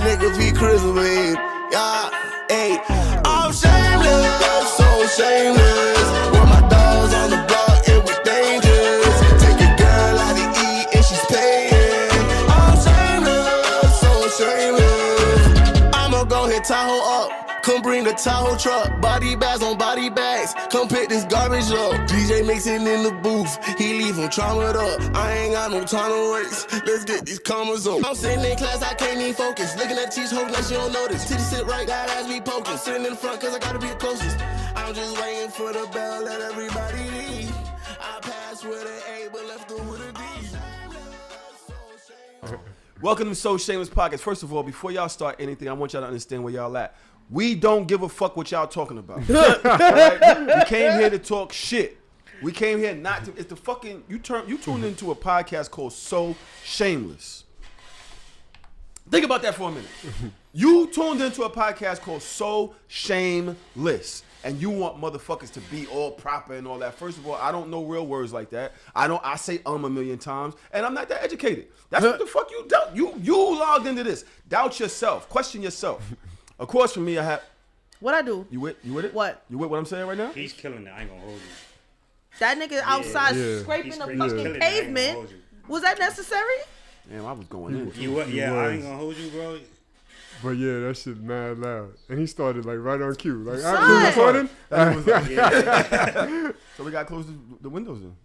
nigga be crystalline. Yeah, hey. I'm shameless, so shameless. With my dogs on the block, it was dangerous. Take your girl out to eat and she's paying. I'm shameless, so shameless. I'ma go hit Tahoe up. Come bring the Tahoe truck, body bags on body bags. Come pick this garbage up. DJ mixing in the booth, he leave him traumatized up. I ain't got no time to waste. Let's get these commas up. I'm sitting in class, I can't even focus. Looking at teach, hoping that she don't notice. Titty sit right, got ass be poking. Sitting in the front, cause I gotta be the closest. I'm just waiting for the bell, let everybody leave. I passed with an A, but left her with a D. Welcome to So Shameless Podcast. First of all, before y'all start anything, I want y'all to understand where y'all at. We don't give a fuck what y'all talking about. Right? We came here to talk shit. We came here not to. It's the fucking you tuned into a podcast called So Shameless. Think about that for a minute. You tuned into a podcast called So Shameless, and you want motherfuckers to be all proper and all that. First of all, I don't know real words like that. I say a million times, and I'm not that educated. That's what the fuck you doubt. You logged into this. Doubt yourself. Question yourself. Of course, for me, I have. What I do? You with it? What? You with what I'm saying right now? He's killing it. I ain't gonna hold you. That nigga outside scraping the fucking pavement. Was that necessary? Damn, I was going in. You what? Yeah, I ain't gonna hold you, bro. But yeah, that shit mad loud. And he started like right on cue. Like Son. after recording. So we got to close the windows then.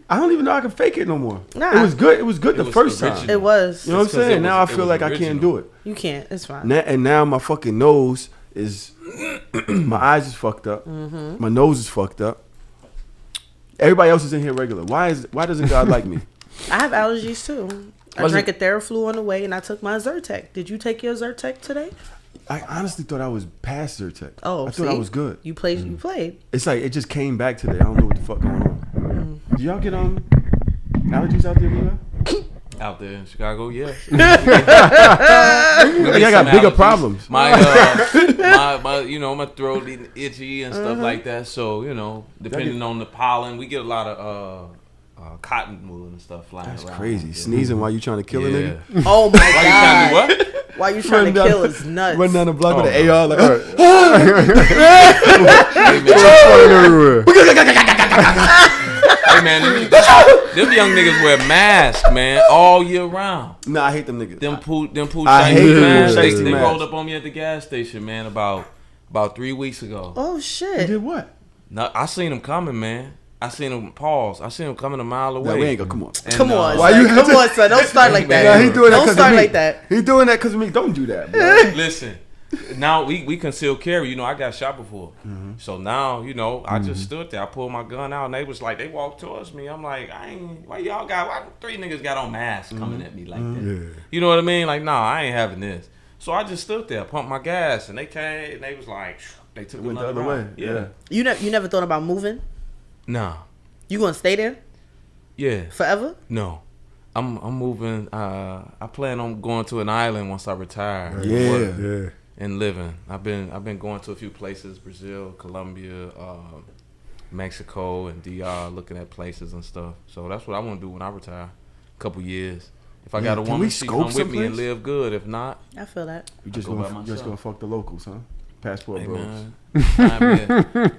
I don't even know I can fake it no more. Nah. It was good. It was good the first time. It was. You know what I'm saying? Now I feel like I can't do it. You can't. It's fine. And now my fucking nose is, my eyes is fucked up. Mm-hmm. My nose is fucked up. Everybody else is in here regular. Why doesn't God like me? I have allergies too. I drank a Theraflu on the way and I took my Zyrtec. Did you take your Zyrtec today? I honestly thought I was past Zyrtec. Oh, I thought I was good. You played. You played. It's like it just came back today. I don't know what the fuck going on. Do y'all get allergies out there, brother? Out there in Chicago, yeah. I got bigger problems. My my throat is itchy and stuff like that. So depending on the pollen, we get a lot of cottonwood and stuff flying around. That's crazy. Sneezing while you trying to kill a nigga? Oh my god! Why you trying to do what? Why you trying to kill is nuts. Run down the block with an AR like. Hey man, them young niggas wear masks, man, all year round. Nah, I hate them niggas. Them poo I hate them man. They masks. rolled up on me at the gas station, man, about 3 weeks ago. Oh You shit! did what? No, I seen them coming, man. I seen them pause. I seen them coming a mile away. Nah, we ain't gonna come on. And, Come on, why son. you- Come on, son. Don't start like that. Nah, he doing that Don't 'cause start of me. like that. He doing that because of me. Don't do that, bro. Listen, now we conceal carry. I got shot before. Mm-hmm. So now, I just stood there. I pulled my gun out and they was like, they walked towards me. I'm like, why 3 niggas got on masks coming at me like that? Yeah. You know what I mean? Like, nah, I ain't having this. So I just stood there, pumped my gas, and they came and they was like, they took Went the another other way. round. Yeah. You never thought about moving? Nah. You gonna stay there Yeah. forever? No. I'm moving. I plan on going to an island once I retire. Yeah. And living. I've been going to a few places: Brazil, Colombia, Mexico, and DR, looking at places and stuff. So that's what I want to do when I retire. A couple years. If I got a Can woman, we she scope come with me and someplace? live good. If not, I feel that. You just go by gonna myself. fuck the locals, huh? Passport hey bros.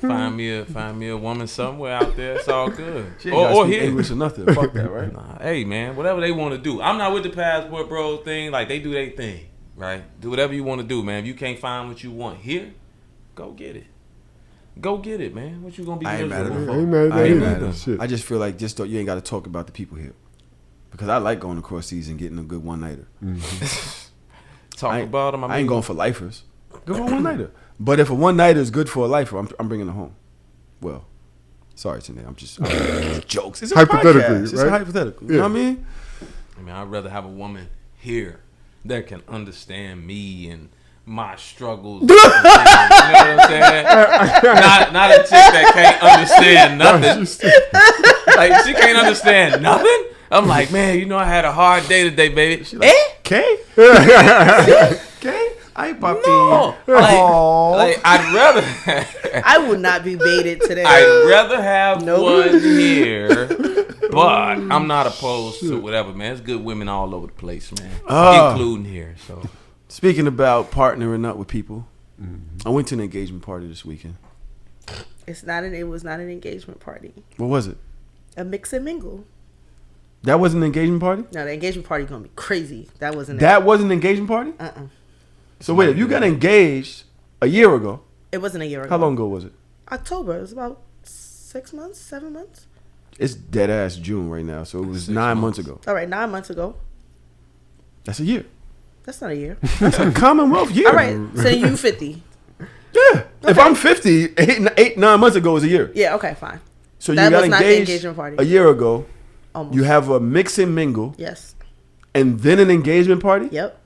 man, find me a woman somewhere out there. It's all good. She ain't gotta Or speak here. English or nothing. Fuck that, right? Nah, hey man, whatever they want to do. I'm not with the passport bro thing. Like they do their thing, right? Do whatever you want to do, man. If you can't find what you want here, go get it. Go get it, man. What you gonna be I ain't mad at miserable it. for? Ain't mad at I ain't that mad either. at Shit. them. I just feel like you ain't got to talk about the people here, because I like going across seas and getting a good one nighter. Talk about them. I ain't going for lifers. Go for one nighter. But if a one nighter is good for a lifer, I'm bringing her home. Well, sorry, Tanae. I'm just jokes. It's a Hypothetically, podcast. It's a right? hypothetical. You Yeah. know what I mean? I mean, I'd rather have a woman here that can understand me and my struggles. You know what I'm saying? Not a chick that can't understand nothing. Like, she can't understand nothing? I'm like, man, I had a hard day today, baby. She like, Okay. Okay. I ain't popping. no. Like, I'd rather... I will not be baited today. I'd rather have Nope. one here, But I'm not opposed to whatever, man. There's good women all over the place, man, including here. So, speaking about partnering up with people, I went to an engagement party this weekend. It was not an engagement party. What was it? A mix and mingle. That wasn't an engagement party? No, the engagement party gonna be crazy. That wasn't. That wasn't an engagement party? So wait, if you got engaged a year ago. It wasn't a year ago. How long ago was it? October. It was about 6 months, 7 months. It's dead ass June right now, so it was 9 months ago. All right, 9 months ago. That's a year. That's not a year. That's a Commonwealth year. All right, so you 50. Yeah. If I'm 50, 9 months ago was a year. Yeah. Okay. Fine. So That you got was not the engaged engagement party. a year ago. Almost. You have a mix and mingle, Yes. and then an engagement party. Yep.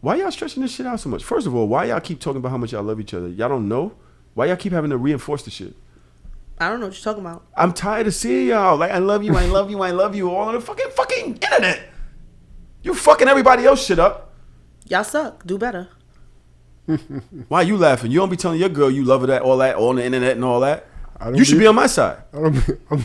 Why y'all stretching this shit out so much? First of all, why y'all keep talking about how much y'all love each other? Y'all don't know? Why y'all keep having to reinforce the shit? I don't know what you're talking about. I'm tired of seeing y'all. Like, I love you, I love you, I love you, all on the fucking internet. You fucking everybody else shit up. Y'all suck. Do better. Why you laughing? You don't be telling your girl you love her that all on the internet and all that. don't You should be on my side. I don't be, I'm,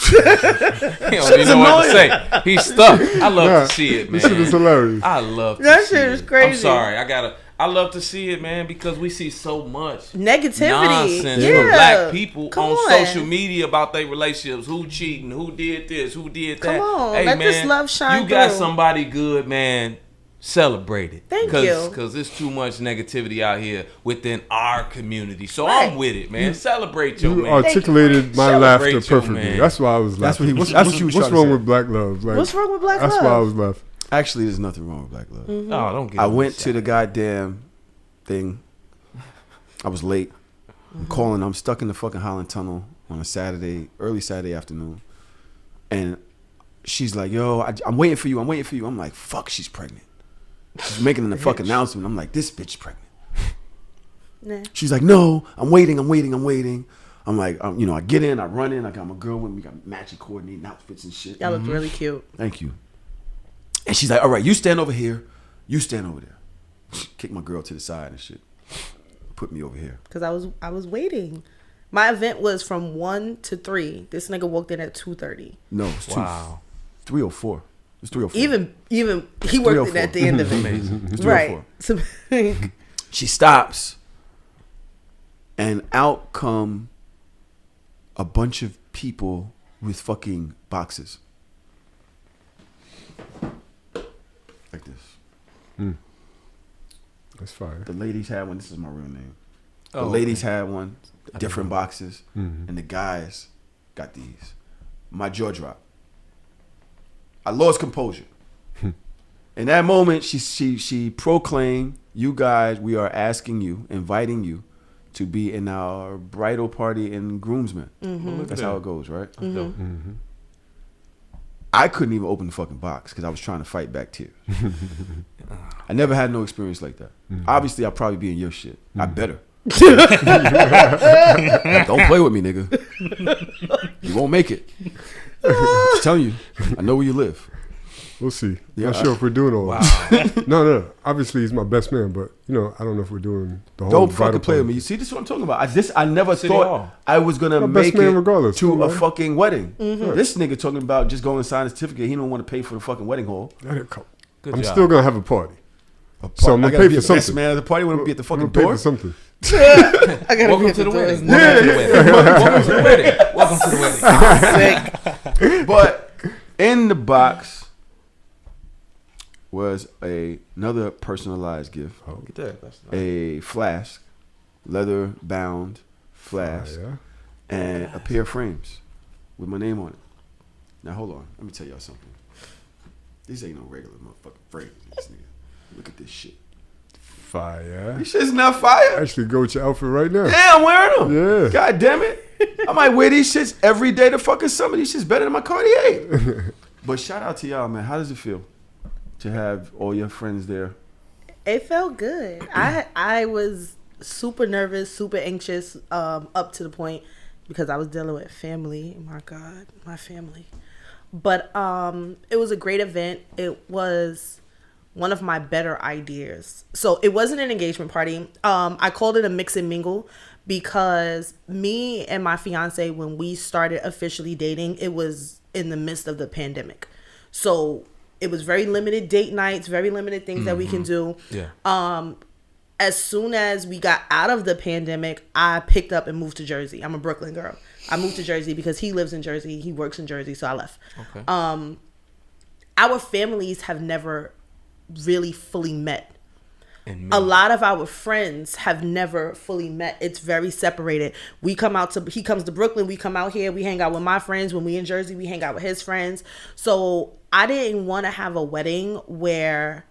he don't even know what to say. He's stuck. I love to see it, man. this shit is hilarious. I love to That see shit it. is crazy. I'm sorry. I love to see it, man, because we see so much Negativity. nonsense Yeah. from black people Come on on. social media about their relationships. Who cheating? Who did this? Who did that? Come on, Hey, let man, this love shine You got through. somebody good, man. Celebrate it. Thank you. Because there's too much negativity out here within our community. So Right. I'm with it, man. Celebrate your You man. articulated my Celebrate laughter your perfectly. man. That's why I was laughing. That's what he- What's, that's what you was what's trying to wrong say. with black love? Like, What's wrong with black that's love? why I was laughing. Actually, there's nothing wrong with black love. Oh, don't get I me went to started. the goddamn thing. I was late. I'm calling. I'm stuck in the fucking Holland Tunnel on a Saturday, early Saturday afternoon. And she's like, yo, I'm waiting for you. I'm waiting for you. I'm like, fuck, she's pregnant. She's making the fucking announcement. I'm like, this bitch pregnant. Nah. She's like, no, I'm waiting. I'm like, I get in, I run in. I got my girl with me. We got matching coordinating outfits and shit. Y'all look really cute. Thank you. And she's like, all right, you stand over here. You stand over there. Kick my girl to the side and shit. Put me over here. Because I was waiting. My event was from 1 to 3. This nigga walked in at 2:30. No, it's Wow. 3:04. It's 3:04. Even he worked in at the end of it. Amazing. It's 3:04. Right. So, She stops, and out come a bunch of people with fucking boxes. Like this. That's fire. The ladies had one. This is my real name. The Oh, ladies okay. had one, different boxes, and the guys got these. My jaw dropped. I lost composure. In that moment, she proclaimed, "You guys, we are asking you, inviting you, to be in our bridal party and groomsmen." That's how it goes, right? I couldn't even open the fucking box because I was trying to fight back tears. I never had no experience like that. Obviously, I'll probably be in your shit. I better. Don't play with me, nigga. You won't make it. I'm just telling you. I know where you live. We'll see. Yeah, Not sure if we're doing all this. No. Obviously, he's my best man, but I don't know if we're doing the whole. Don't bridal fucking play with party. me. You see, this is what I'm talking about. I never City thought Hall. I was gonna My best make man it regardless. to Come a on. fucking wedding. This nigga talking about just going to sign a certificate. He don't want to pay for the fucking wedding hall. Let it come. Good I'm job. still gonna have a party. So I'm I gonna gotta pay be for the best something. man at the party. Want to be at the I'm fucking gonna pay door? for something. I gotta Welcome be to the at wedding. doors. Welcome to the wedding. Welcome to the wedding. But in the box was another personalized gift. Look at that. That's nice. A flask, leather bound flask, Yeah. and a pair of frames with my name on it. Now hold on, let me tell y'all something. These ain't no regular motherfucking frames. These niggas. Look at this shit. Fire. This shit's not fire. Actually, go with your outfit right now. Yeah, I'm wearing them. Yeah. God damn it. I might wear these shits every day to fucking summer. These shits better than my Cartier. But shout out to y'all, man. How does it feel to have all your friends there? It felt good. I was super nervous, super anxious, up to the point because I was dealing with family. My God, my family. But it was a great event. It was one of my better ideas. So it wasn't an engagement party. I called it a mix and mingle because me and my fiance, when we started officially dating, it was in the midst of the pandemic. So it was very limited date nights, very limited things that we can do. Yeah. As soon as we got out of the pandemic, I picked up and moved to Jersey. I'm a Brooklyn girl. I moved to Jersey because he lives in Jersey. He works in Jersey, so I left. Okay. Our families have never really fully met. And A lot of our friends have never fully met. It's very separated. He comes to Brooklyn, we come out here, we hang out with my friends. When we in Jersey, we hang out with his friends. So I didn't want to have a wedding where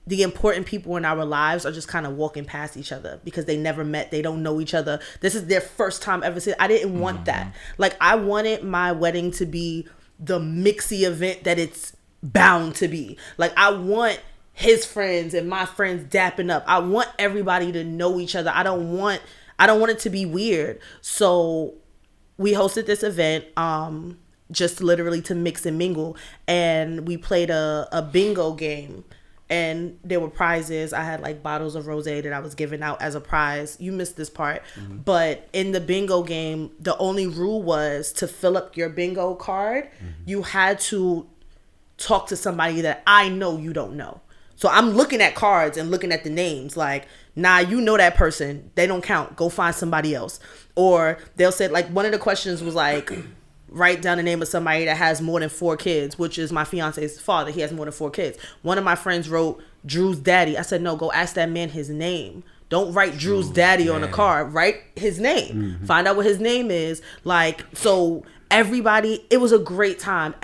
the important people in our lives are just kind of walking past each other because they never met. They don't know each other. This is their first time ever seeing. I didn't want that. Like, I wanted my wedding to be the mixy event that it's bound to be. Like, I want his friends and my friends dapping up. I want everybody to know each other. I don't want it to be weird. So we hosted this event, just literally to mix and mingle. And we played a bingo game. And there were prizes. I had like bottles of rosé that I was giving out as a prize. You missed this part. But in the bingo game, the only rule was to fill up your bingo card. You had to talk to somebody that I know you don't know. So I'm looking at cards and looking at the names like, nah, you know that person. They don't count. Go find somebody else. Or they'll say, like, one of the questions was like, write down the name of somebody that has more than 4 kids, which is my fiance's father. He has more than 4 kids. One of my friends wrote Drew's daddy. I said, no, go ask that man his name. Don't write Drew's daddy on a card. Write his name. Find out what his name is. Like, so everybody, it was a great time.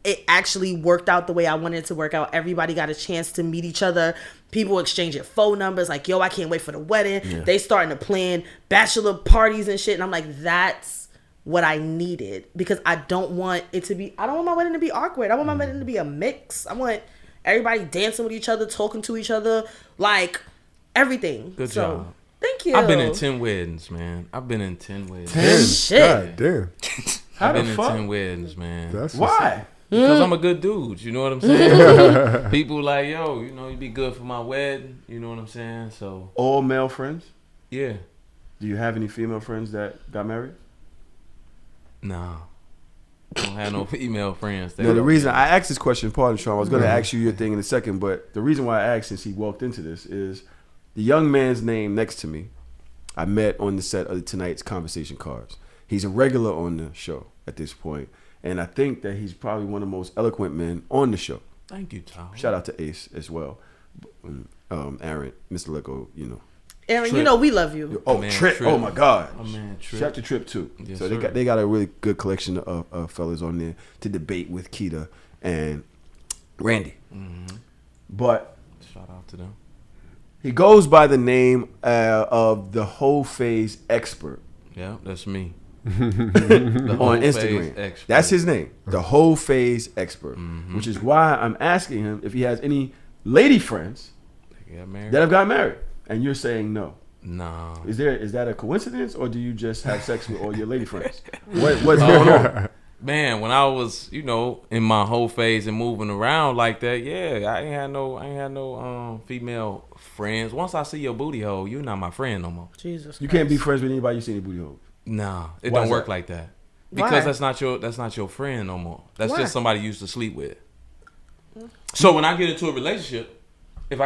It actually worked out the way I wanted it to work out. Everybody got a chance to meet each other. People exchanging phone numbers like, yo, I can't wait for the wedding. Yeah. They starting to plan bachelor parties and shit. And I'm like, that's what I needed, because I don't want my wedding to be awkward. I want my wedding to be a mix. I want everybody dancing with each other, talking to each other, like everything. Good job. Thank you. I've been in 10 weddings, man. I've been in 10 weddings. 10? Shit. God damn. I've been in 10 weddings, man. That's Why? Because I'm a good dude, you know what I'm saying? People like, yo, you know, you'd be good for my wedding, you know what I'm saying? So All male friends? yeah. Do you have any female friends that got married? No. I don't have no female friends. No, the reason I asked this question, pardon, Sean, I was going to ask you your thing in a second, but the reason why I asked, since he walked into this, is the young man's name next to me, I met on the set of tonight's conversation cards. He's a regular on the show at this point, and I think that he's probably one of the most eloquent men on the show. Thank you, Tom. Shout out to Ace as well. Aaron, Mr. Lego, you know. Aaron, Trip. you know we love you. Oh, Man, Trip. Trip. Oh, my God. Oh, man, Trip. Shout out to Trip, too. Yes, so sir. they got a really good collection of fellas on there to debate with Keita and Randy. But Shout out to them. he goes by the name of the whole phase expert Yeah, that's me. on Instagram. Expert. That's his name, the whole phase expert, which is why I'm asking him if he has any lady friends They got married? that have got married, and you're saying no. No. Is that a coincidence, or do you just have sex with all your lady friends? What's going on? Man, when I was, you know, in my whole phase and moving around like that, yeah, I ain't had no female friends. Once I see your booty hole, you're not my friend no more. Jesus You Christ. can't be friends with anybody you see any booty hole. Nah, it Why don't is work that? like that. Why? Because that's not your friend no more. That's Why? just somebody you used to sleep with. So when I get into a relationship, when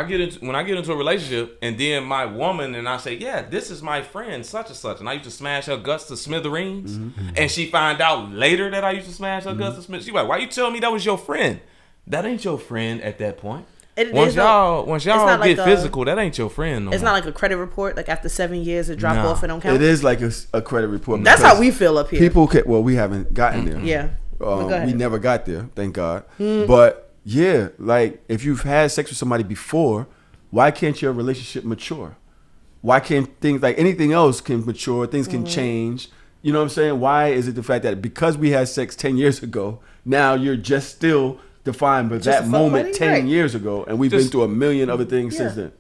I get into a relationship and then my woman and I say, yeah, this is my friend such and such, and I used to smash her guts to smithereens, and she find out later that I used to smash her guts to smithereens, she like, why you telling me that was your friend? That ain't your friend at that point. Once y'all not get like physical, that ain't your friend no It's more. not like a credit report. Like after 7 years, it drop Nah. off and don't count. It is like a credit report. That's because how we feel up here. People can. Well, we haven't gotten there. Yeah. But go ahead. We never got there, thank God. But yeah, like if you've had sex with somebody before, why can't your relationship mature? Why can't things like anything else can mature? Things can change. You know what I'm saying? Why is it the fact that because we had sex 10 years ago, now you're just still defined by Just a that fuck moment buddy? 10 Right. years ago, and we've been Just- through a million other things since then.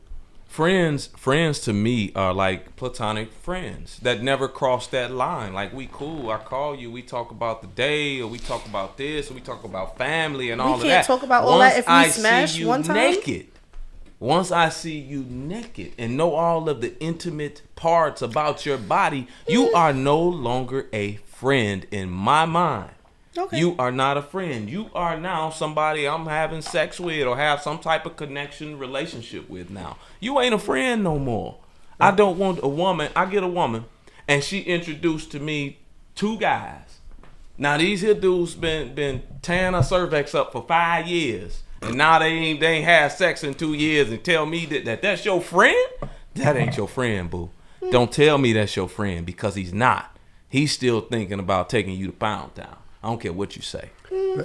Friends to me are like platonic friends that never cross that line. Like, we cool, I call you, we talk about the day, or we talk about this, or we talk about family and all of that. can't talk about all that if we Once I smash see you one time? naked, Once I see you naked and know all of the intimate parts about your body, you are no longer a friend in my mind. Okay. You are not a friend. You are now somebody I'm having sex with or have some type of connection relationship with now. You ain't a friend no more. I don't want a woman. I get a woman and she introduced to me 2 guys. Now these here dudes been tearing her cervix up for 5 years. And now they ain't had sex in 2 years and tell me that's your friend? That ain't your friend, boo. Don't tell me that's your friend because he's not. He's still thinking about taking you to Pound Town. I don't care what you say.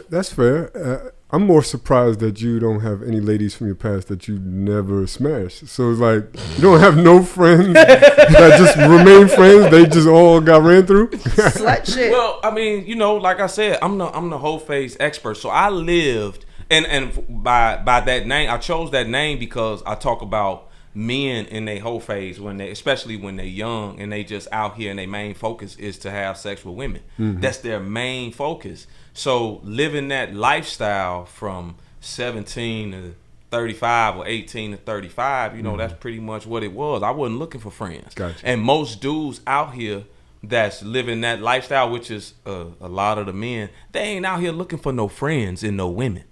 That's fair. I'm more surprised that you don't have any ladies from your past that you never smashed. So it's like you don't have no friends that just remain friends. They just all got ran through. Slut shit. Well, I mean, like I said, I'm the whole phase expert. So I lived, and by that name, I chose that name because I talk about men in their whole phase especially when they're young and they just out here and their main focus is to have sex with women. That's their main focus. So living that lifestyle from 17 to 35 or 18 to 35, that's pretty much what it was. I wasn't looking for friends. Gotcha. And most dudes out here that's living that lifestyle, which is a lot of the men, they ain't out here looking for no friends and no women.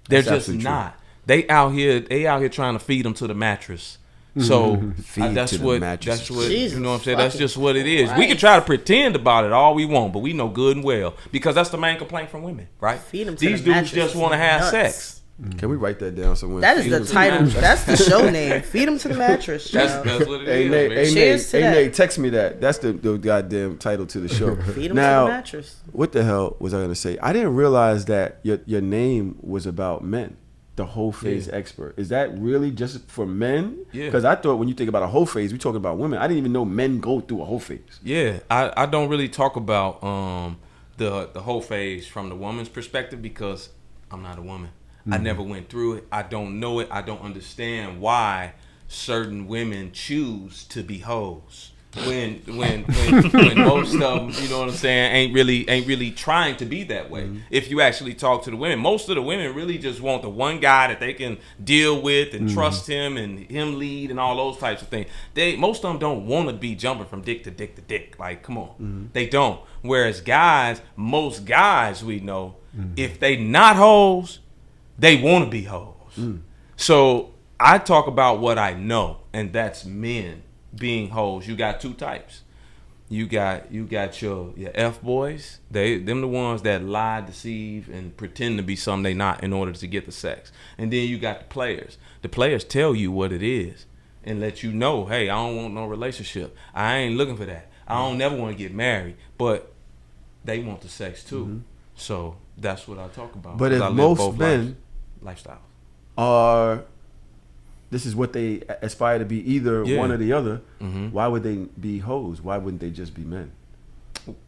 They're That's just absolutely not. They out here trying to feed them to the mattress. So that's what Jesus you know what I'm saying. That's fucking just what it is. We Christ. can try to pretend about it all we want, but we know good and well because that's the main complaint from women, right? Feed 'em to These the dudes mattress just is want to have nuts. sex. Can we write that down somewhere? That is Feed the them to title. mattress. That's the show name. Feed them to the mattress. That's child. what it Hey is, Nate, man. hey Nate, Cheers to hey that. Nate, text me that. That's the goddamn title to the show. Feed them Now, to the mattress. what the hell was I gonna say? I didn't realize that your name was about men. The whole phase expert. Is that really just for men? Yeah. Because I thought when you think about a whole phase, we talking about women. I didn't even know men go through a whole phase. Yeah, I don't really talk about the whole phase from the woman's perspective because I'm not a woman. I never went through it. I don't know it. I don't understand why certain women choose to be hoes when most of them, you know what I'm saying, ain't really trying to be that way. If you actually talk to the women, most of the women really just want the one guy that they can deal with and trust him and him lead and all those types of things. Most of them don't want to be jumping from dick to dick to dick. Like, come on, they don't. Whereas guys, most guys we know, if they not hoes, they want to be hoes. So I talk about what I know, and that's men being hoes. You got 2 types. You got your F boys. Them the ones that lie, deceive, and pretend to be something they not in order to get the sex. And then you got the players. The players tell you what it is and let you know, hey, I don't want no relationship. I ain't looking for that. I don't never want to get married. But they want the sex too. So that's what I talk about. But 'Cause if I live most both men lifestyles. This is what they aspire to be, either Yeah. one or the other, why would they be hoes? Why wouldn't they just be men?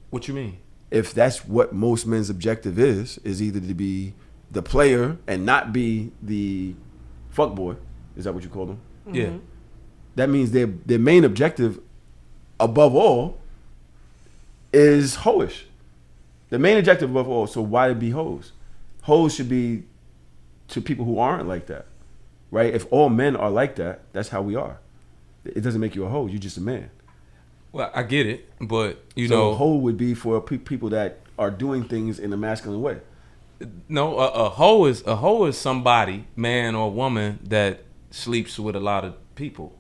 What you mean? If that's what most men's objective is either to be the player and not be the fuckboy. Is that what you call them? Yeah. That means their main objective, above all, is hoish. The main objective above all. So why be hoes? Hoes should be to people who aren't like that, right? If all men are like that, that's how we are. It doesn't make you a hoe. You're just a man. Well, I get it, but you So know, a hoe would be for people that are doing things in a masculine way. no, a hoe is somebody, man or woman, that sleeps with a lot of people.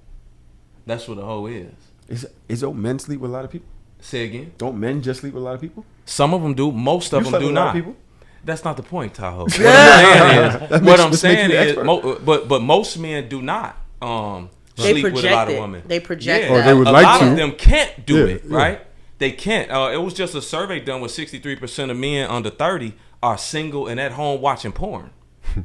That's what a hoe is. Don't men sleep with a lot of people? Say again. Don't men just sleep with a lot of people? Some of them do. Most of You them slept do with a lot not. of people? That's not the point, Tahoe. What I'm saying you the is, expert. but most men do not sleep with a lot of women. They project Or that. they would a like lot to. of them can't do Yeah, it, yeah. right? They can't. It was just a survey done with 63% of men under 30 are single and at home watching porn. The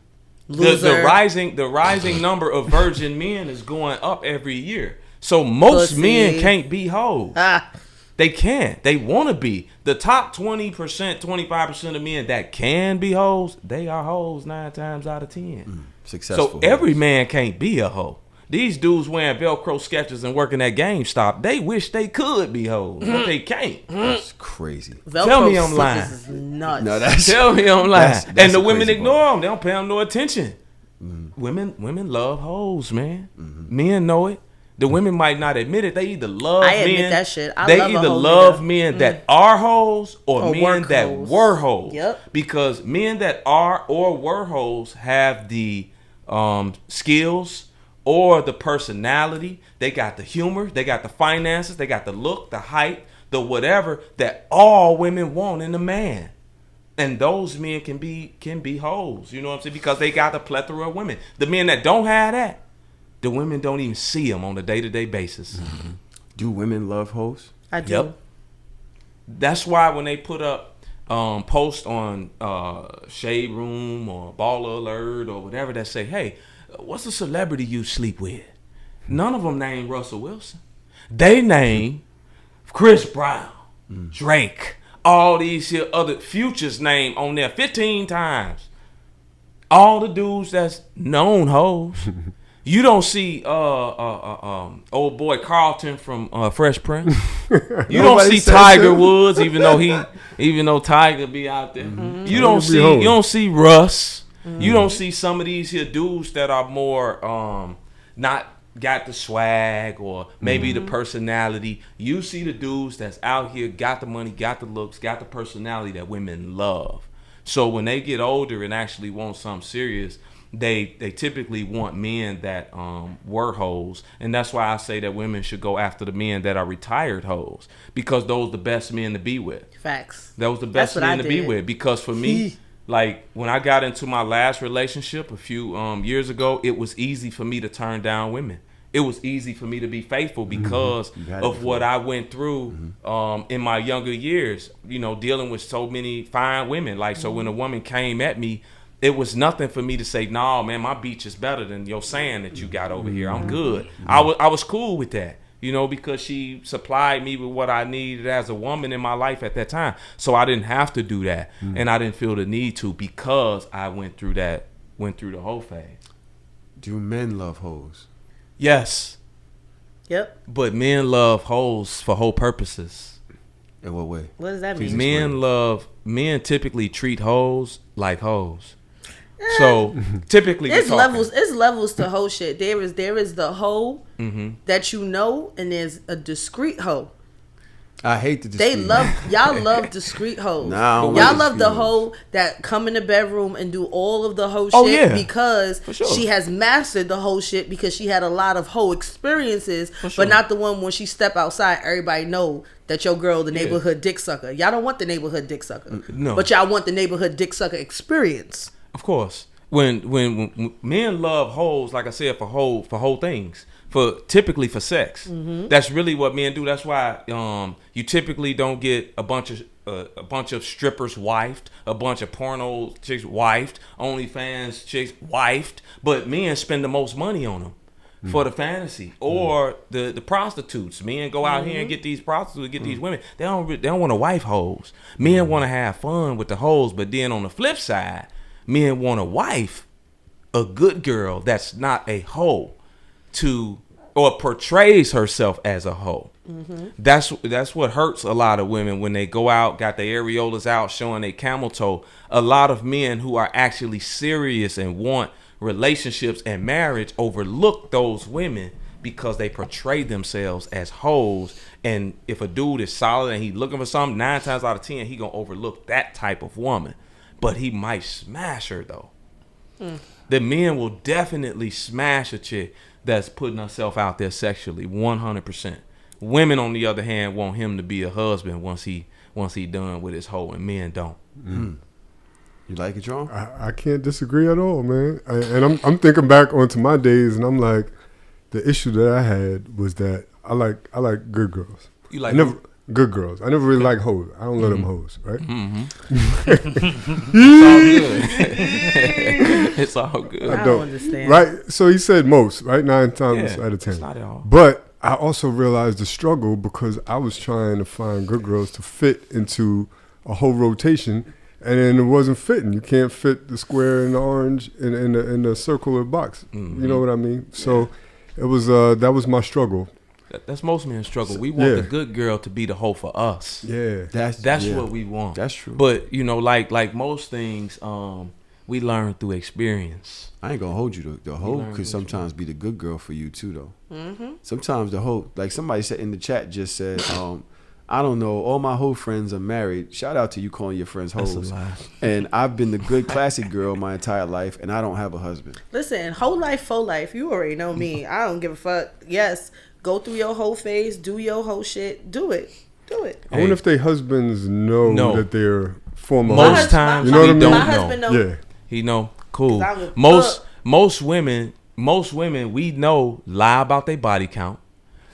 Loser. rising number of virgin men is going up every year. So most Pussy. men can't be hoes. Ah, They can't. They want to be. The top 20%, 25% of men that can be hoes, they are hoes 9 times out of 10. Successful. So every hoes. man can't be a hoe. These dudes wearing Velcro sketches and working at GameStop, they wish they could be hoes, but they can't. That's crazy. Velcro Tell me I'm slippers lying. is nuts. No, that's Tell me I'm lying. That's And the the women crazy ignore them. They don't pay them no attention. women love hoes, man. Men know it. The women might not admit it. They either love I admit men. that shit. I They love a either hoe love nigga. men that are hoes or men work that hoes. were hoes. Yep. Because men that are or were hoes have the skills or the personality. They got the humor. They got the finances. They got the look, the height, the whatever that all women want in a man. And those men can be hoes. You know what I'm saying? Because they got a plethora of women. The men that don't have that, the women don't even see them on a day-to-day basis. Do women love hoes? I do. Yep. That's why when they put up posts on Shade Room or Baller Alert or whatever that say, hey, what's a celebrity you sleep with? None of them name Russell Wilson. They name Chris Brown, Drake, all these here other Future's name on there 15 times. All the dudes that's known hoes. You don't see old boy Carlton from Fresh Prince. You don't see Tiger Woods, even though Tiger be out there. You don't see Russ. You don't see some of these here dudes that are more not got the swag or maybe the personality. You see the dudes that's out here, got the money, got the looks, got the personality that women love. So when they get older and actually want something serious, they typically want men that were hoes. And that's why I say that women should go after the men that are retired hoes, because those are the best men to be with. Facts. That was the best That's what men I to be did. with. Because for me, like when I got into my last relationship a few years ago, it was easy for me to turn down women. It was easy for me to be faithful because of what I went through in my younger years, you know, dealing with so many fine women. Like, so when a woman came at me, it was nothing for me to say, nah, man, my beach is better than your sand that you got over here. I'm good. I was cool with that, you know, because she supplied me with what I needed as a woman in my life at that time. So I didn't have to do that. And I didn't feel the need to, because I went through the whole phase. Do men love hoes? Yes. Yep. But men love hoes for whole purposes. In what way? What does that mean? Men typically treat hoes like hoes. So typically It's levels to hoe shit. There is the hoe that you know, and there's a discreet hoe. I hate the They discreet. y'all love discreet hoes. Nah, I don't y'all like love the discreet hoe that come in the bedroom and do all of the hoe Oh, shit yeah. because For sure. she has mastered the hoe shit because she had a lot of hoe experiences, sure. but not the one when she step outside, everybody know that your girl the neighborhood dick sucker. Y'all don't want the neighborhood dick sucker. No. But y'all want the neighborhood dick sucker experience. Of course. When men love hoes, like I said, for whole things, typically for sex. That's really what men do. That's why you typically don't get a bunch of strippers wifed, a bunch of porno chicks wifed, OnlyFans chicks wifed, but men spend the most money on them for the fantasy or the prostitutes. Men go out here and get these prostitutes, get these women. They don't want to wife hoes. Men want to have fun with the hoes, but then on the flip side, men want a wife, a good girl that's not a hoe, or portrays herself as a hoe. That's what hurts a lot of women when they go out, got their areolas out, showing their camel toe. A lot of men who are actually serious and want relationships and marriage overlook those women because they portray themselves as hoes. And if a dude is solid and he's looking for something, 9 times out of 10, he gonna overlook that type of woman. But he might smash her though. The men will definitely smash a chick that's putting herself out there sexually, 100%. Women, on the other hand, want him to be a husband once he done with his hoe, and men don't. You like it, John? I can't disagree at all, man. And I'm thinking back onto my days, and I'm like, the issue that I had was that I like good girls. You like Good girls. I never really like hoes. I don't let them hoes, right? It's all good. I don't understand. Right? So he said most, right? 9 times out of 10. It's not at all. But I also realized the struggle because I was trying to find good girls to fit into a whole rotation, and then it wasn't fitting. You can't fit the square and the orange in the circular box. You know what I mean? So it was that was my struggle. That's most men's struggle. We want the good girl to be the hoe for us. Yeah. That's what we want. That's true. But you know, like most things, We learn through experience. I ain't gonna hold you. The hoe could sometimes be the good girl for you too, though. Mm-hmm. Sometimes the hoe, like somebody said in the chat, just said, I don't know, all my hoe friends are married. Shout out to you calling your friends hoes. And I've been the good classy girl my entire life, and I don't have a husband. Listen, whole life, full life. You already know me. I don't give a fuck. Yes, go through your whole phase, do your whole shit, do it. I wonder if their husbands know that they're former most times, you know what I mean? My husband know. Yeah. He know. Cool. Most women we know lie about their body count.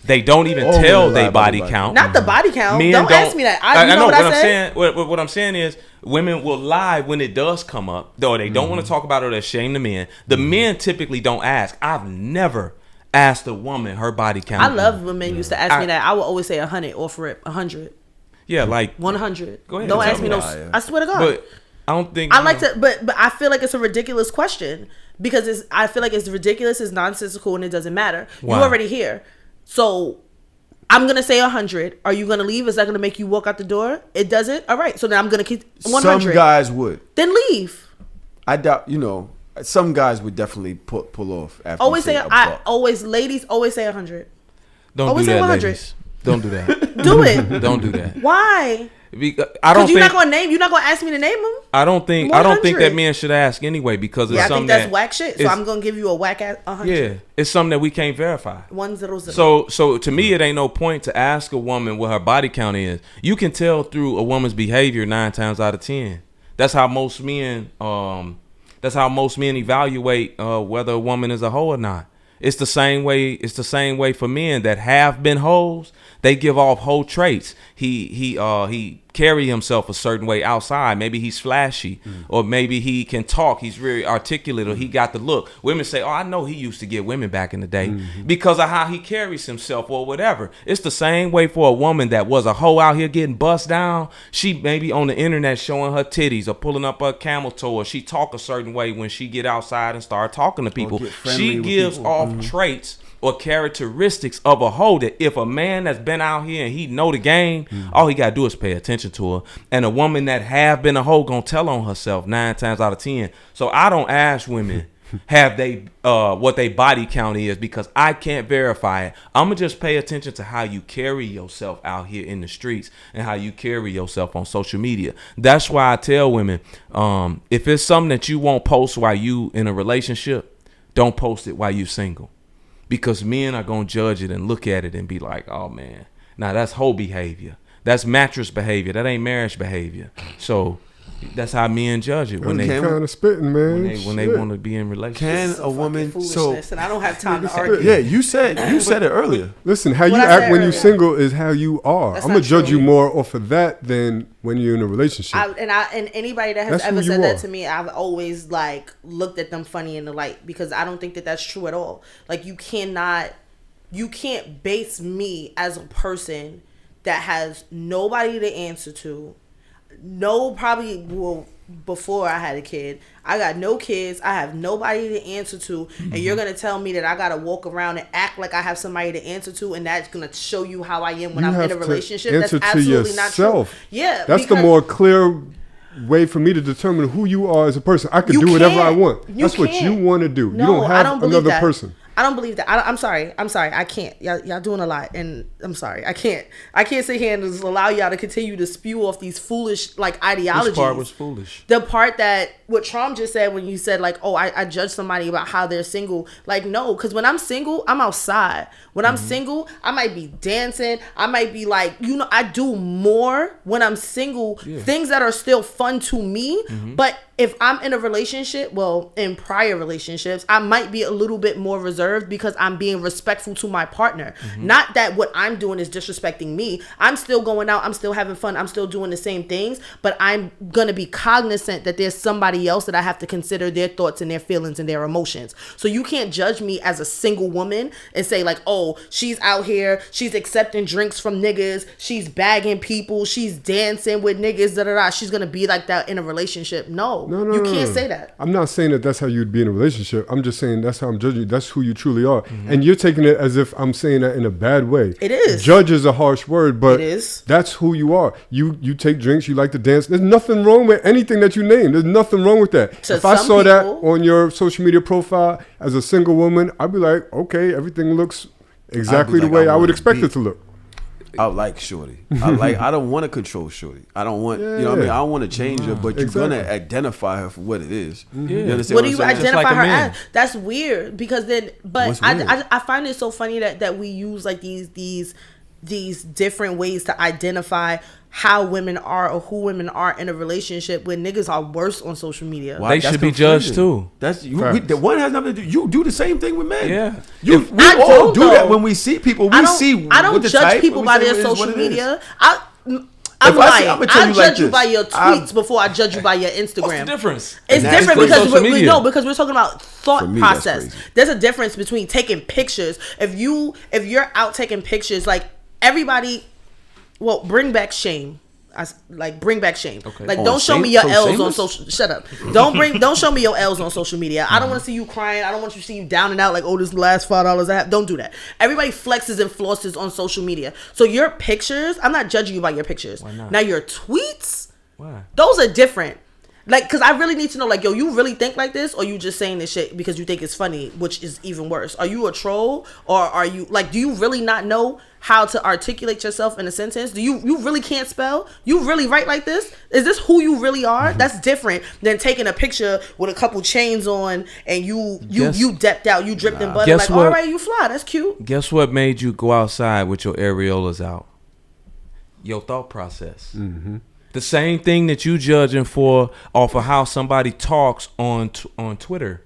They don't even tell their body count. Not the body count. Don't ask me that. I know what I said. What I'm saying is women will lie when it does come up, though they don't want to talk about it or shame the men. The men typically don't ask. I've never asked a woman her body count. I love when men used to ask me that. I would always say 100 or for it 100. Yeah, like 100. Go ahead. Don't ask me no. I swear to God. But I don't think I like to, but I feel like it's a ridiculous question because I feel like it's ridiculous, it's nonsensical, and it doesn't matter. Why? You already here, so I'm gonna say 100. Are you gonna leave? Is that gonna make you walk out the door? It doesn't. All right, so then I'm gonna keep 100. Some guys would. Then leave. I doubt. Some guys would definitely pull off after. Always say ladies always say 100. Don't always do say that, 100. ladies. Don't do that. Do it. Don't do that. Why? I don't think you're not gonna name. You're not gonna ask me to name them. I don't think 100. that men should ask anyway because it's I something think that's whack shit. So I'm gonna give you a whack ass 100. Yeah, it's something that we can't verify. 100. So to me, it ain't no point to ask a woman what her body count is. You can tell through a woman's behavior 9 times out of 10. That's how most men. That's how most men evaluate whether a woman is a hoe or not. It's the same way. It's the same way for men that have been hoes. They give off hoe traits. He carry himself a certain way outside. Maybe he's flashy, or maybe he can talk. He's very articulate, or he got the look. Women say, "Oh, I know he used to get women back in the day because of how he carries himself, or whatever." It's the same way for a woman that was a hoe out here getting bust down. She maybe on the internet showing her titties or pulling up her camel toe, or she talk a certain way when she get outside and start talking to people. She gives off traits or characteristics of a hoe that if a man that's been out here and he know the game, all he gotta do is pay attention to her. And a woman that have been a hoe gonna tell on herself 9 times out of 10. So I don't ask women have they what they body count is because I can't verify it. I'm gonna just pay attention to how you carry yourself out here in the streets and how you carry yourself on social media. That's why I tell women, if it's something that you won't post while you in a relationship, don't post it while you single. Because men are going to judge it and look at it and be like, oh, man, now that's hoe behavior. That's mattress behavior. That ain't marriage behavior. So that's how men judge it when they kind of spitting, man. When they want to be in relationship. Can a woman and I don't have time to argue. Yeah, you said it earlier. Listen, how you act when you're single is how you are. I'm gonna judge you more off of that than when you're in a relationship. And anybody that has ever said that to me, I've always like looked at them funny in the light because I don't think that that's true at all. Like you can't base me as a person that has nobody to answer to. Before I had a kid, I got no kids. I have nobody to answer to, and you're gonna tell me that I gotta walk around and act like I have somebody to answer to, and that's gonna show you how I am when I'm in a relationship. That's absolutely not true. Yeah, that's the more clear way for me to determine who you are as a person. I can do whatever I want. That's what you want to do. No, you don't have another person. I don't believe that. I'm sorry. I can't. Y'all doing a lot, and I'm sorry. I can't sit here and just allow y'all to continue to spew off these foolish like ideologies. Which part was foolish? The part that what Trump just said when you said like, oh, I judge somebody about how they're single. Like no, because when I'm single, I'm outside. When I'm single, I might be dancing. I might be like, I do more when I'm single. Yeah. Things that are still fun to me, but if I'm in a relationship, well, in prior relationships, I might be a little bit more reserved because I'm being respectful to my partner. Not that what I'm doing is disrespecting me. I'm still going out. I'm still having fun. I'm still doing the same things, but I'm going to be cognizant that there's somebody else that I have to consider their thoughts and their feelings and their emotions. So you can't judge me as a single woman and say like, oh, she's out here. She's accepting drinks from niggas. She's bagging people. She's dancing with niggas. She's going to be like that in a relationship. No. No, you can't say that. I'm not saying that that's how you'd be in a relationship. I'm just saying that's how I'm judging you. That's who you truly are. And you're taking it as if I'm saying that in a bad way. It is. Judge is a harsh word, but It is. that's who you are. You take drinks, you like to dance. There's nothing wrong with anything that you name. There's nothing wrong with that. To if I some saw that people- on your social media profile as a single woman, I'd be like, okay, everything looks exactly the like, way I I would wanna expect be- it to look. I like Shorty. I don't want to control Shorty. I don't want, you know what I mean? I don't want to change her, but you're going to identify her for what it is. You understand What do you I'm saying? identify like a her man. as? That's weird because then, but What's weird? I find it so funny that we use like these different ways to identify how women are or who women are in a relationship when niggas are worse on social media. Why? They That's should be confusing. judged too. That's you. Facts. The one has nothing to do. You do the same thing with men. Yeah. We I all don't, do that though. when we see people. I We don't, see. I don't what the judge type, people and we by say their it is what social it is. media. If I'm I see- lying. I'ma tell I you judge like you this. by your I'm- tweets before I judge you by your Instagram. What's the difference? It's And that's different crazy. because Social we media. know because we're talking about thought For me, that's process. crazy. There's a difference between taking pictures. If you're out taking pictures, like everybody, well, bring back shame. Bring back shame. Okay. Like Oh, don't show shame- me your so L's on shameless? social. Shut up. Don't show me your L's on social media. I don't want to see you crying. I don't want you to see you down and out like, oh, this last $5 I have. Don't do that. Everybody flexes and flosses on social media. So your pictures, I'm not judging you by your pictures. Why not? Now your tweets, Why? those are different. Like, cause I really need to know, like, yo, you really think like this, or you just saying this shit because you think it's funny, which is even worse. Are you a troll, or are you like, do you really not know how to articulate yourself in a sentence? Do you really can't spell? You really write like this? Is this who you really are? That's different than taking a picture with a couple chains on and you decked out, you dripped in butter. Guess Like, what? all right, you fly. That's cute. Guess what made you go outside with your areolas out? Your thought process. The same thing that you judging for off of how somebody talks on Twitter,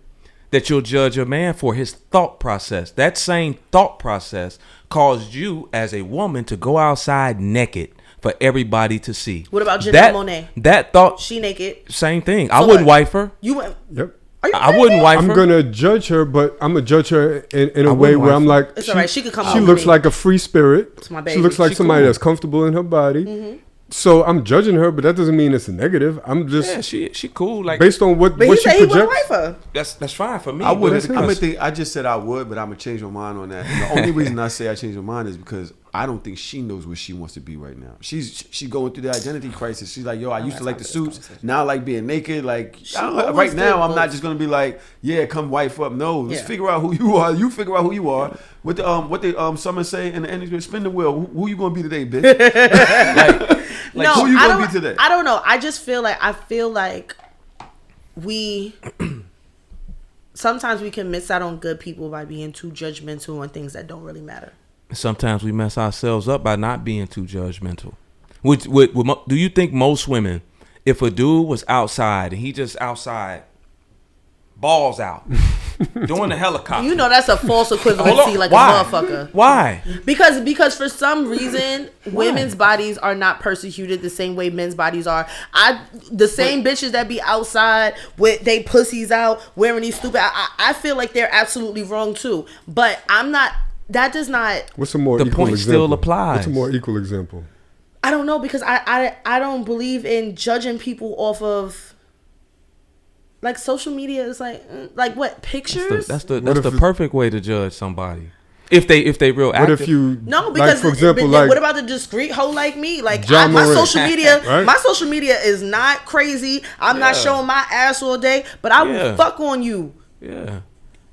that you'll judge a man for his thought process. That same thought process caused you as a woman to go outside naked for everybody to see. What about Janelle Monáe? That thought, She naked. same thing. I So wouldn't what? wife her. You went. Yep. Are you I wouldn't wife I'm her. gonna judge her, but I'm gonna judge her in a I way wouldn't where wife I'm her. like, It's all right. She could come She out with looks me. like a free spirit. It's my She baby. looks like She somebody cool. that's comfortable in her body. So I'm judging her, but that doesn't mean it's a negative. I'm just Yeah, she cool. Like based on what But he she said he wouldn't projects. wife her. that's fine for me. I would. but I'm because- I just said I would, but I'm gonna change my mind on that. And the only reason I say I changed my mind is because I don't think she knows where she wants to be right now. She's going through the identity crisis. She's like, yo, I used to like the suits. Now I like being naked. Like always right now, did I'm not both. just gonna be like, yeah, come wife up. No, let's Yeah. figure out who you are. You figure out who you are. What the someone say in the ending, spin the wheel. Who you gonna be today, bitch? No, who you I gonna don't. be today? I don't know. I just feel like we sometimes we can miss out on good people by being too judgmental on things that don't really matter. Sometimes we mess ourselves up by not being too judgmental. Do you think most women, if a dude was outside and he just outside, balls out, doing the helicopter? You know that's a false Hold equivalency, on. like Why? a motherfucker. Why? Because for some reason women's bodies are not persecuted the same way men's bodies are. The same bitches that be outside with they pussies out wearing these stupid. I feel like they're absolutely wrong too. But I'm not. That does not. What's a more The equal point example? still applies. What's a more equal example? I don't know because I don't believe in judging people off of. Like social media is like what pictures? That's the What if it- perfect way to judge somebody. If they real What active. if you No, because like, for example, but like what about the discreet hoe like me? Like John my Moran. social media, Right? my social media is not crazy. I'm not Yeah. showing my ass all day, but I will Yeah. fuck on you. Yeah.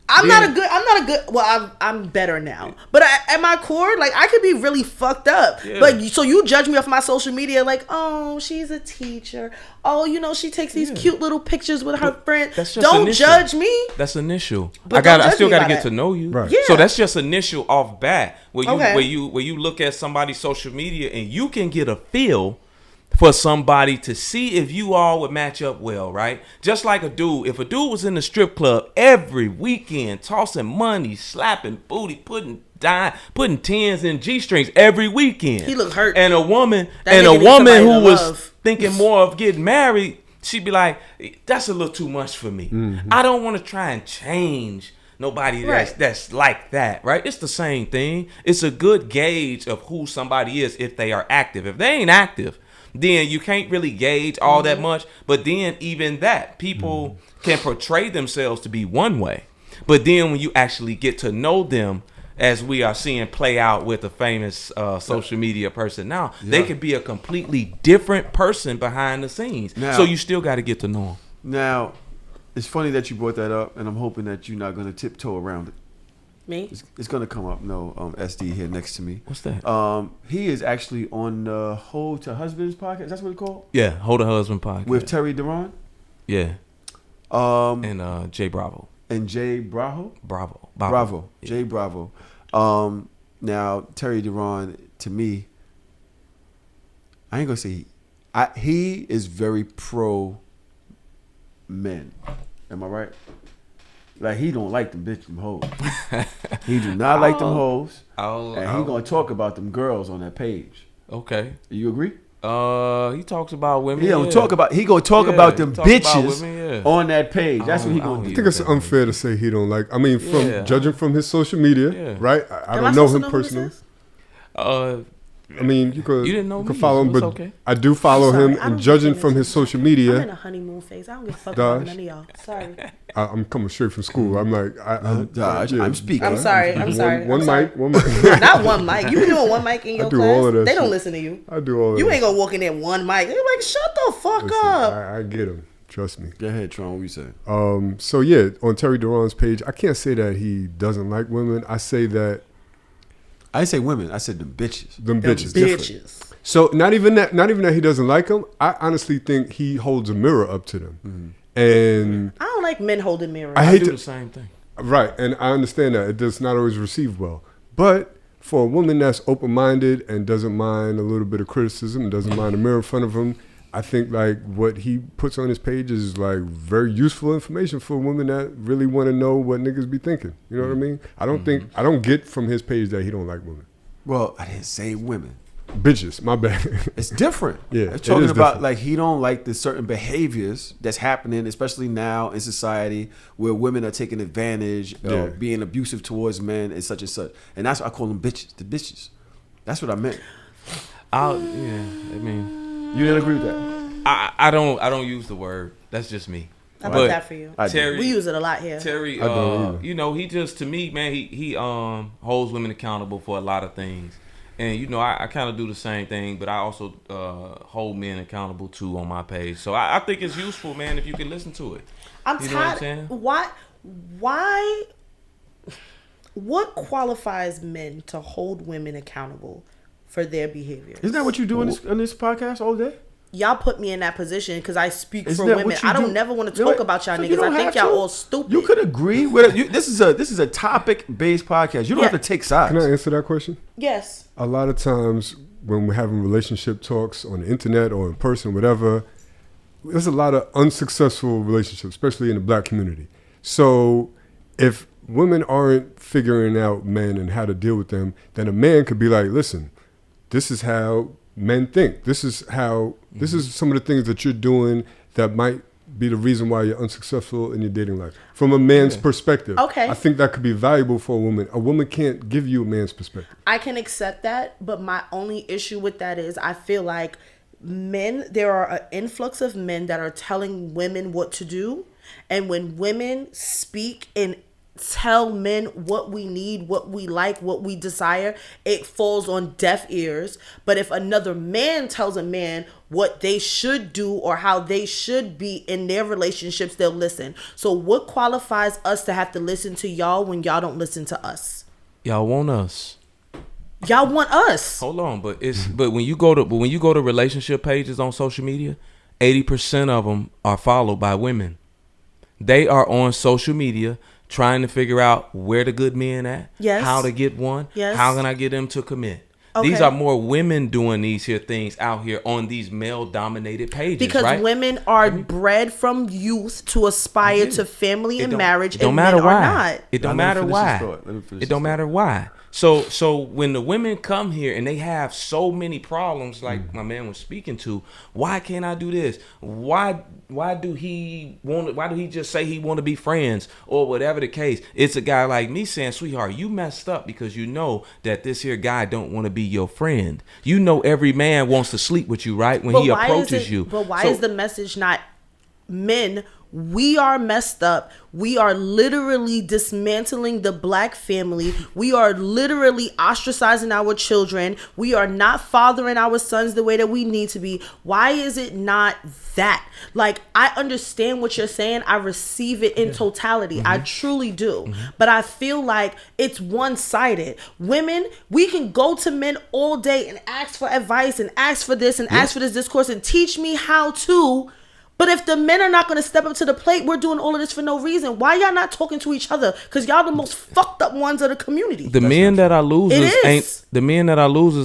I'm Yeah. not a good. Well, I'm better now, but at my core, like I could be really fucked up. Yeah. But so you judge me off my social media, like, oh, she's a teacher. Oh, she takes these cute little pictures with her friend. that's just Don't initial. judge me. That's initial. But I don't judge still me got to by get that. to know you. Right. Yeah. So that's just initial off bat where you Okay. where you look at somebody's social media and you can get a feel for somebody to see if you all would match up well, right? Just like a dude. If a dude was in the strip club every weekend, tossing money, slapping booty, putting tens in G-strings every weekend. He look hurt. And a woman That and a nigga need woman somebody who to was love. thinking more of getting married, she'd be like, that's a little too much for me. I don't want to try and change nobody Right. that's like that, right? It's the same thing. It's a good gauge of who somebody is if they are active. If they ain't active, then you can't really gauge all that much. But then even that, people can portray themselves to be one way. But then when you actually get to know them, as we are seeing play out with a famous social media person now, they could be a completely different person behind the scenes. Now, so you still got to get to know them. Now, it's funny that you brought that up, and I'm hoping that you're not going to tiptoe around it. Me? It's going to come up. No, SD here next to me. What's that? He is actually on the Hold to Husbands podcast. That's what it's called? Yeah, Hold a Husband podcast. With Terry Deron? Yeah. And Jay Bravo. And Jay Bravo? Bravo. Yeah. Jay Bravo. Now, Terry Deron, to me, I ain't going to say he is very pro men. Am I right? Like, he don't like them them hoes. He do not like them hoes. And he going to talk about them girls on that page. Okay. You agree? He talks about women. He gonna talk about them bitches women, on that page. That's what he gonna do. I think it's unfair to say he don't like. I mean, from judging from his social media, right? I don't know him personally. I mean, you didn't know you could me, follow him, so but it's okay. I do follow Sorry, him, I and don't judging get from his social media, I'm in a honeymoon phase. I don't give a fuck about none of y'all. Sorry. I'm coming straight from school. I'm like, I'm speaking. I'm sorry. One mic. Not one mic. You been doing one mic in your do class? all of that They don't shit. listen to you. I do all of You that. ain't gonna walk in there one mic. They're like, shut the fuck Listen, up. I get him. Trust me. Go ahead, Tron. What you say? So yeah, on Terry Deron's page, I can't say that he doesn't like women. I say that I didn't say women. I said them bitches. them bitches. Bitches. So not even that he doesn't like them. I honestly think he holds a mirror up to them, and I don't like men holding mirrors. I I hate do to, the same thing. right, and I understand that it does not always receive well. But for a woman that's open-minded and doesn't mind a little bit of criticism, doesn't mind a mirror in front of him, I think like what he puts on his page is like very useful information for women that really want to know what niggas be thinking. You know what I mean? I don't get from his page that he don't like women. Well, I didn't say women. Bitches, my bad. It's different. Yeah, it's it talking is about different. like he don't like the certain behaviors that's happening, especially now in society where women are taking advantage or being abusive towards men and such. And that's why I call them bitches. The bitches. That's what I meant. I mean, You didn't agree with that? I don't use the word. That's just me. I But like that for you. I do. Terry, We use it a lot here. Terry, I don't either. you know, he just, to me, man, he holds women accountable for a lot of things. And, you know, I kind of do the same thing, but I also hold men accountable, too, on my page. So I think it's useful, man, if you can listen to it. I'm You know what I'm tired. saying? Why? What qualifies men to hold women accountable for their behavior? Isn't that what you do on this podcast all day? Y'all put me in that position because I speak Isn't for that women. what you I don't do? never want to You know talk what? about y'all So you niggas. don't I think have y'all to. all stupid. You could agree with it. This is a topic based podcast. You don't Yeah. have to take sides. Can I answer that question? Yes. A lot of times when we're having relationship talks on the internet or in person, whatever, there's a lot of unsuccessful relationships, especially in the black community. So if women aren't figuring out men and how to deal with them, then a man could be like, listen, this is how men think. This is some of the things that you're doing that might be the reason why you're unsuccessful in your dating life. From a man's perspective. Okay. I think that could be valuable for a woman. A woman can't give you a man's perspective. I can accept that, but my only issue with that is I feel like there are an influx of men that are telling women what to do. And when women speak and tell men what we need, what we like, what we desire, it falls on deaf ears. But if another man tells a man what they should do or how they should be in their relationships, they'll listen. So what qualifies us to have to listen to y'all when y'all don't listen to us? Y'all want us. Y'all want us. Hold on, but when you go to relationship pages on social media, 80% of them are followed by women. They are on social media trying to figure out where the good men at, Yes. how to get one, Yes. how can I get them to commit. Okay. These are more women doing these here things out here on these male-dominated pages, Because right? women are bred from youth to aspire to family and marriage, It don't and matter men why. are not. It don't Now, let matter me finish why. this thought. Let me finish It this don't thought. matter why. So when the women come here and they have so many problems, like my man was speaking to, why can't I do this? Why do he just say he want to be friends or whatever the case? It's a guy like me saying, sweetheart, you messed up because you know that this here guy don't want to be your friend. You know every man wants to sleep with you, right? When he approaches you. But why is the message not men? We are messed up. We are literally dismantling the black family. We are literally ostracizing our children. We are not fathering our sons the way that we need to be. Why is it not that? Like, I understand what you're saying. I receive it in totality. I truly do. But I feel like it's one-sided. Women, we can go to men all day and ask for advice and ask for this and ask for this discourse and teach me how to. But if the men are not going to step up to the plate, we're doing all of this for no reason. Why y'all not talking to each other? Because y'all the most fucked up ones of the community. The men that are losers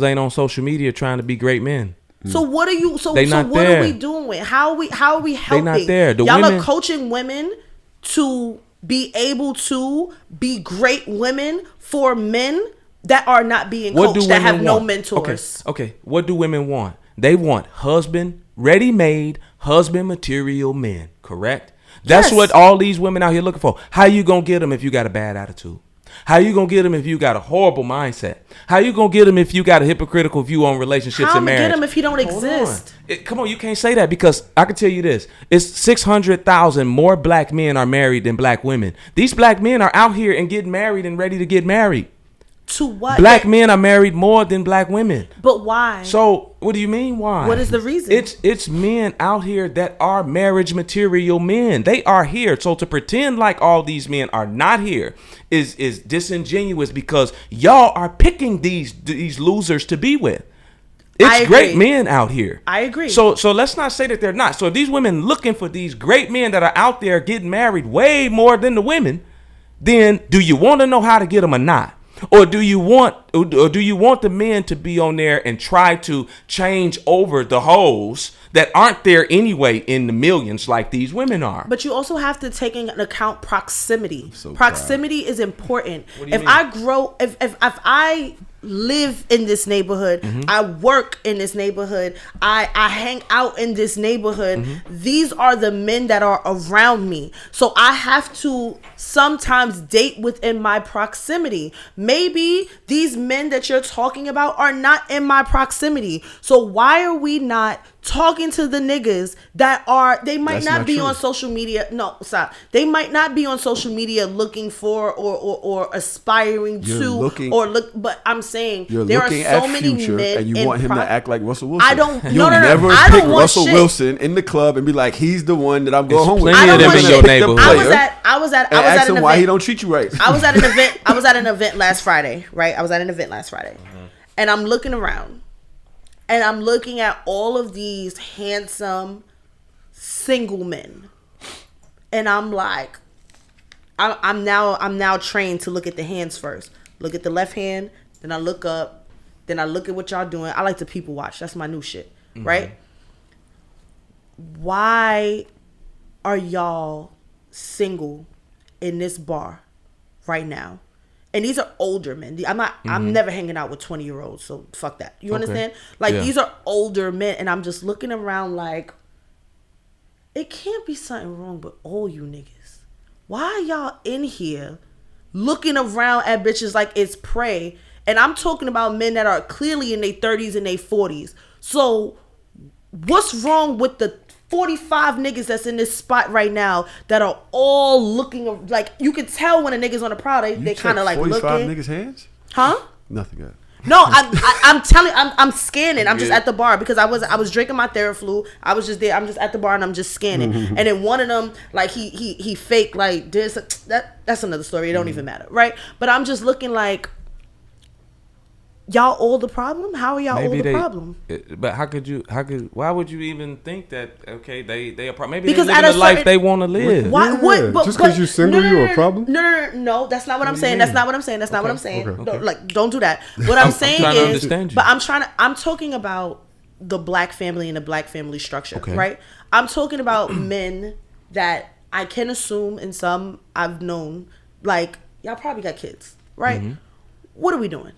ain't on social media trying to be great men. So what are you? So They so not what there. are we doing? How are we helping? not there. The Y'all women- are coaching women to be able to be great women for men that are not being What do coached, that women have no want? mentors. Okay. What do women want? They want ready-made husband material men, correct? That's Yes. what all these women out here looking for. How you gonna get them if you got a bad attitude? How you gonna get them if you got a horrible mindset? How you gonna get them if you got a hypocritical view on relationships How and am I marriage? get him if he don't Hold exist? on. Come on, you can't say that because I can tell you this. It's 600,000 more black men are married than black women. These black men are out here and getting married and ready to get married. To what? Black men are married more than black women. But why? So what do you mean why? What is the reason? It's men out here that are marriage material men. They are here. So to pretend like all these men are not here is disingenuous because y'all are picking these losers to be with. It's great men out here. I agree. So let's not say that they're not. So if these women looking for these great men that are out there getting married way more than the women, then do you want to know how to get them or not? Or do you want the men to be on there and try to change over the hoes that aren't there anyway in the millions like these women are? But you also have to take into account proximity. so Proximity is important. What do you If mean? I grow, if I live in this neighborhood, I work in this neighborhood, I hang out in this neighborhood, these are the men that are around me. So I have to sometimes date within my proximity. Maybe these men that you're talking about are not in my proximity. So why are we not talking to the niggas that are, they might That's not not be true. on social media. No, stop. They might not be on social media looking for or aspiring You're to looking- or look, but I'm saying You're there are looking so at many Future men and you in want him to act like Russell Wilson. I don't- You'll no, never I don't pick want Russell shit. Wilson in the club and be like, he's the one that I'm going There's home with. plenty of them in your neighborhood. I was at and ask an him why event. he don't treat you right. I was at an event last Friday, right? I was at an event last Friday. And I'm looking around. And I'm looking at all of these handsome single men. And I'm like, I'm now trained to look at the hands first. Look at the left hand, then I look up, then I look at what y'all doing. I like to people watch. That's my new shit, right? Why are y'all single in this bar right now? And these are older men. I'm never hanging out with 20-year-olds, so fuck that. You understand? Like, these are older men, and I'm just looking around like, it can't be something wrong with all you niggas. Why are y'all in here looking around at bitches like it's prey? And I'm talking about men that are clearly in their 30s and their 40s. So what's wrong with the 45 niggas that's in this spot right now that are all looking like, you can tell when a nigga's on a prowl, they kind of like 45 looking. niggas' hands? Huh? Nothing good. No, I'm telling, I'm scanning. I'm just at the bar because I was drinking my Theraflu. I was just there. I'm just at the bar and I'm just scanning. And then one of them, like he faked like this. That's another story. It don't even matter, right? But I'm just looking like, y'all all the problem? How are y'all all the problem? But why would you even think that? Okay, they are maybe Because they at living a the life certain- they want to live. Why? Yeah, What? But, just 'cause you're single, you a problem? No, that's not what I'm saying. That's not what I'm saying. That's not what I'm saying. Okay. Don't, like, don't do that. What I'm saying trying to is, understand you. but I'm talking about the black family and the black family structure, Okay. right? I'm talking about men that I can assume, and some I've known, like, y'all probably got kids, right? what are we doing?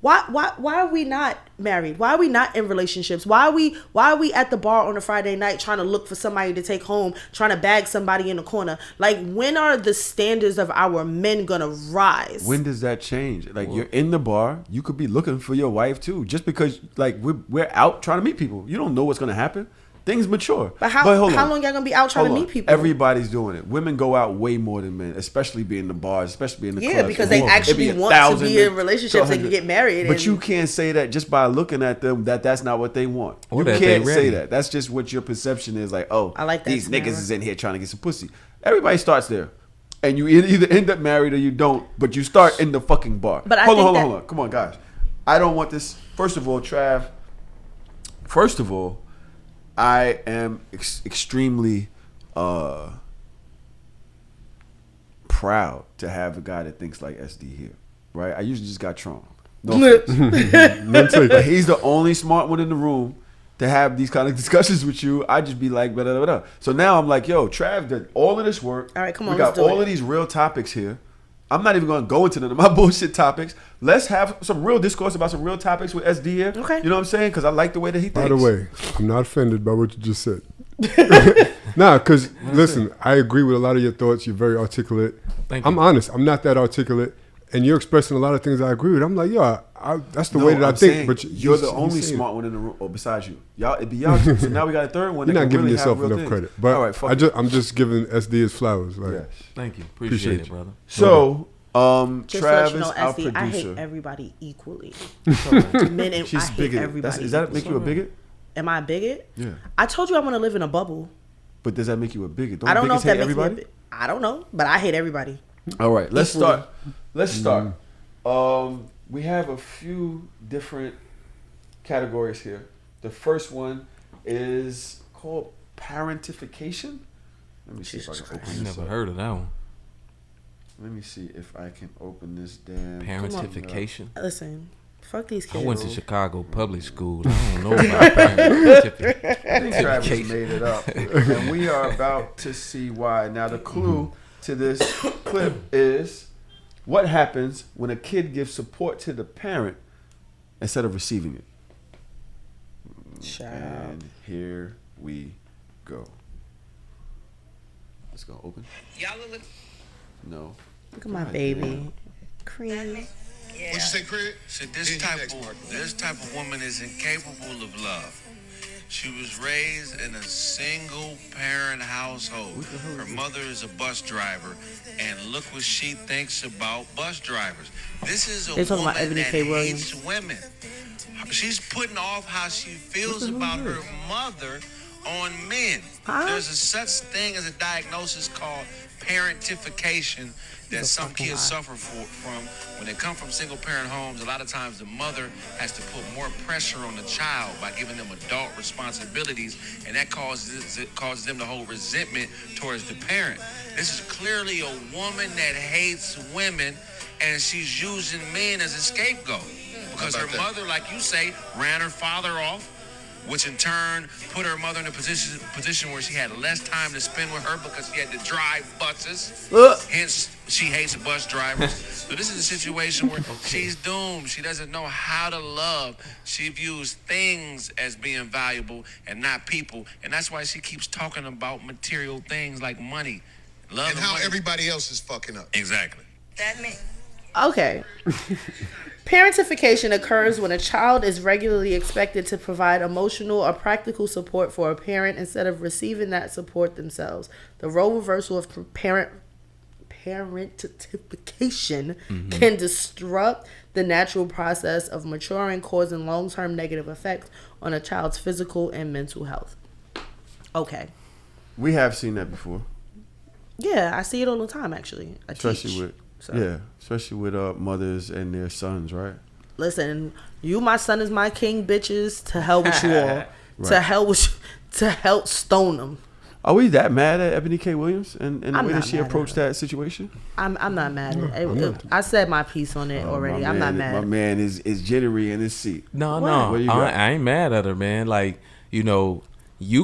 Why are we not married? Why are we not in relationships? Why are we at the bar on a Friday night trying to look for somebody to take home, trying to bag somebody in the corner? Like, when are the standards of our men gonna rise? When does that change? Like, you're in the bar, you could be looking for your wife too. Just because, like, we're out trying to meet people, you don't know what's gonna happen. Things mature. But how long y'all gonna be out trying to meet people? Everybody's doing it. Women go out way more than men, especially being in the bars, especially in the clubs. Yeah, because they actually want to be in relationships and get married. But you can't say that just by looking at them that's not what they want. Or you that can't they say ready. that. That's just what your perception is. Like, oh, I like that these scenario. niggas is in here trying to get some pussy. Everybody starts there. And you either end up married or you don't, but you start in the fucking bar. But hold on. Come on, guys. I don't want this. First of all, Trav. First of all, I am extremely proud to have a guy that thinks like SD here, right? I usually just got Trump. No offense. But he's the only smart one in the room to have these kind of discussions with you. I just be like, blah, blah, blah, blah. So now I'm like, yo, Trav did all of this work. All right, come on, we got let's do all it. of these real topics here. I'm not even going to go into none of my bullshit topics. Let's have some real discourse about some real topics with SD here. Okay. You know what I'm saying? Because I like the way that he thinks. By the way, I'm not offended by what you just said. Nah, because listen, I agree with a lot of your thoughts. You're very articulate. Thank you. I'm honest. I'm not that articulate, and you're expressing a lot of things I agree with. I'm like, yeah, that's the way that I think. But you're the only smart one in the room, or besides you. Y'all, it'd be y'all two. So now we got a third one. You're that not can giving really yourself have real enough things. credit. But all right, I'm just giving SD his flowers. Like, yes. Thank you. Appreciate Appreciate it, you. brother. So, Just to let Travis, you know, our SD, I hate producer. everybody equally. Men and She's I hate bigoted. everybody. Does that make you a bigot? Am I a bigot? Yeah. I told you I want to live in a bubble. But does that make you a bigot? I don't know if bigots that hate makes me a everybody? bigot. I don't know, but I hate everybody. All right, let's Equally. start. Let's start. We have a few different categories here. The first one is called parentification. Let me see if I can open I this never up. heard of that one. Let me see if I can open this damn. Parentification. Listen, fuck these I kids. went to Chicago public school. I don't know about parentification. I think Travis made it up. And we are about to see why. Now, the clue to this clip is what happens when a kid gives support to the parent instead of receiving it. Child. And here we go. Let's go. Open. Y'all look. No. Look at my baby. Cream. Yeah. What'd you say, Craig? So this type of woman is incapable of love. She was raised in a single parent household. Her mother is a bus driver, and look what she thinks about bus drivers. This is a They talking woman about Ebony that K. Williams. hates women. She's putting off how she feels about her mother on men. Huh? There's a such thing as a diagnosis called parentification that some kids suffer from when they come from single parent homes. A lot of times the mother has to put more pressure on the child by giving them adult responsibilities, and that causes them to hold resentment towards the parent. This is clearly a woman that hates women, and she's using men as a scapegoat because her mother, like you say, ran her father off, which in turn put her mother in a position where she had less time to spend with her because she had to drive buses. Hence, she hates bus drivers. So this is a situation where she's doomed. She doesn't know how to love. She views things as being valuable and not people. And that's why she keeps talking about material things like money. Love And how money. everybody else is fucking up. Exactly. That me. Okay. Parentification occurs when a child is regularly expected to provide emotional or practical support for a parent instead of receiving that support themselves. The role reversal of parentification can disrupt the natural process of maturing, causing long-term negative effects on a child's physical and mental health. Okay. We have seen that before. Yeah, I see it all the time, actually. I Especially teach. with So. especially with mothers and their sons, right? Listen, my son is my king, bitches. To hell with you all. Right. To hell stone them. Are we that mad at Ebony K. Williams and the I'm way not that she mad at approached her. that situation? I'm not mad at it. I said my piece on it already. I'm not mad. My man is jittery in his seat. No, What? no. What you got? I ain't mad at her, man. Like, you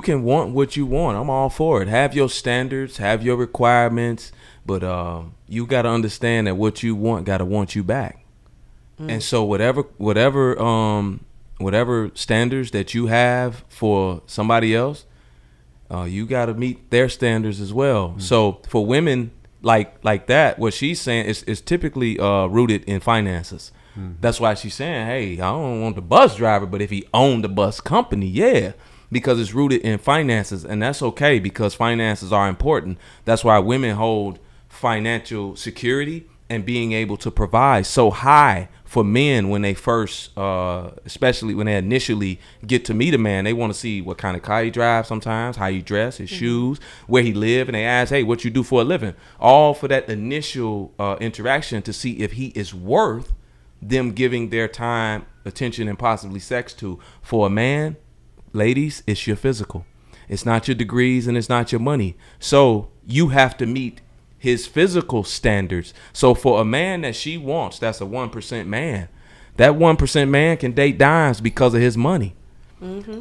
can want what you want. I'm all for it. Have your standards, have your requirements, but you got to understand that what you want got to want you back. And so whatever standards that you have for somebody else, you got to meet their standards as well. So for women like that, what she's saying is typically rooted in finances. That's why she's saying, hey, I don't want the bus driver, but if he owned the bus company, yeah, because it's rooted in finances. And that's okay, because finances are important. That's why women hold financial security and being able to provide so high for men when they first, especially when they initially get to meet a man. They want to see what kind of car he drives sometimes, how he dress, his shoes, where he live, and they ask, hey, what you do for a living? All for that initial interaction to see if he is worth them giving their time, attention, and possibly sex to. For a man, ladies, it's your physical. It's not your degrees and it's not your money. So you have to meet his physical standards. So for a man that she wants, that's a 1% man. That 1% man can date dimes because of his money.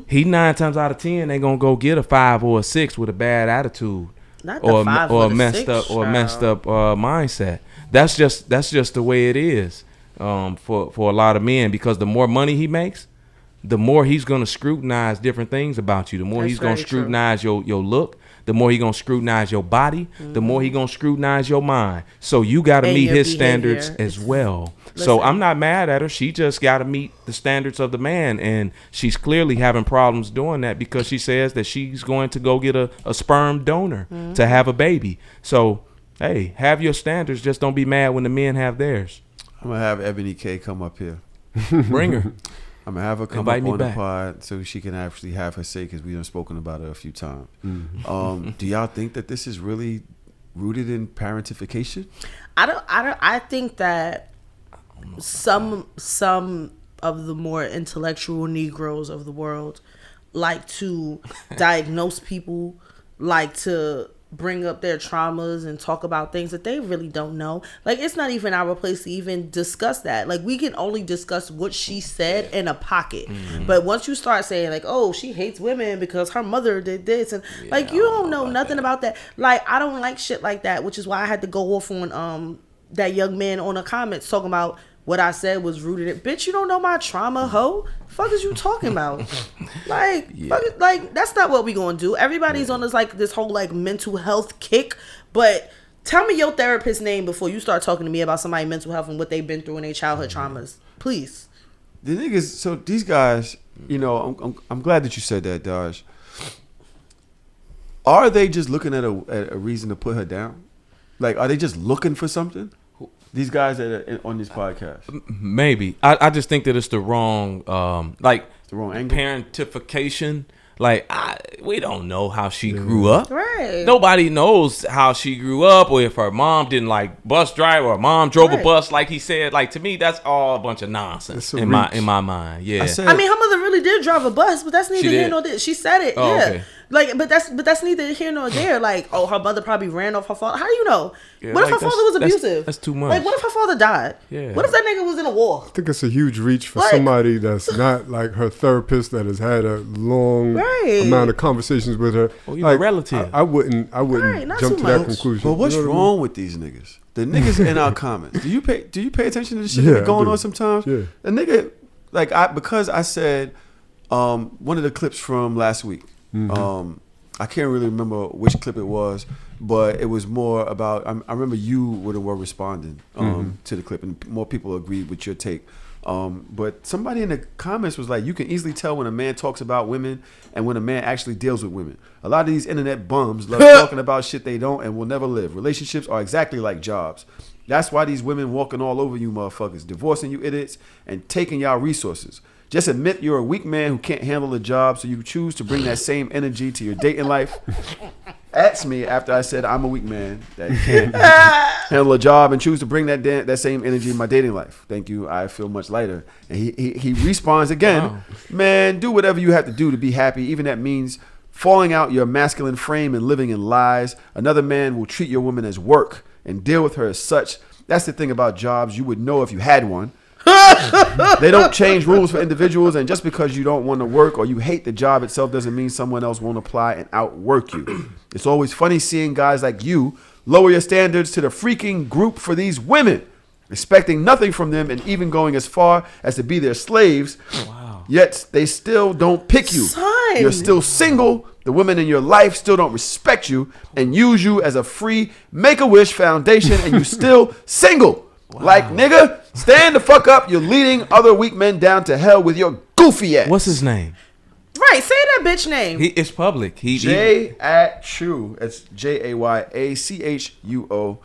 He 9 times out of 10 they gonna go get a 5 or a 6 with a bad attitude, Not the 5 or or the messed 6, up child. mindset. That's just the way it is for a lot of men, because the more money he makes, the more he's gonna scrutinize different things about you. The more That's he's gonna very true. scrutinize your look. The more he gonna scrutinize your body, the more he gonna scrutinize your mind. So you gotta And meet your his standards behavior. as well. So I'm not mad at her. She just gotta meet the standards of the man, and she's clearly having problems doing that because she says that she's going to go get a sperm donor to have a baby. So hey, have your standards. Just don't be mad when the men have theirs. I'm gonna have Ebony K come up here. Bring her. I'm gonna have her come Invite up me on back. the pod so she can actually have her say, because we done spoken about it a few times. Do y'all think that this is really rooted in parentification? I think that some of the more intellectual Negroes of the world like to diagnose people, like to bring up their traumas and talk about things that they really don't know. Like, it's not even our place to even discuss that. Like, we can only discuss what she said in a pocket. But once you start saying, like, oh, she hates women because her mother did this, and like, you don't know nothing about that. Like, I don't like shit like that, which is why I had to go off on that young man on the comments talking about what I said was rooted in, bitch, you don't know my trauma, hoe. Fuck is you talking about? Like, fuck it, like, that's not what we gonna do. Everybody's on this whole like mental health kick, but tell me your therapist's name before you start talking to me about somebody's mental health and what they've been through in their childhood traumas, please. The niggas, so these guys, you know, I'm glad that you said that, Dodge. Are they just looking at a reason to put her down? Like, are they just looking for something? These guys that are on this podcast. Maybe. I just think that it's the wrong, the wrong angle. Parentification. Like, we don't know how she grew up. Right. Nobody knows how she grew up, or if her mom didn't like bus drive, or her mom drove a bus, like he said. Like, to me, that's all a bunch of nonsense in my mind. Yeah. I mean, her mother really did drive a bus, but that's neither here nor there. She said it. Oh, yeah. okay. Like, but that's neither here nor there. Like, oh, her mother probably ran off her father. How do you know? Yeah, what if like, her father was abusive? That's too much. Like, what if her father died? Yeah. What if that nigga was in a war? I think it's a huge reach for Like- somebody that's not like her therapist, that has had a long Right. amount of conversations with her. Or even Like, a relative. I wouldn't Right, not jump too to that much. conclusion. But what's You know what I wrong with these niggas? The niggas in our comments. Do you pay attention to the shit that Yeah, be I going do. on sometimes? Yeah. A nigga, like, because I said one of the clips from last week. I can't really remember which clip it was, but it was more about. I remember you were the one responding to the clip, and more people agreed with your take. But somebody in the comments was like, you can easily tell when a man talks about women and when a man actually deals with women. A lot of these internet bums love talking about shit they don't and will never live. Relationships are exactly like jobs. That's why these women walking all over you motherfuckers, divorcing you idiots and taking y'all resources. Just admit you're a weak man who can't handle a job, so you choose to bring that same energy to your dating life. Asked me after I said I'm a weak man that can't handle a job and choose to bring that same energy in my dating life. Thank you. I feel much lighter. And he responds again, Wow. Man, do whatever you have to do to be happy, even that means falling out your masculine frame and living in lies. Another man will treat your woman as work and deal with her as such. That's the thing about jobs. You would know if you had one. They don't change rules for individuals, and just because you don't want to work or you hate the job itself doesn't mean someone else won't apply and outwork you. It's always funny seeing guys like you lower your standards to the freaking group for these women. expecting nothing from them and even going as far as to be their slaves. Wow. Yet they still don't pick you. Son. You're still single. The women in your life still don't respect you and use you as a free Make-A-Wish foundation, and you still single. Wow. Like, nigga, stand the fuck up. You're leading other weak men down to hell with your goofy ass. What's his name? Right, say that bitch name. It's public. Jayacchuo. It's Jayacchuo.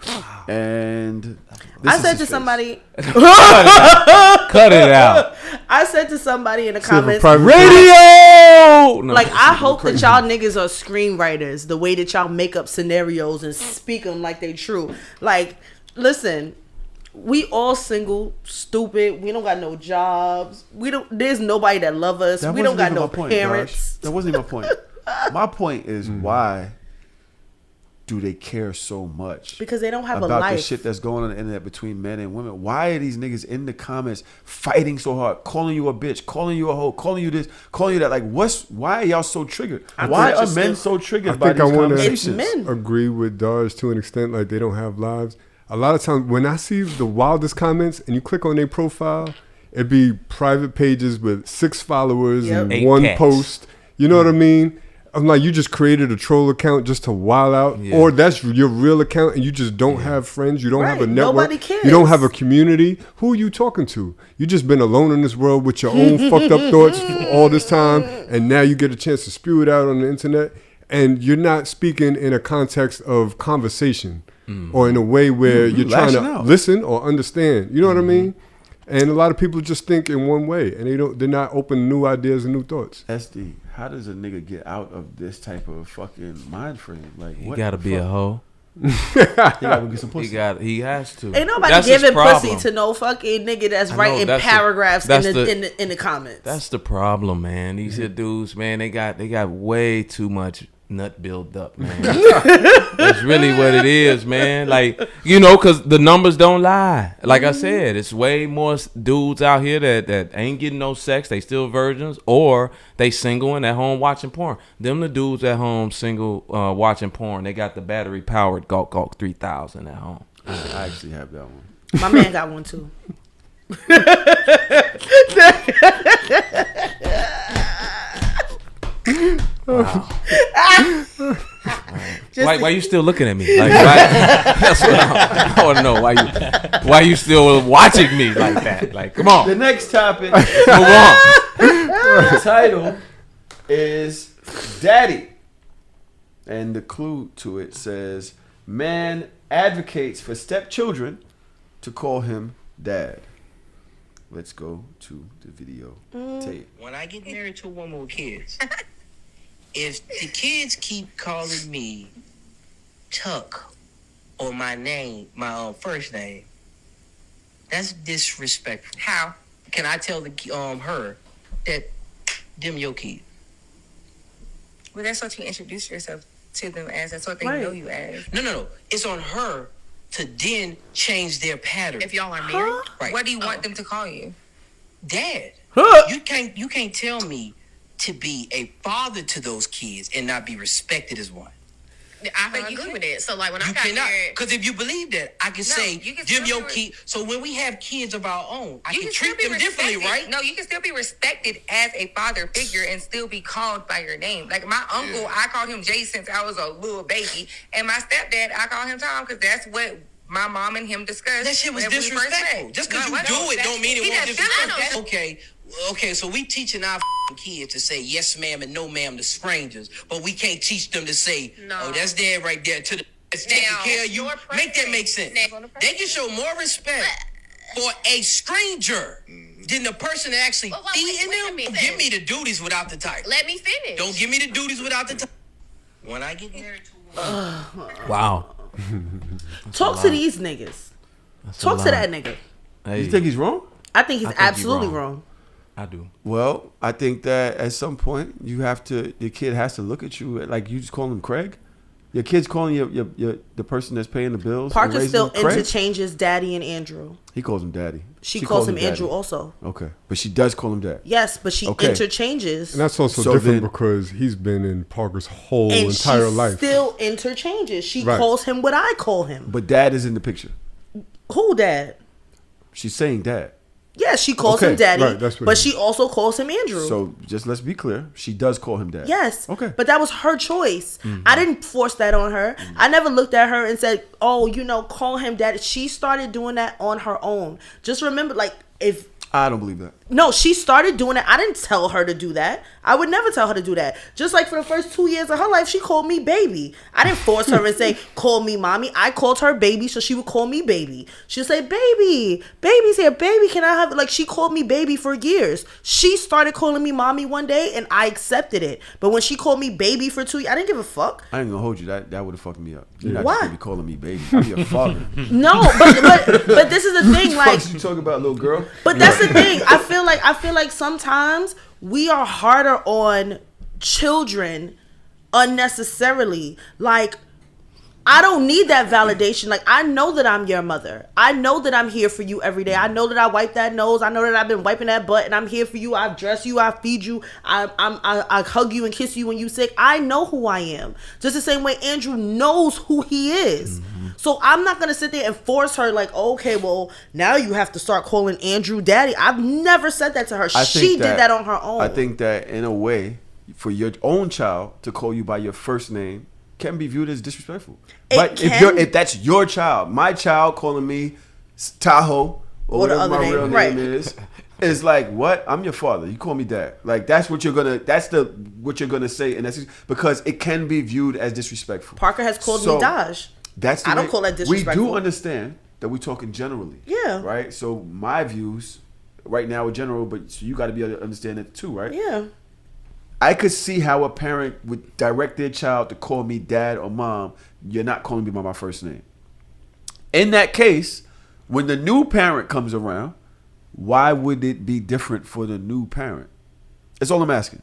And I said to somebody, cut it out. I said to somebody in the comments, radio. No, like, I hope that y'all niggas are screenwriters. The way that y'all make up scenarios and speak them like they true. Like, listen. We all single, stupid. We don't got no jobs. There's nobody that love us. We don't got no parents. That wasn't even my point. My point is, why do they care so much? Because they don't have a about life. The shit that's going on the internet between men and women. Why are these niggas in the comments fighting so hard, calling you a bitch, calling you a hoe, calling you this, calling you that? Like, why are y'all so triggered? Why are men so triggered by these conversations? I agree with Dars to an extent. Like, they don't have lives. A lot of times when I see the wildest comments and you click on their profile, it'd be private pages with 6 followers and 8 one cats. post. You know what I mean? I'm like, you just created a troll account just to wild out. Yeah. Or that's your real account and you just don't have friends. You don't have a network. Nobody cares. You don't have a community. Who are you talking to? You just been alone in this world with your own fucked up thoughts for all this time. And now you get a chance to spew it out on the internet. And you're not speaking in a context of conversation. Or in a way where you're trying to listen or understand. You know what I mean? And a lot of people just think in one way, and they're not open to new ideas and new thoughts. SD, how does a nigga get out of this type of fucking mind frame? Like, he gotta be a hoe. He gotta get some pussy. He has to. Ain't nobody giving pussy to no fucking nigga that's writing paragraphs in the comments. That's the problem, man. These here dudes, man, they got way too much nut build up, man. That's really what it is, man. Like, because the numbers don't lie. Like I said, it's way more dudes out here that ain't getting no sex. They still virgins, or they single and at home watching porn. Them the dudes at home single watching porn. They got the battery powered Gawk Gawk 3000 at home. I actually have that one. My man got one too. Wow. Why you still looking at me? Like, that's what I want to know. Why you still watching me like that? Like, come on. The next topic. Move on. The title is Daddy, and the clue to it says, "Man advocates for stepchildren to call him dad." Let's go to the video tape. When I get married to a woman with kids, if the kids keep calling me Tuck or my name, my first name, that's disrespectful. How can I tell her that them your kids? Well, that's what you introduce yourself to them as. That's what they know you as. No. It's on her to then change their pattern. If y'all are married, right. What do you want them to call you? Dad. You can't tell me to be a father to those kids and not be respected as one. I agree with it. So, like, when I got married, because if you believe that, I can say them your kids. So when we have kids of our own, I can treat them differently, right? No, you can still be respected as a father figure and still be called by your name. Like my uncle, I called him Jay since I was a little baby, and my stepdad, I call him Tom because that's what my mom and him discussed. That shit was disrespectful. Just because you do it don't mean it was disrespectful. Okay, so we teaching our kids to say yes ma'am and no ma'am to strangers, but we can't teach them to say, oh, that's dad right there to the taking care of you. Make that make sense. They can show more respect for a stranger than the person that actually feeding them. Give me the duties without the title. Let me finish. Don't give me the duties without the title. When I get married to a woman. Wow. Talk to these niggas. Talk to that nigga. Hey. You think he's wrong? I think he's absolutely wrong. I do. Well, I think that at some point the kid has to look at you like you just call him Craig. Your kid's calling the person that's paying the bills. Parker still interchanges Daddy and Andrew. He calls him Daddy. She calls him Andrew also. Okay, but she does call him Dad. Yes, but she interchanges. And that's also different because he's been in Parker's whole entire life. Still interchanges. She calls him what I call him. But Dad is in the picture. Who Dad? She's saying dad. Yeah, she calls Okay, him daddy, right, that's what but it she also calls him Andrew. So just let's be clear. She does call him dad. Yes. Okay. But that was her choice. I didn't force that on her. I never looked at her and said, "Oh, call him daddy." She started doing that on her own. Just remember, like, if I don't believe that. no, she started doing it. I didn't tell her to do that. I would never tell her to do that. Just like for the first 2 years of her life, she called me baby. I didn't force her and say, call me mommy. I called her baby, so she would call me baby. She'd say, baby, baby's here. Baby, can I have it? Like, she called me baby for years. She started calling me mommy one day, and I accepted it. But when she called me baby for 2 years, I didn't give a fuck. I ain't gonna hold you. That would have fucked me up. You're not Why? just gonna be calling me baby. I'm your father. No, but this is the thing, like, What you talking about, little girl? but that's the thing. I feel like sometimes we are harder on children unnecessarily. Like, I don't need that validation. Like, I know that I'm your mother. I know that I'm here for you every day. I know that I wipe that nose. I know that I've been wiping that butt, and I'm here for you. I dress you. I feed you. I hug you and kiss you when you sick. I know who I am. Just the same way Andrew knows who he is. So I'm not gonna sit there and force her. Like, okay, well, now you have to start calling Andrew daddy. I've never said that to her. She did that on her own. I think that in a way, for your own child to call you by your first name can be viewed as disrespectful. But if that's your child, my child calling me Tahoe or whatever my real name is like, what? I'm your father. You call me dad. Like, that's what you're gonna. What you're gonna say, and that's because it can be viewed as disrespectful. Parker has called me Daj. That's I don't call that disrespectful. We do understand that we're talking generally. Yeah. Right. So my views right now are general, but so you got to be able to understand it too, right? Yeah. I could see how a parent would direct their child to call me dad or mom. You're not calling me by my first name. In that case, when the new parent comes around, why would it be different for the new parent? That's all I'm asking.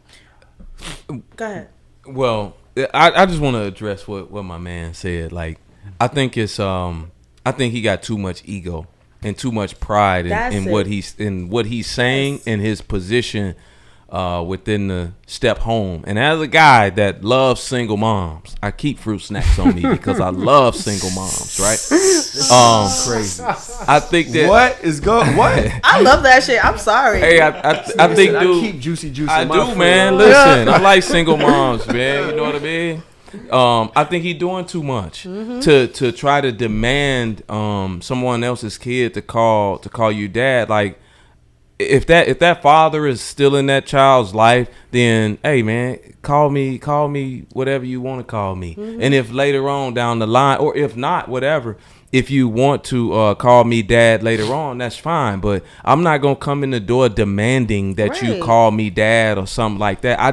Go ahead. Well, I just want to address what my man said. Like, I think he got too much ego and too much pride in what he's saying and his position within the step home. And as a guy that loves single moms, I keep fruit snacks on me because I love single moms, right? Crazy. I think that what? I love that shit. I'm sorry. Hey, I think, dude, I keep juicy juice. I in my do, fridge. man. Listen, I like single moms, man. You know what I mean? I think he's doing too much to try to demand someone else's kid to call you dad. Like, if that father is still in that child's life, then hey, man, call me whatever you want to call me. And if later on down the line, or if not, whatever, if you want to call me dad later on, that's fine. But I'm not gonna come in the door demanding that you call me dad or something like that. I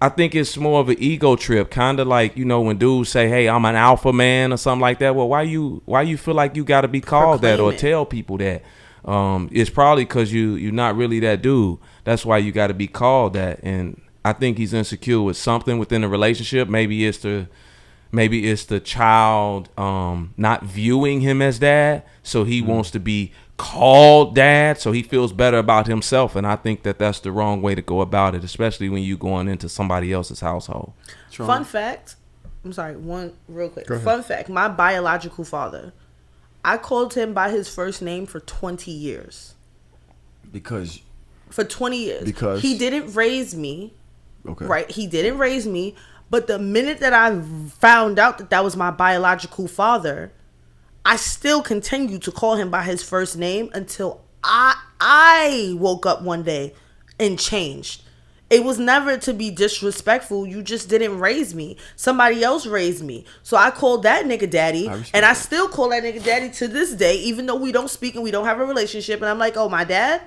think it's more of an ego trip, kind of like, when dudes say, "Hey, I'm an alpha man" or something like that. Well, why you feel like you got to be called that or tell people that? It's probably because you're not really that dude. That's why you got to be called that. And I think he's insecure with something within the relationship. Maybe it's the child not viewing him as dad, so he wants to be called dad, so he feels better about himself. And I think that that's the wrong way to go about it, especially when you're going into somebody else's household. Fun fact. I'm sorry, one real quick. Fun fact. My biological father, I called him by his first name for 20 years. For 20 years. Because he didn't raise me. Okay. Right? He didn't raise me. But the minute that I found out that was my biological father, I still continued to call him by his first name until I woke up one day and changed. It was never to be disrespectful. You just didn't raise me. Somebody else raised me. So I called that nigga daddy. And I still call that nigga daddy to this day, even though we don't speak and we don't have a relationship. And I'm like, oh, my dad?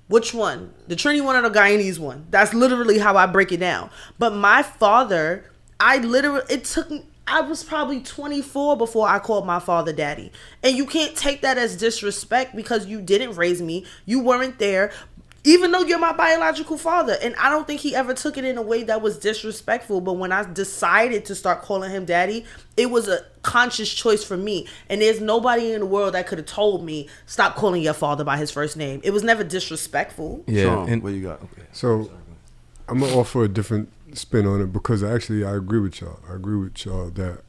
Which one? The Trini one or the Guyanese one? That's literally how I break it down. But my father, I was probably 24 before I called my father daddy. And you can't take that as disrespect because you didn't raise me. You weren't there. Even though you're my biological father. And I don't think he ever took it in a way that was disrespectful. But when I decided to start calling him daddy, it was a conscious choice for me. And there's nobody in the world that could have told me, stop calling your father by his first name. It was never disrespectful. Yeah. And what you got? Okay. So I'm going to offer a different spin on it because actually I agree with y'all. I agree with y'all that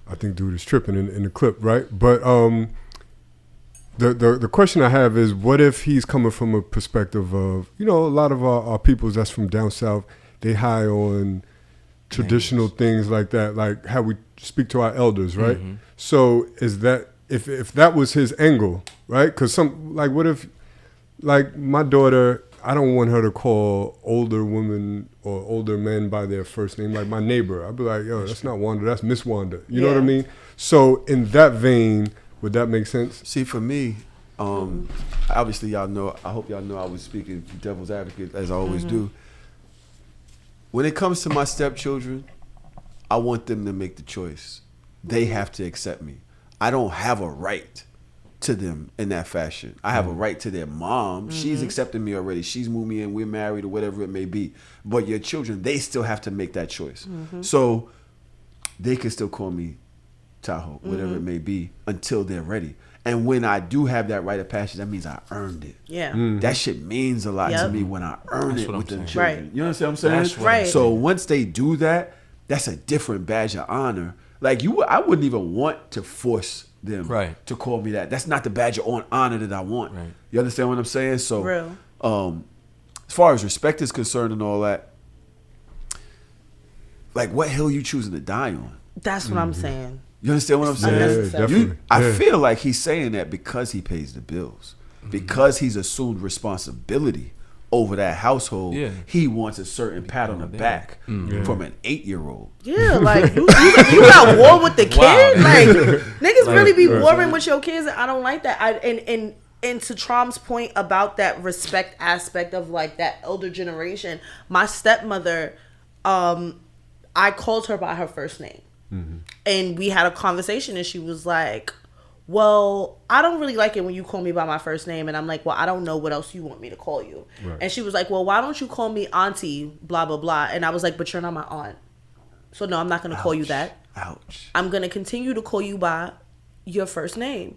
I think dude is tripping in the clip, right? But The question I have is, what if he's coming from a perspective of, a lot of our peoples that's from down south, they high on traditional things like that, like how we speak to our elders, right? Mm-hmm. So is that, if that was his angle, right? Because what if, like my daughter, I don't want her to call older women or older men by their first name, like my neighbor. I'd be like, yo, that's not Wanda, that's Miss Wanda. You know what I mean? So in that vein, would that make sense? See, for me, obviously y'all know, I hope y'all know I was speaking devil's advocate, as I always do. When it comes to my stepchildren, I want them to make the choice. They have to accept me. I don't have a right to them in that fashion. I have a right to their mom. She's accepted me already. She's moved me in. We're married or whatever it may be. But your children, they still have to make that choice. So they can still call me Tahoe, whatever it may be, until they're ready. And when I do have that rite of passage, that means I earned it. Yeah. That shit means a lot to me when I earn it with them children. Right. You understand what I'm saying? Right. So once they do that, that's a different badge of honor. Like I wouldn't even want to force them to call me that. That's not the badge of honor that I want. Right. You understand what I'm saying? So as far as respect is concerned and all that, like what hill you choosing to die on? That's what I'm saying. You understand what I'm saying? Definitely. I feel like he's saying that because he pays the bills, because he's assumed responsibility over that household. He wants a certain pat on the back from an 8-year-old. Yeah, like you got war with the kid. Wow. Like niggas really be warring with your kids, and I don't like that. And to Trom's point about that respect aspect of like that elder generation, my stepmother, I called her by her first name. And we had a conversation and she was like, well, I don't really like it when you call me by my first name. And I'm like, well, I don't know what else you want me to call you. Right. And she was like, well, why don't you call me auntie, blah, blah, blah. And I was like, but you're not my aunt. So no, I'm not going to call you that. Ouch. I'm going to continue to call you by your first name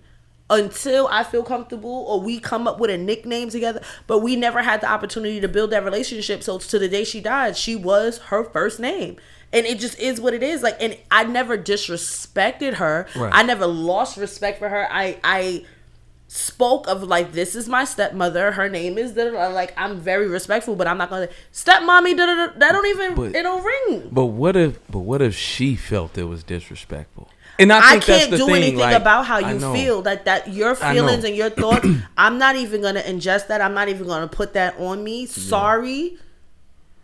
until I feel comfortable or we come up with a nickname together. But we never had the opportunity to build that relationship. So to the day she died, she was her first name. And it just is what it is. Like, and I never disrespected her. Right. I never lost respect for her. I spoke of like, this is my stepmother. Her name is like, I'm very respectful, but I'm not gonna stepmommy. That don't even it don't ring. But what if she felt it was disrespectful? And I think can't that's the do thing, anything like, about how you feel. That your feelings and your thoughts. I'm not even gonna ingest that. I'm not even gonna put that on me. Sorry.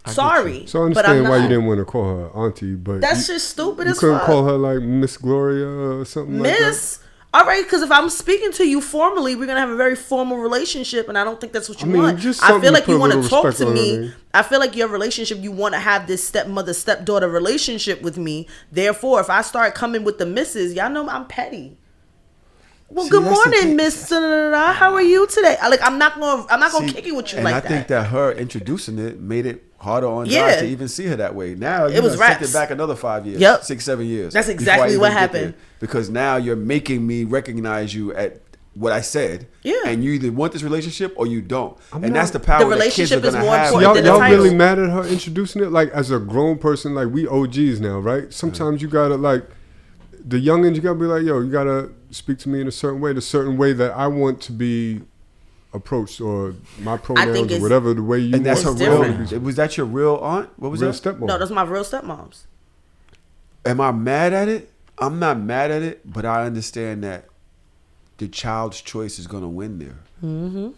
Sorry. So I understand why you didn't want to call her auntie, but that's just stupid as fuck. You couldn't call her like Miss Gloria or something like that? Miss? All right, because if I'm speaking to you formally, we're going to have a very formal relationship, and I don't think that's what you want. I feel like you want to talk to me. I feel like your relationship, you want to have this stepmother-stepdaughter relationship with me. Therefore, if I start coming with the missus, y'all know I'm petty. Well, good morning, Miss. How are you today? Like, I'm not gonna kick it with you like that. And I think that her introducing it made it harder on Josh to even see her that way. Now you sent it back another 5 years, 6, 7 years. That's exactly what happened. Because now you're making me recognize you at what I said. Yeah. And you either want this relationship or you don't. That's the power that kids are gonna have. Y'all really mad at her introducing it? Like, as a grown person, like, we OGs now, right? Sometimes you gotta, like, the youngins, you gotta be like, yo, you gotta speak to me in a certain way that I want to be approached, or my pronouns, or whatever the way you want. And that's her real. Was that your real aunt? What was that? Stepmom. No, those are my real stepmoms. Am I mad at it? I'm not mad at it, but I understand that the child's choice is gonna win there. Mm-hmm.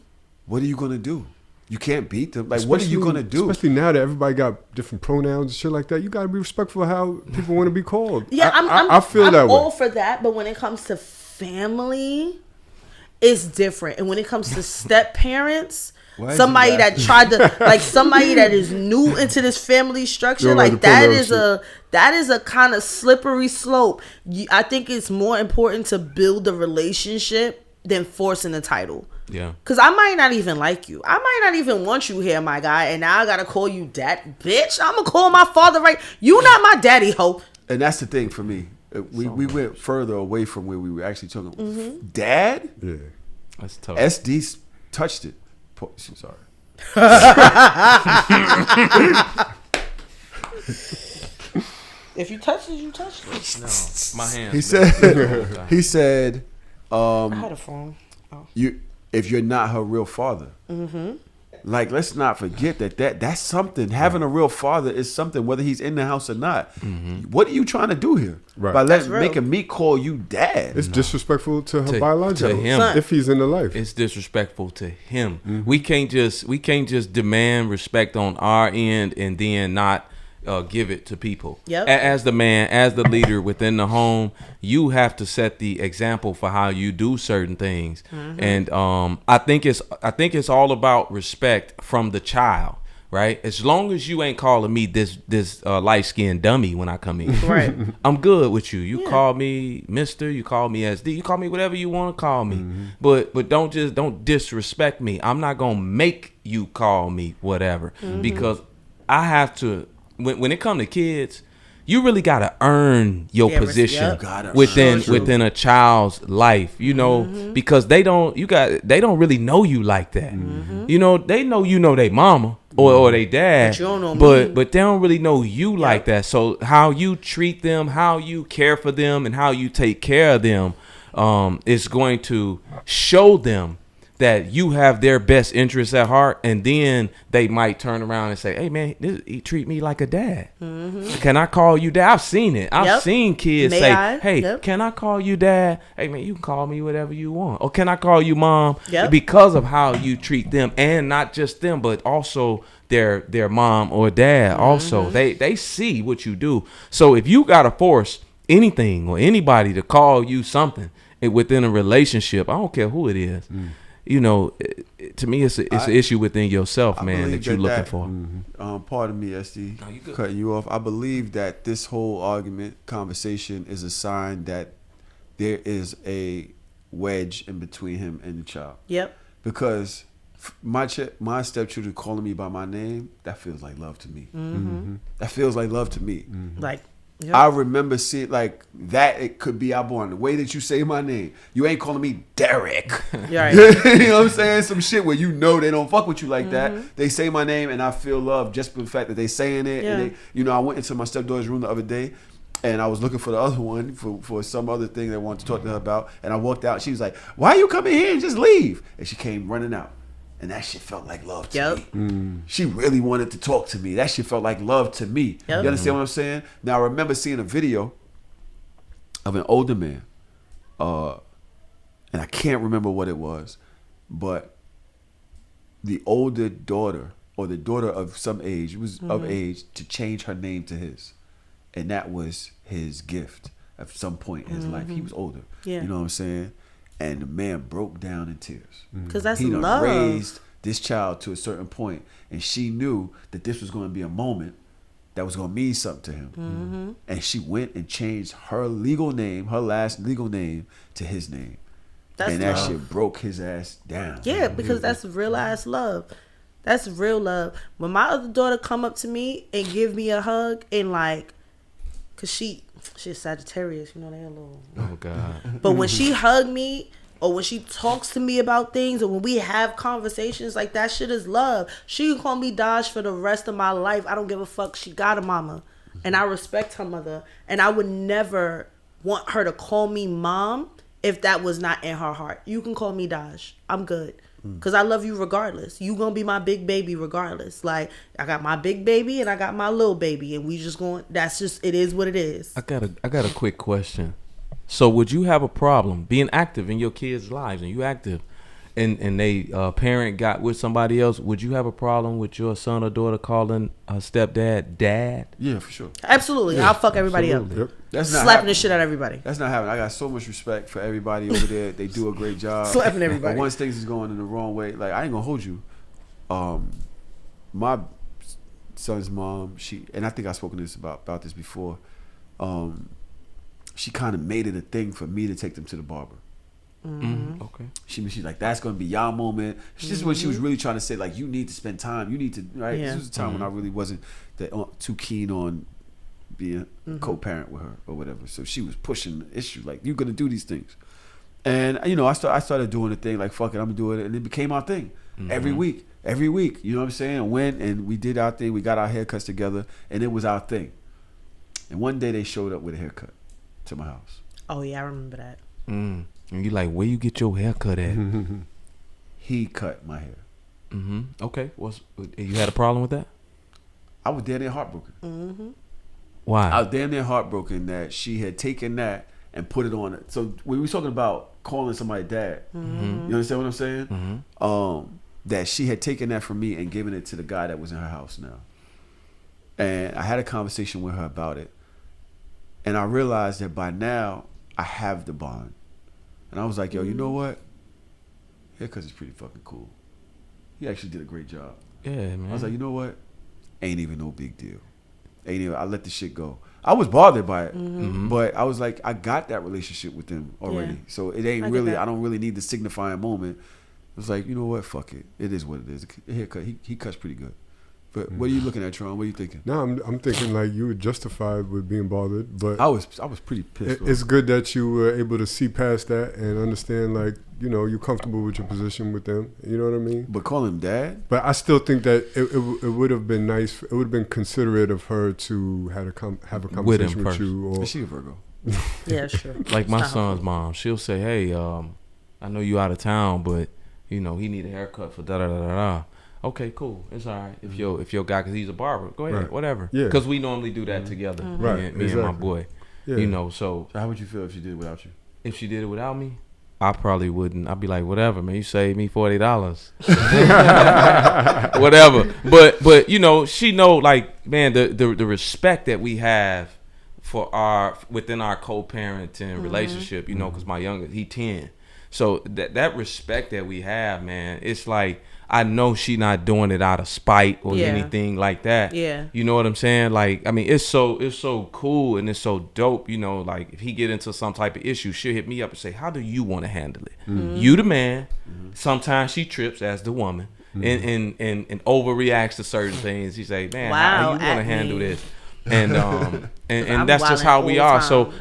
What are you gonna do? You can't beat them. Like, what are you gonna do? Especially now that everybody got different pronouns and shit like that. You gotta be respectful of how people want to be called. Yeah, I feel that way. I'm all for that, but when it comes to family, it's different. And when it comes to step parents, somebody that tried to, like, somebody that is new into this family structure, like, that is a kind of slippery slope. I think it's more important to build a relationship than forcing the title. Yeah. Because I might not even like you. I might not even want you here, my guy. And now I got to call you dad. Bitch, I'm going to call my father right. You not my daddy, ho. And that's the thing for me. We went further away from where we were actually talking. Dad? Yeah. That's tough. SD touched it. Sorry. If you touched it, you touched it. No, my hands. He said, I had a phone. if you're not her real father. Mm-hmm. Like, let's not forget that's something. Having a real father is something, whether he's in the house or not. Mm-hmm. What are you trying to do here? Right. By making me call you dad. It's disrespectful to her biological, to him. If he's in the life. It's disrespectful to him. Mm-hmm. We can't just demand respect on our end and then not give it to people. Yep. As the man, as the leader within the home, you have to set the example for how you do certain things. Mm-hmm. And I think it's all about respect from the child, right? As long as you ain't calling me this light skinned dummy when I come in, right? I'm good with you. You call me Mister, you call me SD, you call me whatever you want to call me. Mm-hmm. But don't disrespect me. I'm not gonna make you call me whatever because I have to. When it comes to kids, you really gotta earn your position within a child's life, you know, because they don't really know you like that. Mm-hmm. You know, they know they mama or they dad, but you don't know me. But they don't really know you like that. So how you treat them, how you care for them, and how you take care of them is going to show them that you have their best interests at heart, and then they might turn around and say, "Hey, man, he treat me like a dad. Mm-hmm. Can I call you dad?" I've seen it. I've seen kids say, "Hey, can I call you dad? Hey, man, you can call me whatever you want. Or can I call you mom?" Because of how you treat them, and not just them, but also their mom or dad. Also, they see what you do. So if you gotta force anything or anybody to call you something within a relationship, I don't care who it is. You know, to me, it's an issue within yourself, man, that you're looking for. Pardon me, SD, cutting you off. I believe that this whole conversation is a sign that there is a wedge in between him and the child. Yep. Because my stepchildren calling me by my name, that feels like love to me. Mm-hmm. That feels like love to me. Mm-hmm. Like. Yep. I remember seeing like that. It could be outborn. The way that you say my name, you ain't calling me Derrick. Right. You know what I'm saying? Some shit where they don't fuck with you like that. They say my name and I feel love just for the fact that they saying it. Yeah. And they, I went into my stepdaughter's room the other day, and I was looking for the other one for some other thing that I wanted to talk to her about. And I walked out. She was like, "Why you coming here and just leave?" And she came running out. And that shit felt like love to me. She really wanted to talk to me. That shit felt like love to me. Yep. You understand what I'm saying? Now, I remember seeing a video of an older man. And I can't remember what it was. But the older daughter, or the daughter of some age, was of age to change her name to his. And that was his gift at some point in his life. He was older. Yeah. You know what I'm saying? And the man broke down in tears. Because that's he love. Raised this child to a certain point, and she knew that this was going to be a moment that was going to mean something to him. Mm-hmm. And she went and changed her legal name, her last legal name, to his name. And that shit broke his ass down. Yeah, because that's real ass love. That's real love. When my other daughter come up to me and give me a hug, and like, cause she's Sagittarius, they a little. Oh God. But when she hug me, or when she talks to me about things, or when we have conversations, like that shit is love. She can call me Dodge for the rest of my life. I don't give a fuck. She got a mama, and I respect her mother, and I would never want her to call me mom if that was not in her heart. You can call me Dodge. I'm good. Because I love you regardless. You gonna be my big baby regardless. Like, I got my big baby and I got my little baby, and we just going, that's just, it is what it is. I got a quick question. So would you have a problem being active in your kids' lives, and you active, and they parent got with somebody else? Would you have a problem with your son or daughter calling a stepdad dad? Yeah, for sure. Absolutely. Yeah, I'll fuck everybody up. Yep. That's not slapping the shit out of everybody. That's not happening. I got so much respect for everybody over there. They do a great job. Slapping everybody. But once things is going in the wrong way, like, I ain't gonna hold you. My son's mom, and I think I've spoken about this before. She kind of made it a thing for me to take them to the barber. Mm-hmm. Okay. She's like, that's gonna be y'all moment. This is what she was really trying to say. Like, you need to spend time. You need to, right? Yeah. This was a time when I really wasn't too keen on being co-parent with her or whatever. So she was pushing the issue, like, you're gonna do these things. And I started doing the thing, like, fuck it, I'm gonna do it, and it became our thing. Every week. You know what I'm saying? Went and we did our thing. We got our haircuts together, and it was our thing. And one day they showed up with a haircut to my house. Oh yeah, I remember that. And you like, where you get your hair cut at? He cut my hair. Okay. You had a problem with that? I was damn near heartbroken. Why? I was damn near heartbroken that she had taken that and put it on it. So we were talking about calling somebody dad. You understand what I'm saying? That she had taken that from me and given it to the guy that was in her house now. And I had a conversation with her about it. And I realized that by now I have the bond. And I was like, yo, you know what? Haircuts is pretty fucking cool. He actually did a great job. Yeah, man. I was like, you know what? Ain't even no big deal. I let the shit go. I was bothered by it, but I was like, I got that relationship with them already. So it ain't really, I don't really need the signifying moment. It was like, you know what? Fuck it. It is what it is. The haircut, he cuts pretty good. But what are you looking at, Tron? What are you thinking? No, I'm thinking like you were justified with being bothered, but I was pretty pissed. It's good that you were able to see past that and understand, like, you know, you're comfortable with your position with them. You know what I mean? But call him dad. But I still think that it would have been nice. It would have been considerate of her to have a conversation with you. Or is she a Virgo? Yeah, sure. Like my son's mom, she'll say, "Hey, I know you out of town, but you know he need a haircut for da da da da da." Okay, cool. It's all right. If your guy, because he's a barber, go ahead, whatever. Yeah. Because we normally do that together, me and my boy. Yeah. You know, so how would you feel if she did it without you? If she did it without me, I probably wouldn't. I'd be like, whatever, man. You saved me $40, whatever. But you know, she know, like, man, the respect that we have for within our co-parenting relationship. You know, because my youngest, he 10. So that respect that we have, man, it's like, I know she not doing it out of spite or anything like that. Yeah. You know what I'm saying? Like, I mean, it's so cool and it's so dope, you know, like if he get into some type of issue, she'll hit me up and say, how do you want to handle it? You the man. Sometimes she trips as the woman and overreacts to certain things. She say, man, how you want to handle this? And that's just how we are. So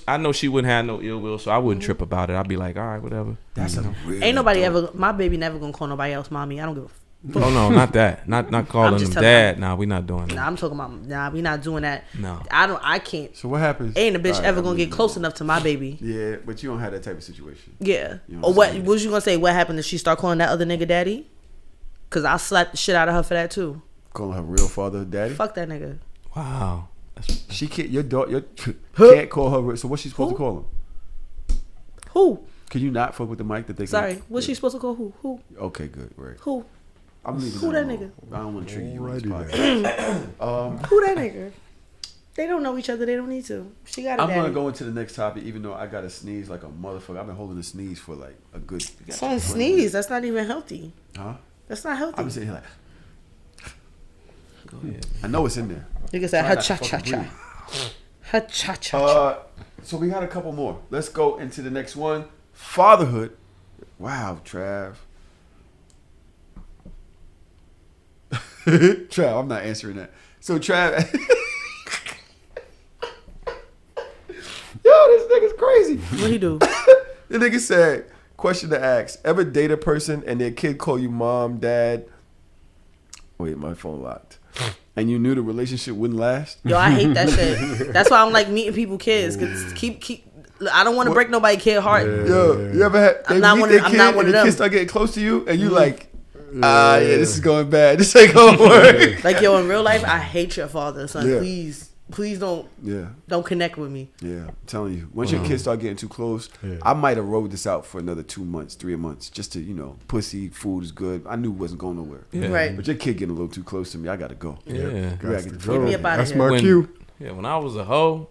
I know she wouldn't have no ill will, so I wouldn't trip about it. I'd be like, all right, whatever. That's really ain't nobody dope. My baby never gonna call nobody else mommy. I don't give a fuck. Oh no, not that. Not calling them dad. Nah, we not doing that. Nah, I'm talking about we not doing that. No. I can't. So what happens? Ain't a bitch ever gonna get close enough to my baby. Yeah, but you don't have that type of situation. Yeah. Or what was you gonna say? What happened if she start calling that other nigga daddy? Cause I'll slap the shit out of her for that too. Calling her real father daddy? Fuck that nigga. Wow. She can't. Your daughter can't call her. So what's she supposed to call him? Who? Can you not fuck with the mic that they? Sorry, what's she supposed to call who? Okay, good, right. Who? I'm leaving. Who that nigga? I don't want to trigger you on this podcast. Who that nigga? They don't know each other. They don't need to. She got. I'm gonna go into the next topic, even though I got to sneeze like a motherfucker. I've been holding a sneeze for like a good. Someone sneeze. That's not even healthy. Huh? That's not healthy. I'm sitting here like. Go ahead. I know it's in there. Nigga said ha cha cha cha. Ha cha cha. So we got a couple more. Let's go into the next one. Fatherhood. Wow, Trav. Trav, I'm not answering that. So Trav. Yo, this nigga's crazy. What he do? The nigga said, question to ask. Ever date a person and their kid call you mom, dad? Wait, my phone locked. And you knew the relationship wouldn't last? Yo, I hate that shit. That's why I don't like meeting people kids. Cause keep. I don't want to break nobody's kid heart. Yo, you ever had? I'm not one of them. The kids start getting close to you, and you like, yeah, this is going bad. This ain't gonna work. Like, yo, in real life, I hate your father, son. Yeah. Please don't. Yeah. Don't connect with me. Yeah, I'm telling you. Once your kids start getting too close, I might have rode this out for another 2 months, 3 months, just to, pussy, food is good. I knew it wasn't going nowhere. Yeah. Right. But your kid getting a little too close to me, I gotta go. Yeah. Get me up out of That's my cue. Yeah, when I was a hoe.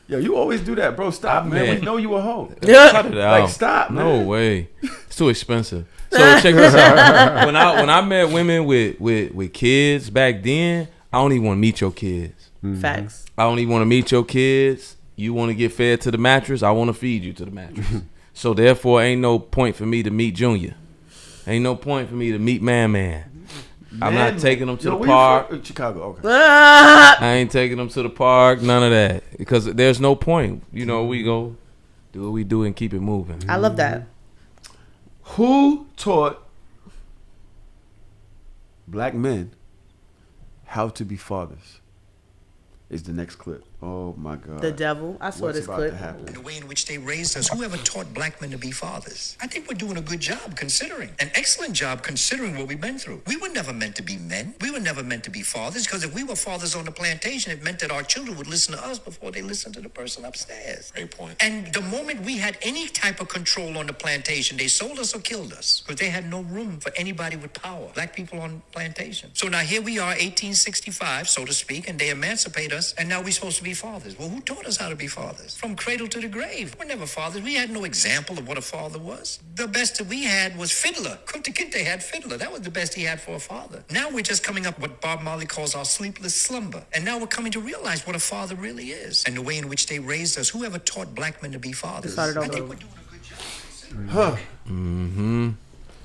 Yo, you always do that, bro. Stop, man. We know you a hoe. Cut it out. Like, stop, man. No way. It's too expensive. So check this out. When I met women with kids back then, I don't even want to meet your kids. Facts. I don't even want to meet your kids. You want to get fed to the mattress, I want to feed you to the mattress. So therefore, ain't no point for me to meet Junior. Ain't no point for me to meet Man. I'm not taking them to the park. Chicago, okay. I ain't taking them to the park, none of that. Because there's no point. We go do what we do and keep it moving. I love that. Who taught black men how to be fathers? is the next clip. Oh my God. The devil. I saw What's this about clip. to happen? The way in which they raised us. Whoever taught black men to be fathers? I think we're doing a good job considering. An excellent job considering what we've been through. We were never meant to be men. We were never meant to be fathers, because if we were fathers on the plantation, it meant that our children would listen to us before they listened to the person upstairs. Great point. And the moment we had any type of control on the plantation, they sold us or killed us, because they had no room for anybody with power. Black people on plantation. So now here we are, 1865, so to speak, and they emancipate us, and now we're supposed to be fathers. Well, who taught us how to be fathers? From cradle to the grave. We're never fathers. We had no example of what a father was. The best that we had was Fiddler. Kunta Kinte had Fiddler. That was the best he had for a father. Now we're just coming up what Bob Marley calls our sleepless slumber. And now we're coming to realize what a father really is, and the way in which they raised us. Whoever taught black men to be fathers? I think we're doing a good job. Huh. Mm-hmm.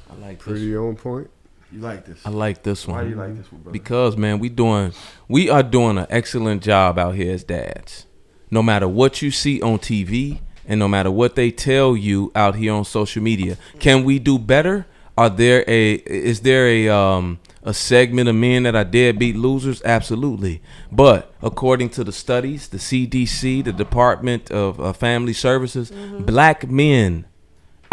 I like Pretty this. on point. You like this? I like this one. Why do you like this one, brother? Because, man, we are doing an excellent job out here as dads. No matter what you see on TV and no matter what they tell you out here on social media, can we do better? Is there a segment of men that are deadbeat losers? Absolutely. But according to the studies, the CDC, the Department of Family Services, black men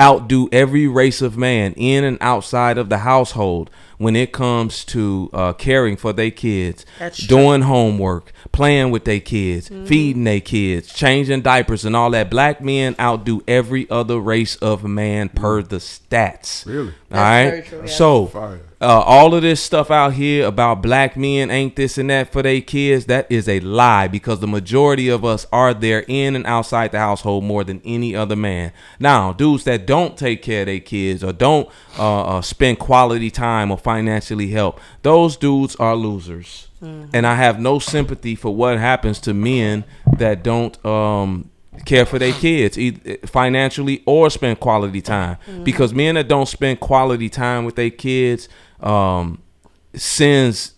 outdo every race of man in and outside of the household when it comes to caring for their kids, doing homework, playing with their kids, feeding their kids, changing diapers and all that. Black men outdo every other race of man per the stats. Really? All right. True, yeah. So all of this stuff out here about black men ain't this and that for their kids, that is a lie, because the majority of us are there in and outside the household more than any other man. Now, dudes that don't take care of their kids or don't spend quality time or financially help, those dudes are losers. And I have no sympathy for what happens to men that don't care for their kids, either financially or spend quality time. Because men that don't spend quality time with their kids sets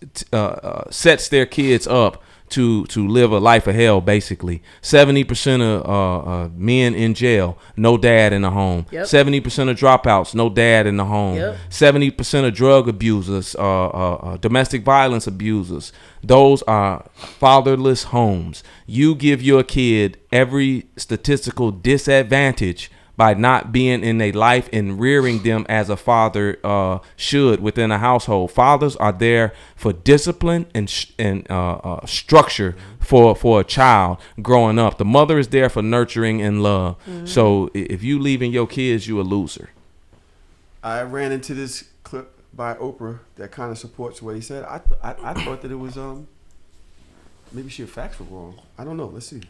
their kids up to live a life of hell. Basically 70% of men in jail, no dad in the home. 70% of dropouts, no dad in the home. 70% of drug abusers, domestic violence abusers, those are fatherless homes. You give your kid every statistical disadvantage by not being in a life and rearing them as a father should within a household. Fathers are there for discipline and structure for a child growing up. The mother is there for nurturing and love. So if you leaving your kids, you a loser. I ran into this clip by Oprah that kind of supports what he said. I thought that it was maybe she facts were wrong. I don't know. Let's see.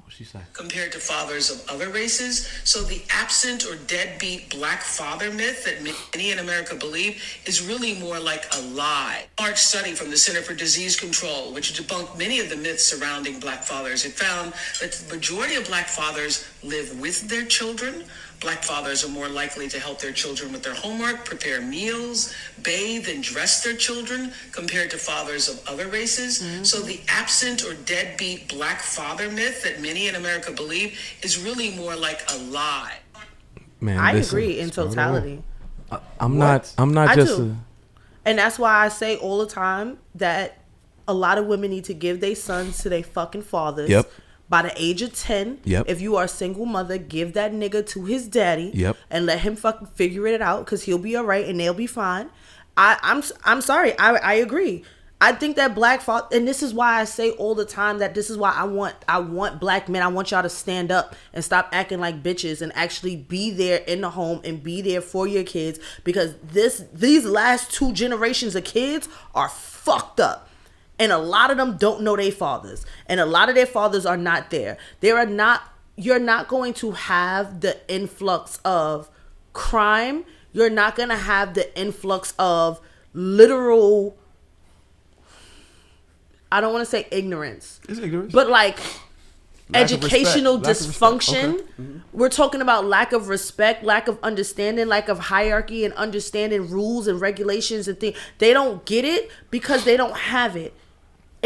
What she say? Compared to fathers of other races. So the absent or deadbeat black father myth that many in America believe is really more like a lie. A large study from the Center for Disease Control, which debunked many of the myths surrounding black fathers. It found that the majority of black fathers live with their children. Black fathers are more likely to help their children with their homework, prepare meals, bathe and dress their children compared to fathers of other races. So the absent or deadbeat black father myth that many in America believe is really more like a lie. Man, I agree in totality. I'm not I just do. And that's why I say all the time that a lot of women need to give their sons to their fucking fathers. By the age of 10, if you are a single mother, give that nigga to his daddy and let him fucking figure it out, because he'll be all right and they'll be fine. I'm sorry. I agree. I think that black father, and this is why I say all the time that this is why I want black men. I want y'all to stand up and stop acting like bitches and actually be there in the home and be there for your kids, because these last 2 generations of kids are fucked up. And a lot of them don't know their fathers. And a lot of their fathers are not there. You're not going to have the influx of crime. You're not going to have the influx of literal, I don't want to say ignorance. It's ignorance. But like lack educational Okay. dysfunction. We're talking about lack of respect, lack of understanding, lack of hierarchy and understanding rules and regulations and things. They don't get it because they don't have it.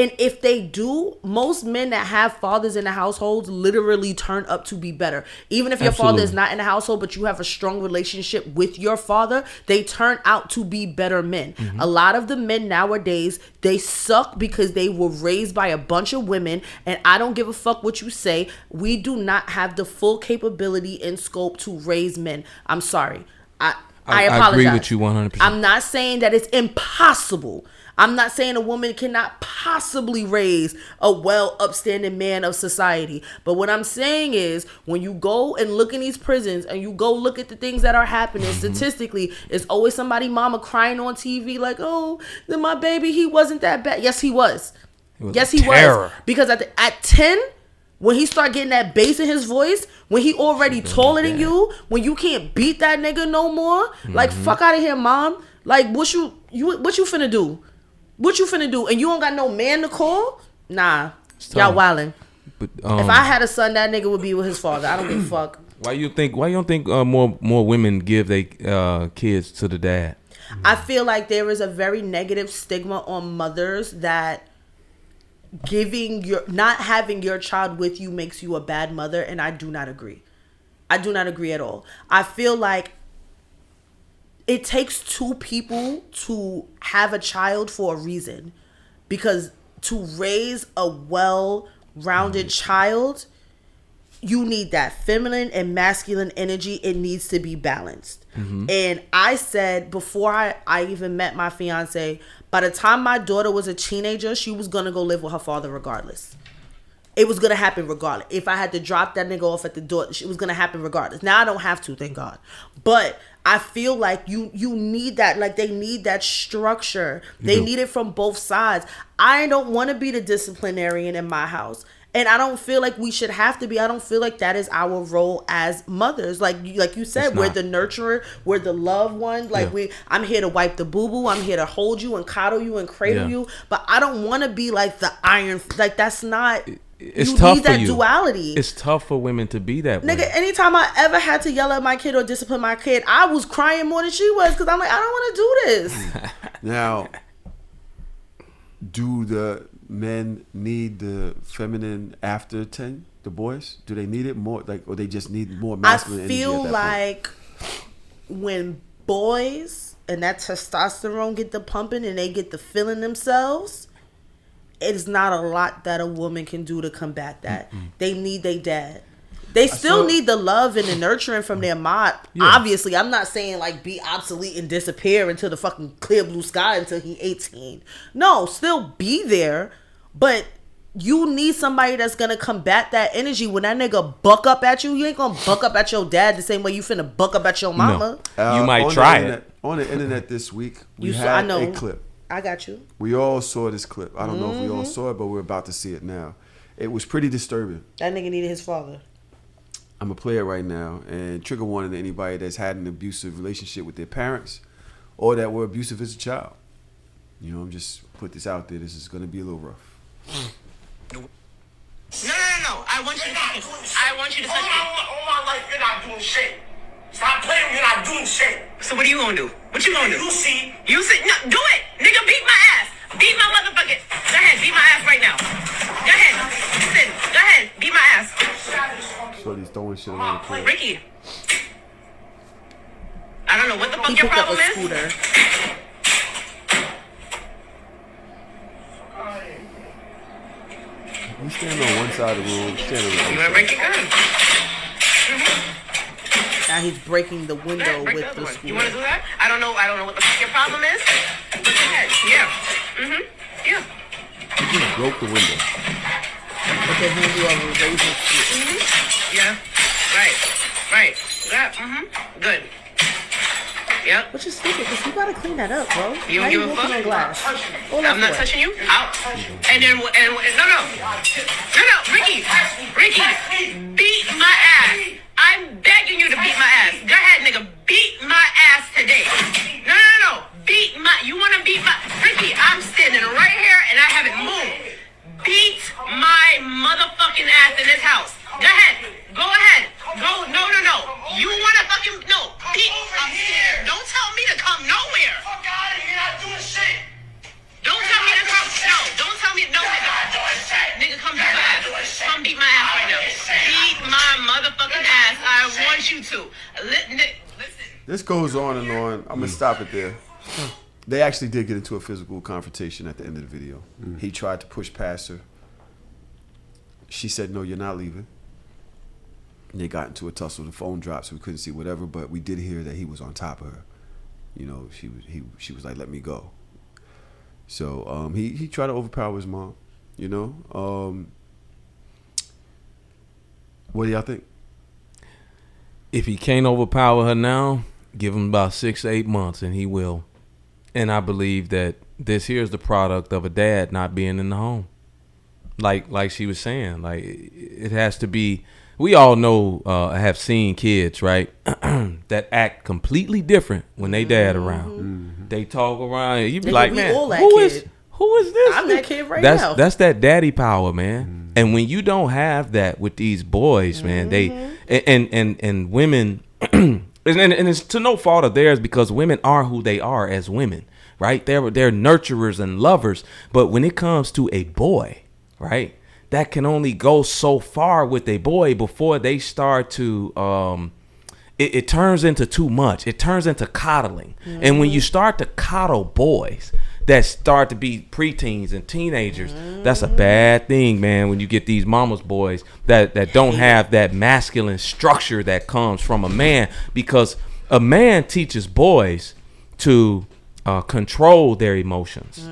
And if they do, most men that have fathers in the households literally turn up to be better. Even if your father is not in the household, but you have a strong relationship with your father, they turn out to be better men. A lot of the men nowadays, they suck because they were raised by a bunch of women, and I don't give a fuck what you say. We do not have the full capability and scope to raise men. I'm sorry. I apologize. I agree with you 100%. I'm not saying that it's impossible. I'm not saying a woman cannot possibly raise a well upstanding man of society. But what I'm saying is, when you go and look in these prisons and you go look at the things that are happening, statistically, it's always somebody mama crying on TV like, oh, then my baby, he wasn't that bad. Yes, he was. Yes, he was. Because at 10, when he start getting that bass in his voice, when he already taller than you, when you can't beat that nigga no more, like, fuck out of here, mom. Like, what you finna do? What you finna do? And you don't got no man to call? Nah. Y'all wildin'. But, if I had a son, that nigga would be with his father. I don't give a fuck. Why you don't think more women give their kids to the dad? I feel like there is a very negative stigma on mothers that not having your child with you makes you a bad mother, and I do not agree. I do not agree at all. I feel like it takes two people to have a child for a reason, because to raise a well-rounded child, you need that feminine and masculine energy. It needs to be balanced. And I said before I even met my fiance, by the time my daughter was a teenager, she was going to go live with her father regardless. It was going to happen regardless. If I had to drop that nigga off at the door, it was going to happen regardless. Now I don't have to, thank God. But I feel like you need that. Like, they need that structure. They need it from both sides. I don't want to be the disciplinarian in my house. And I don't feel like we should have to be. I don't feel like that is our role as mothers. Like you said, we're the nurturer, we're the loved one. Like I'm here to wipe the boo-boo. I'm here to hold you and coddle you and cradle you. But I don't want to be like the iron. Like, that's not. It's you tough need for that you. Duality. It's tough for women to be that way. Nigga, anytime I ever had to yell at my kid or discipline my kid, I was crying more than she was, because I'm like, I don't want to do this. Now, do the men need the feminine after 10? The boys, do they need it more, like, or they just need more masculine energy? I feel like when boys and that testosterone get the pumping and they get the feeling themselves, it's not a lot that a woman can do to combat that. They need their dad. They still need the love and the nurturing from their mom. Obviously, I'm not saying like be obsolete and disappear into the fucking clear blue sky until he 18. No, still be there, but you need somebody that's gonna combat that energy. When that nigga buck up at you, you ain't gonna buck up at your dad the same way you finna buck up at your mama. No. You might try it. On the internet this week, we had a clip. I got you. We all saw this clip. I don't know if we all saw it, but we're about to see it now. It was pretty disturbing. That nigga needed his father. I'm going to play it right now, and trigger warning to anybody that's had an abusive relationship with their parents or that were abusive as a child. You know, I'm just put this out there. This is going to be a little rough. No. I want you to touch me. All my life, you're not doing shit. Stop playing, you're not doing shit. So what are you gonna do? What you gonna do? You see. No, do it. Nigga, beat my ass. Beat my motherfucking. Go ahead, beat my ass right now. Go ahead. Listen, go ahead, beat my ass. So he's throwing shit around the place. Ricky. I don't know what the fuck your problem is. He's standing on one side of the room. You wanna break it? Good. Now he's breaking the window with the scooter. You want to do that? I don't know what the fuck your problem is. But go ahead. Yeah. Yeah. He just broke the window. But they hand you over razor shit. Yeah. Right. Yeah. Good. Yep. Which is stupid, because you gotta clean that up, bro. You don't give a fuck? On glass. I'm not touching you. Out. And then no, Ricky, beat my ass. I'm begging you to beat my ass. Go ahead, nigga, beat my ass today. No. Beat my. You wanna beat my? Ricky, I'm standing right here and I haven't moved. Beat my motherfucking ass in this house. Go ahead. Go. No. You wanna fucking no? Beat. I'm here. Don't tell me to come nowhere. Fuck out of here, you're not doing shit. Don't tell me to come. No. Don't tell me no. want you to. Listen. This goes on and on. I'm gonna stop it there. They actually did get into a physical confrontation at the end of the video. He tried to push past her. She said, "No, you're not leaving." They got into a tussle. The phone dropped, so we couldn't see whatever. But we did hear that he was on top of her. You know, she was like, "Let me go." So he tried to overpower his mom. You know, what do y'all think? If he can't overpower her now, give him about 6 to 8 months, and he will. And I believe that this here is the product of a dad not being in the home. Like she was saying, like it has to be. We all know, have seen kids, right, that act completely different when they dad around. They talk around. You be like, man, who is this? I'm that kid right now. That's that daddy power, man. And when you don't have that with these boys, man, they and women, and it's to no fault of theirs because women are who they are as women, right? They're nurturers and lovers. But when it comes to a boy, right, that can only go so far with a boy before they start to it turns into too much. It turns into coddling. And when you start to coddle boys that start to be preteens and teenagers, that's a bad thing, man, when you get these mama's boys that don't have that masculine structure that comes from a man, because a man teaches boys to control their emotions,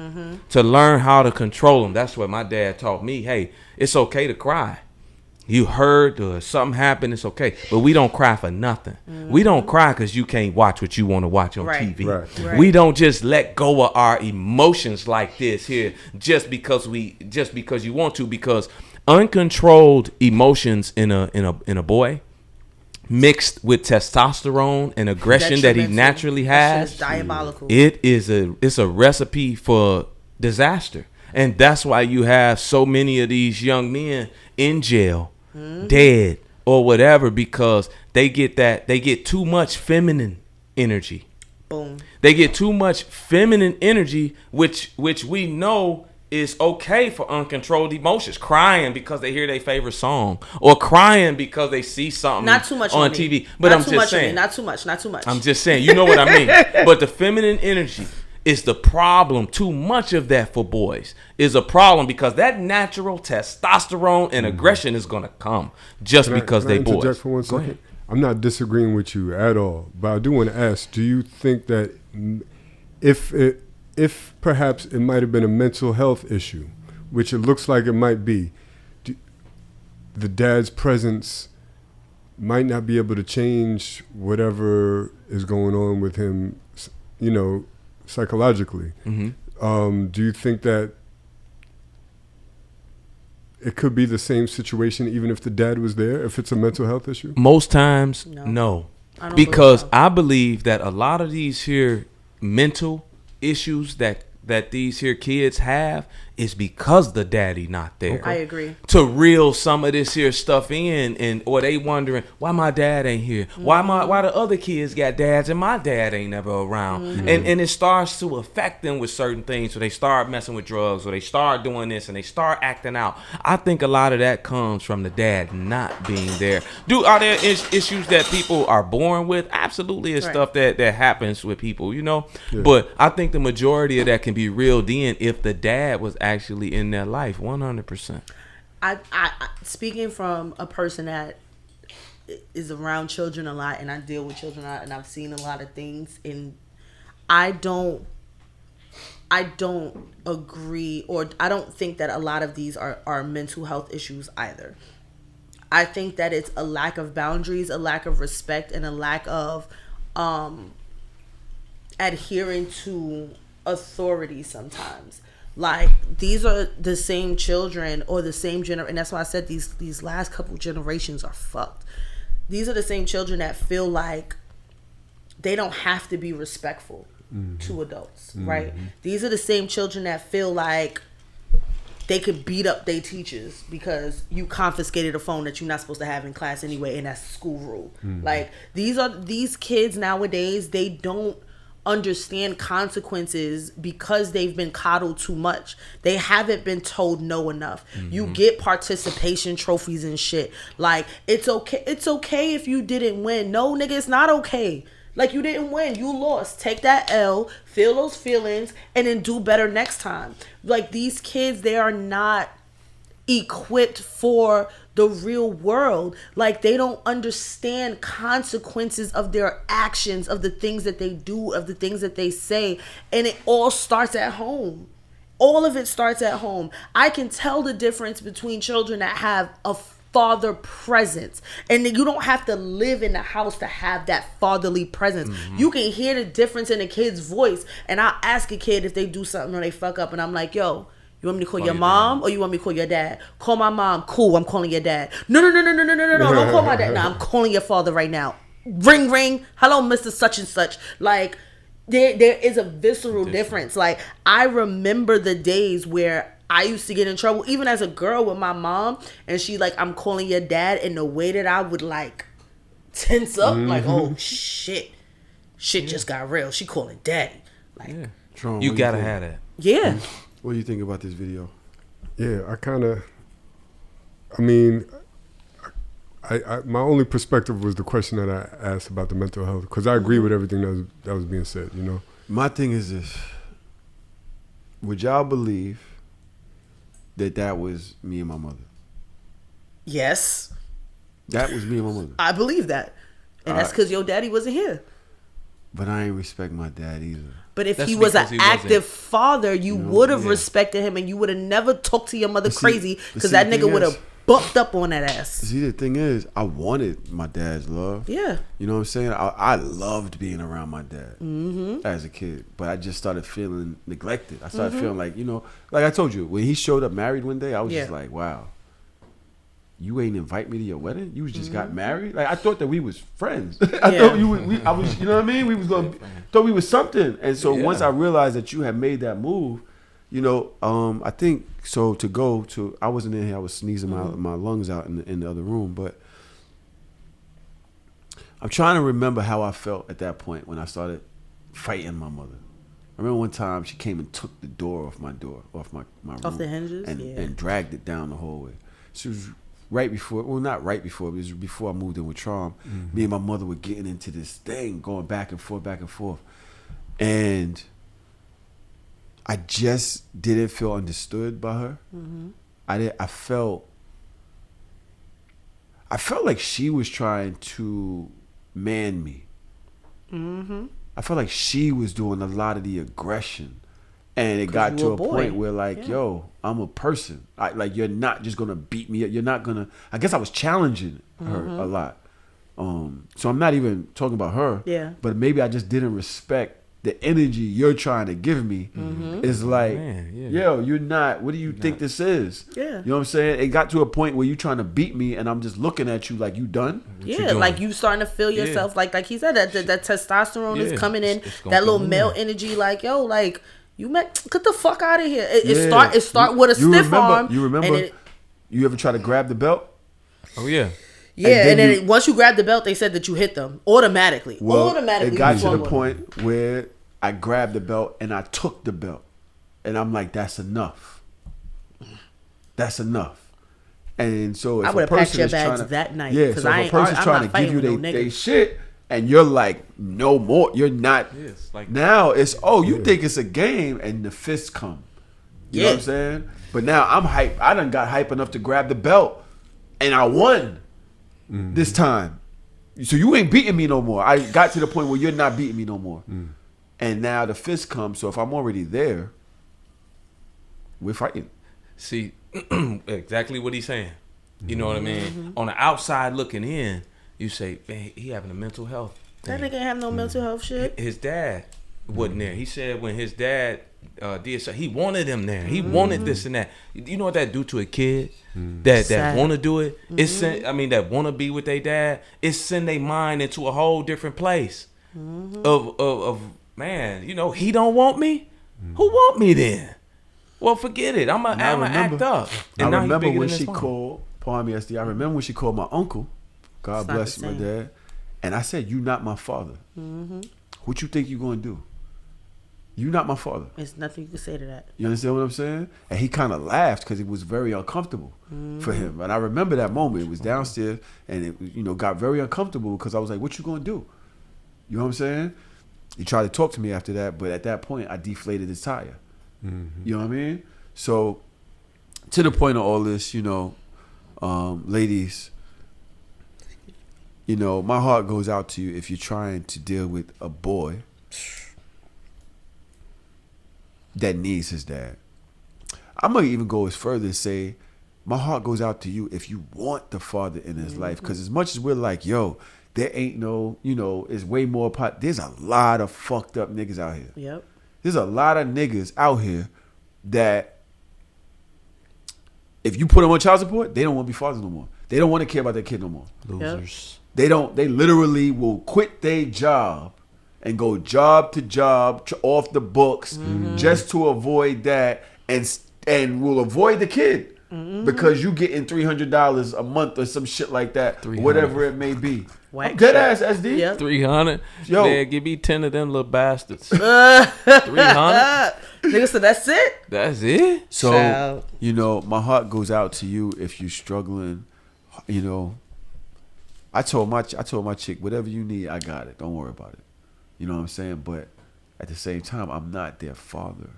to learn how to control them. That's what my dad taught me. Hey, it's okay to cry. You heard or something happened, it's okay. But we don't cry for nothing. We don't cry because you can't watch what you want to watch on TV. Right. We don't just let go of our emotions like this here just because you want to, because uncontrolled emotions in a boy mixed with testosterone and aggression that he naturally has, diabolical. It's a recipe for disaster. And that's why you have so many of these young men in jail, dead or whatever, because they get too much feminine energy. Boom. They get too much feminine energy, which we know is okay for uncontrolled emotions. Crying because they hear their favorite song, or crying because they see something not too much on TV. But I'm just saying, not too much. I'm just saying, you know what I mean. But the feminine energy is the problem. Too much of that for boys is a problem, because that natural testosterone and aggression is going to come just because they boys. Interject for 1 second? I'm not disagreeing with you at all, but I do want to ask, do you think that if perhaps it might have been a mental health issue, which it looks like it might be, the dad's presence might not be able to change whatever is going on with him, you know, psychologically? Do you think that it could be the same situation even if the dad was there, if it's a mental health issue? Most times, no. Because I believe that a lot of these here mental issues that these here kids have is because the daddy not there. I agree. To reel some of this here stuff in, or they wondering why my dad ain't here. Why the other kids got dads and my dad ain't never around. And it starts to affect them with certain things. So they start messing with drugs, or they start doing this and they start acting out. I think a lot of that comes from the dad not being there. Are there issues that people are born with? Absolutely, it's stuff that happens with people, you know. Yeah. But I think the majority of that can be reeled in if the dad was actually in their life. 100%. I speaking from a person that is around children a lot, and I deal with children a lot, and I've seen a lot of things, and I don't agree, or I don't think that a lot of these are mental health issues either. I think that it's a lack of boundaries, a lack of respect, and a lack of adhering to authority sometimes. Like, these are the same children or the same generation, and that's why I said these last couple generations are fucked. These are the same children that feel like they don't have to be respectful to adults, right? These are the same children that feel like they could beat up their teachers because you confiscated a phone that you're not supposed to have in class anyway, and that's school rule. Like, these kids nowadays, they don't understand consequences because they've been coddled too much. They haven't been told no enough. You get participation trophies and shit. Like, it's okay if you didn't win. No, nigga, it's not okay. Like, you didn't win. You lost. Take that L, feel those feelings, and then do better next time. Like, these kids, they are not equipped for the real world. Like, they don't understand consequences of their actions, of the things that they do, of the things that they say. And it all starts at home. All of it starts at home. I can tell the difference between children that have a father presence, and then you don't have to live in the house to have that fatherly presence. You can hear the difference in a kid's voice. And I'll ask a kid if they do something or they fuck up, and I'm like, yo, you want me to call your mom or you want me to call your dad? Call my mom. Cool, I'm calling your dad. No, don't call my dad. No, I'm calling your father right now. Ring, ring. Hello, Mr. Such and Such. Like, there is a visceral difference. Like, I remember the days where I used to get in trouble, even as a girl, with my mom, and she like, I'm calling your dad, and the way that I would like tense up, like, oh shit just got real. She calling daddy. Like, Tron, you gotta have that. Yeah. What do you think about this video? Yeah, I mean, my only perspective was the question that I asked about the mental health, because I agree with everything that was being said, you know? My thing is this. Would y'all believe that was me and my mother? Yes. That was me and my mother. I believe that. And that's because your daddy wasn't here. But I ain't respect my dad either. But if he was an active father, you would have respected him, and you would have never talked to your mother crazy, because that nigga would have bumped up on that ass. See, the thing is, I wanted my dad's love. Yeah. You know what I'm saying? I loved being around my dad as a kid, but I just started feeling neglected. I started feeling like, you know, like I told you, when he showed up married one day, I was just like, wow, you ain't invite me to your wedding? You just got married? Like, I thought that we was friends. I thought I was, you know what I mean? We was thought we was something. And so once I realized that you had made that move, you know, I think, so I wasn't in here, I was sneezing my lungs out in the other room, but I'm trying to remember how I felt at that point when I started fighting my mother. I remember one time she came and took the door off my room. Off the hinges? And dragged it down the hallway. She was right before, well, not right before, it was before I moved in with Trom. Me and my mother were getting into this thing, going back and forth. And I just didn't feel understood by her. I felt like she was trying to man me. I felt like she was doing a lot of the aggression. And it got to a point where like, yo, I'm a person. Like, you're not just gonna beat me up. You're not gonna, I guess I was challenging her a lot. So I'm not even talking about her. Yeah. But maybe I just didn't respect the energy you're trying to give me. Is like, yo, you're not, what do you think this is? Yeah. You know what I'm saying? It got to a point where you trying to beat me and I'm just looking at you like, you done? Yeah, like you starting to feel yourself, like he said, that testosterone is coming in, that little male energy, like, yo, like, get the fuck out of here. It start with a stiff arm. You remember, you ever try to grab the belt? Oh, yeah. Yeah, and then once you grab the belt, they said that you hit them automatically. Well, it got to the point where I grabbed the belt and I took the belt, and I'm like, that's enough. That's enough. And so if I would have packed your bags that night. Yeah, so if a person's trying to give you their shit, and you're like, no more. You're not. Like, now it's, you think it's a game, and the fists come. You know what I'm saying? But now I'm hype. I done got hype enough to grab the belt, and I won. This time. So you ain't beating me no more. I got to the point where you're not beating me no more. And now the fist comes. So if I'm already there, we're fighting. See, exactly what he's saying. You know what I mean? On the outside looking in, you say, man, he having a mental health thing. That nigga have no mental health shit. His dad wasn't there. He said when his dad did so, he wanted him there. He wanted this and that. You know what that do to a kid? That want to do it? It's send, that want to be with their dad. It send their mind into a whole different place of man. You know, he don't want me. Who want me then? Well, forget it. I'm gonna act up. And I remember when she called. Pardon me, SD. I remember when she called my uncle. God bless my dad. And I said, "You not my father. What you think you gonna do?" You're not my father. There's nothing you can say to that. You understand what I'm saying? And he kind of laughed because it was very uncomfortable for him. And I remember that moment. It was downstairs, and it got very uncomfortable because I was like, "What you gonna do?" You know what I'm saying? He tried to talk to me after that, but at that point, I deflated his tire. You know what I mean? So, to the point of all this, ladies, my heart goes out to you if you're trying to deal with a boy that needs his dad. I'm going to even go as further and say, my heart goes out to you if you want the father in his life. Because as much as we're like, yo, there ain't no, it's way more there's a lot of fucked up niggas out here. Yep. There's a lot of niggas out here that if you put them on child support, they don't want to be fathers no more. They don't want to care about their kid no more. Losers. Yep. They literally will quit their job and go job to job off the books just to avoid that and will avoid the kid because you getting $300 a month or some shit like that, whatever it may be. Dead ass SD. Yep. 300. Yo, man, give me 10 of them little bastards. 300. Nigga, so that's it. That's it. So my heart goes out to you if you're struggling. I told my chick, whatever you need, I got it. Don't worry about it. You know what I'm saying? But at the same time, I'm not their father.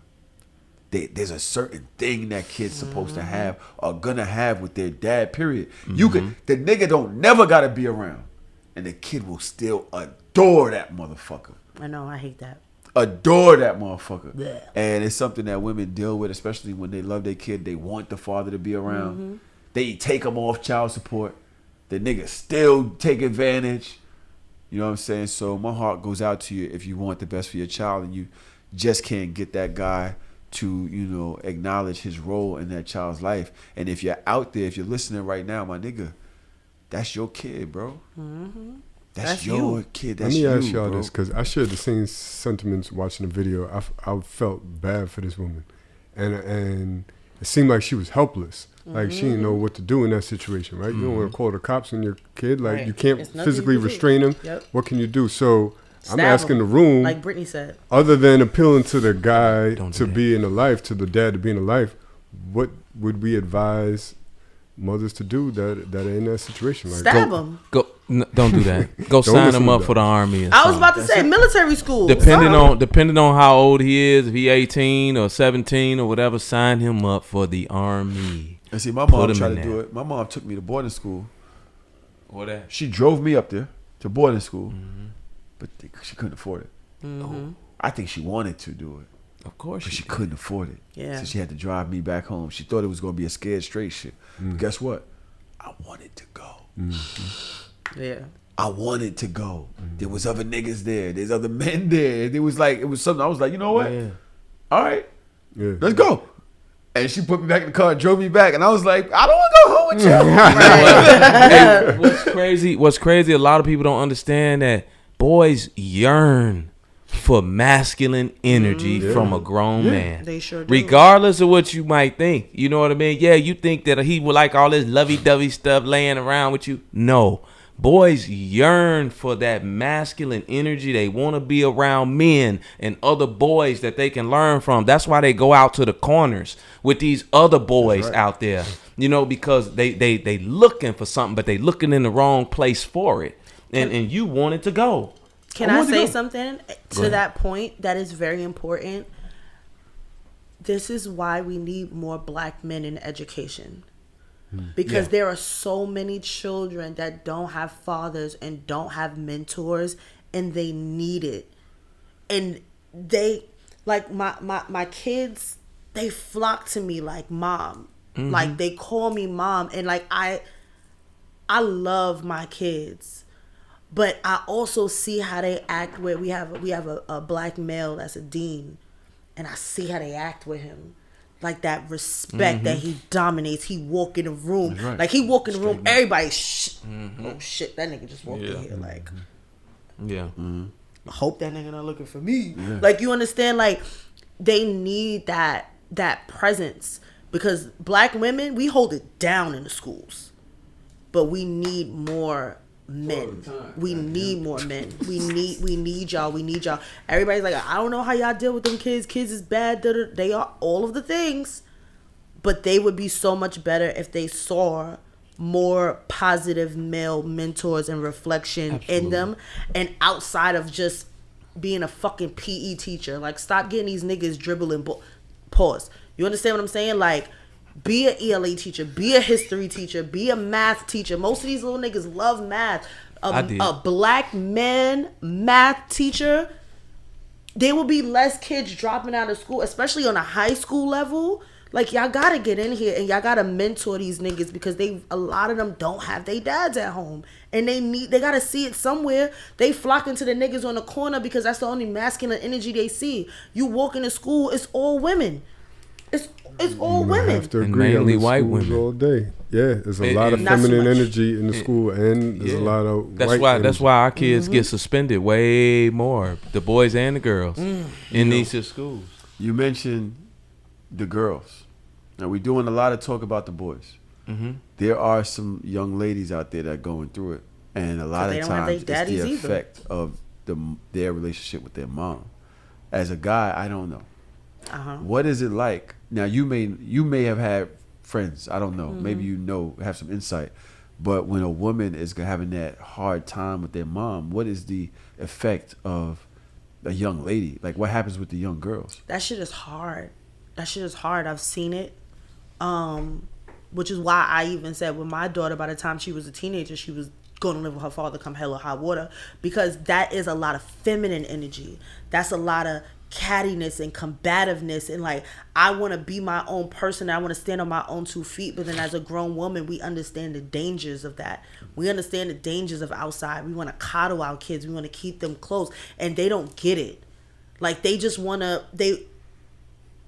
There's a certain thing that kid's supposed to have or gonna have with their dad, period. The nigga don't never gotta be around. And the kid will still adore that motherfucker. I know, I hate that. Adore that motherfucker. Blech. And it's something that women deal with, especially when they love their kid. They want the father to be around. They take them off child support. The nigga still take advantage. You know what I'm saying? So my heart goes out to you if you want the best for your child and you just can't get that guy to, acknowledge his role in that child's life. And if you're out there, if you're listening right now, my nigga, that's your kid, bro. That's your kid. That's you. Let me ask y'all this, because I shared the same sentiments watching the video. I felt bad for this woman. And it seemed like she was helpless. Like she didn't know what to do in that situation, right? You don't want to call the cops on your kid. Like you can't physically restrain him. Yep. What can you do? So Stab I'm asking him, the room, like Brittany said, other than appealing to the guy to be in the life, to the dad to be in the life, what would we advise mothers to do that are in that situation? Like, stab them. Don't do that. Go sign him up for the army. I was about to say military school. Depending on how old he is, if he 18 or 17 or whatever, sign him up for the army. And see, my mom tried to do it. My mom took me to boarding school. What that? She drove me up there to boarding school, but she couldn't afford it. I think she wanted to do it. Of course, but she couldn't afford it. Yeah. So she had to drive me back home. She thought it was going to be a scared straight shit. But guess what? I wanted to go. Yeah. I wanted to go. There was other niggas there. There's other men there. It was something. I was like, you know what? Yeah. All right, let's go. And she put me back in the car and drove me back. And I was like, I don't want to go home with you. Hey, what's crazy, a lot of people don't understand that boys yearn for masculine energy from a grown man. They sure do. Regardless of what you might think. You know what I mean? Yeah, you think that he would like all this lovey-dovey stuff laying around with you. No. Boys yearn for that masculine energy. They want to be around men and other boys that they can learn from. That's why they go out to the corners with these other boys out there. Because they looking for something, but they looking in the wrong place for it. And you want it to go. Can I say something to that point that is very important? This is why we need more black men in education. Because there are so many children that don't have fathers and don't have mentors, and they need it. And they, like my kids, they flock to me like mom. Like they call me mom, and like I love my kids, but I also see how they act. Where we have a black male that's a dean, and I see how they act with him. Like that respect that he dominates. He walk in the room. Right. Like he walk in the room, everybody oh shit, that nigga just walked in here. Like I hope that nigga not looking for me. Yeah. Like you understand, like they need that presence. Because black women, we hold it down in the schools. But we need more men. We need more men. We need y'all. We need y'all. Everybody's like, I don't know how y'all deal with them kids. Kids is bad. They are all of the things. But they would be so much better if they saw more positive male mentors and reflection in them, and outside of just being a fucking PE teacher. Like, stop getting these niggas dribbling. Pause. You understand what I'm saying? Like, be an ELA teacher, be a history teacher, be a math teacher. Most of these little niggas love math. A black man math teacher, there will be less kids dropping out of school, especially on a high school level. Like, y'all gotta get in here and y'all gotta mentor these niggas, because a lot of them don't have their dads at home, and they gotta see it somewhere. They flock into the niggas on the corner because that's the only masculine energy they see. You walk into school, it's all women. It's all women. I have to agree. Mainly white women all day. Yeah, there's a lot of feminine energy in the school, and there's a lot of That's why our kids get suspended way more, the boys and the girls, in these schools. You mentioned the girls. Now, we're doing a lot of talk about the boys. There are some young ladies out there that are going through it, and a lot of times it's the effect of their relationship with their mom. As a guy, I don't know. What is it like? Now, you may have had friends. I don't know. Maybe have some insight. But when a woman is having that hard time with their mom, what is the effect of a young lady? Like, what happens with the young girls? That shit is hard. I've seen it. Which is why I even said with my daughter, by the time she was a teenager, she was going to live with her father come hell or high water, because that is a lot of feminine energy. That's a lot of cattiness and combativeness, and like, I want to be my own person. I want to stand on my own 2 feet. But then as a grown woman, we understand the dangers of that. We understand the dangers of outside. We want to coddle our kids. We want to keep them close, and they don't get it. Like, they just want to,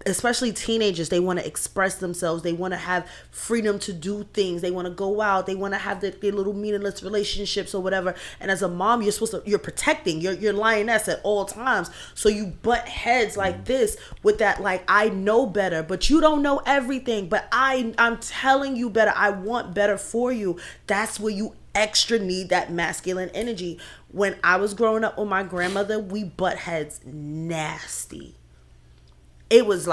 especially teenagers, they want to express themselves. They want to have freedom to do things. They want to go out. They want to have their little meaningless relationships or whatever. And as a mom, you're protecting. You're lioness at all times. So you butt heads like this with that, like, I know better, but you don't know everything. But I'm telling you better. I want better for you. That's where you extra need that masculine energy. When I was growing up with my grandmother, we butt heads nasty. It was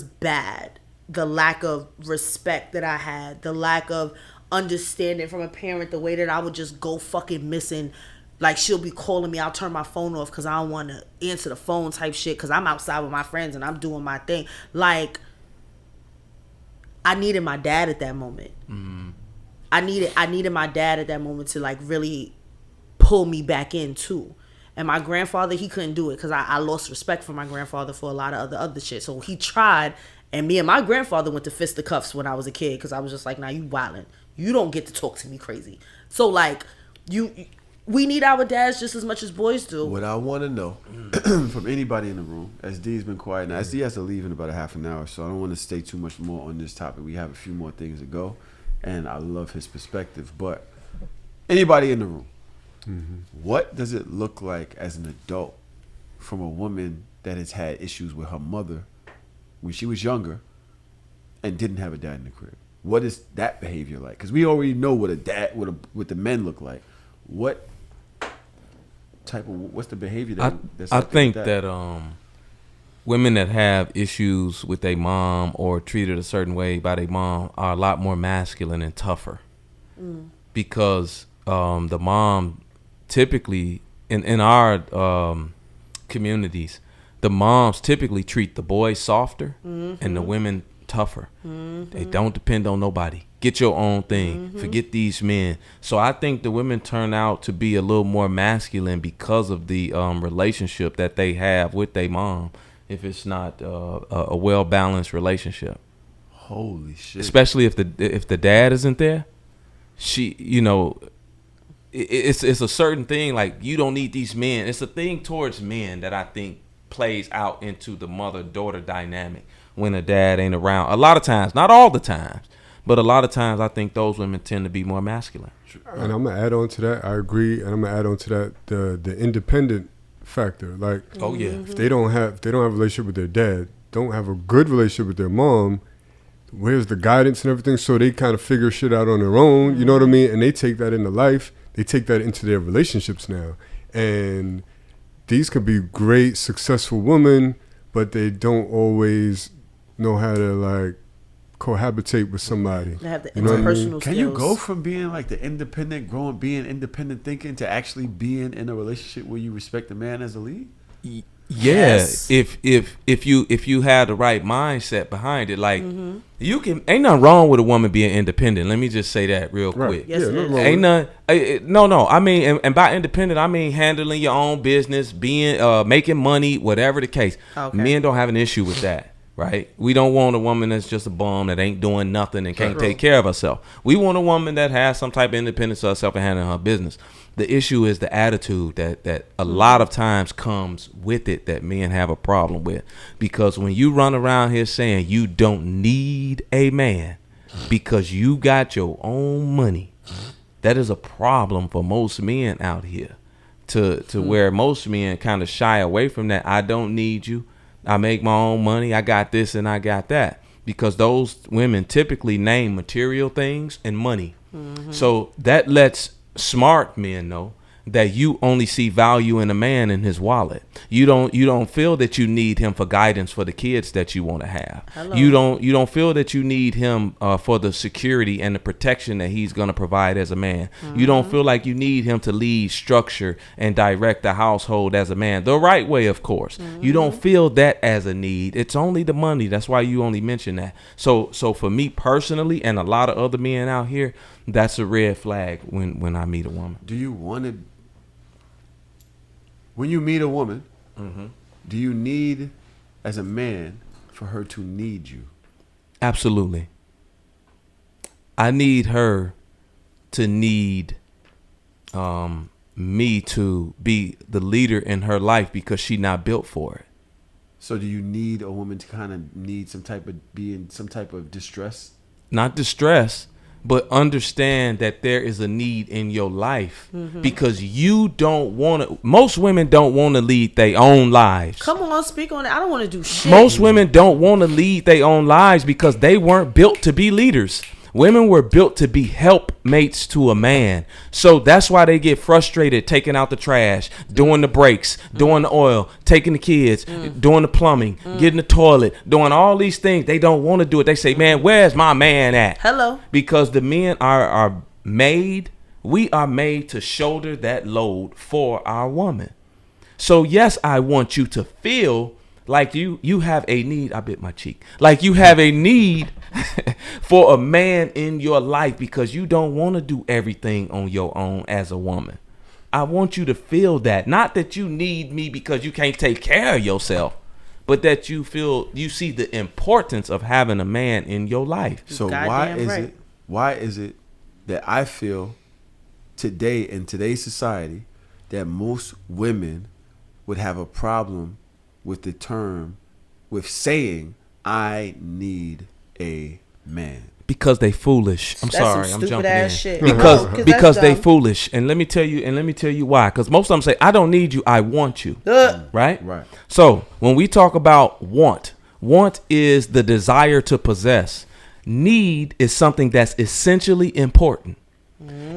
bad. The lack of respect that I had, the lack of understanding from a parent, the way that I would just go fucking missing. Like, she'll be calling me, I'll turn my phone off because I don't want to answer the phone type shit, because I'm outside with my friends and I'm doing my thing. Like, I needed my dad at that moment. I needed my dad at that moment to, like, really pull me back in too. And my grandfather, he couldn't do it, because I lost respect for my grandfather for a lot of other shit. So he tried, and me and my grandfather went to fisticuffs when I was a kid, because I was just like, nah, you wildin'. You don't get to talk to me crazy. So, like, we need our dads just as much as boys do. What I want to know from anybody in the room, as D's been quiet now, as D has to leave in about a half an hour, so I don't want to stay too much more on this topic. We have a few more things to go, and I love his perspective. But anybody in the room, what does it look like as an adult from a woman that has had issues with her mother when she was younger and didn't have a dad in the crib? What is that behavior like? Because we already know what what the men look like. What's the behavior that's I think that women that have issues with their mom or treated a certain way by their mom are a lot more masculine and tougher, because the mom typically in our communities, the moms typically treat the boys softer and the women tougher. They don't depend on nobody. Get your own thing. Forget these men. So I think the women turn out to be a little more masculine because of the relationship that they have with their mom, if it's not a well-balanced relationship. Holy shit. Especially if the dad isn't there. It's a certain thing, like, you don't need these men. It's a thing towards men that I think plays out into the mother-daughter dynamic when a dad ain't around. A lot of times, not all the times, but a lot of times I think those women tend to be more masculine. And I'm going to add on to that. I agree. And I'm going to add on to that the independent factor. Like, if they don't have a relationship with their dad, don't have a good relationship with their mom, where's the guidance and everything? So they kind of figure shit out on their own. You know what I mean? And they take that into life. They take that into their relationships now. And these could be great, successful women, but they don't always know how to like cohabitate with somebody. They have the you know interpersonal skills. Can you go from being like the independent, being independent thinking to actually being in a relationship where you respect the man as a lead? Yes. If you have the right mindset behind it, like you can, ain't nothing wrong with a woman being independent. Let me just say that real quick. Yes, it is. Ain't nothing. No. I mean, and by independent, I mean handling your own business, being making money, whatever the case. Okay. Men don't have an issue with that. Right? We don't want a woman that's just a bum that ain't doing nothing and can't take care of herself. We want a woman that has some type of independence of herself and handling her business. The issue is the attitude that a lot of times comes with it that men have a problem with. Because when you run around here saying you don't need a man because you got your own money, that is a problem for most men out here. To where most men kind of shy away from that. I don't need you. I make my own money. I got this and I got that. Because those women typically name material things and money. So that lets smart men know that you only see value in a man in his wallet. You don't feel that you need him for guidance for the kids that you want to have. Hello. You don't feel that you need him for the security and the protection that he's going to provide as a man. You don't feel like you need him to lead, structure, and direct the household as a man the right way, of course. You don't feel that as a need. It's only the money. That's why you only mention that. So for me personally, and a lot of other men out here, that's a red flag when I meet a woman. Do you want to? When you meet a woman, do you need, as a man, for her to need you? Absolutely. I need her to need me to be the leader in her life because she's not built for it. So do you need a woman to kind of need some type of, be in some type of distress? Not distress, but understand that there is a need in your life because you don't want to. Most women don't want to lead their own lives. Come on, speak on it. I don't want to do shit. Most women don't want to lead their own lives because they weren't built to be leaders. Women were built to be helpmates to a man. So that's why they get frustrated taking out the trash, doing the brakes, doing the oil, taking the kids, doing the plumbing, getting the toilet, doing all these things. They don't want to do it. They say, man, where's my man at? Hello. Because the men are made, we are made to shoulder that load for our woman. So yes, I want you to feel like you have a need. I bit my cheek. Like you have a need for a man in your life because you don't want to do everything on your own as a woman. I want you to feel that. Not that you need me because you can't take care of yourself, but that you feel, you see the importance of having a man in your life. So why is it that I feel today in today's society that most women would have a problem with the term, with saying, I need a man? Because they foolish. I'm That's sorry, some I'm stupid jumping ass in. shit. Because No, they dumb. foolish. And let me tell you why. Because most of them say, I don't need you, I want you. Right? Right. So when we talk about want is the desire to possess. Need is something that's essentially important.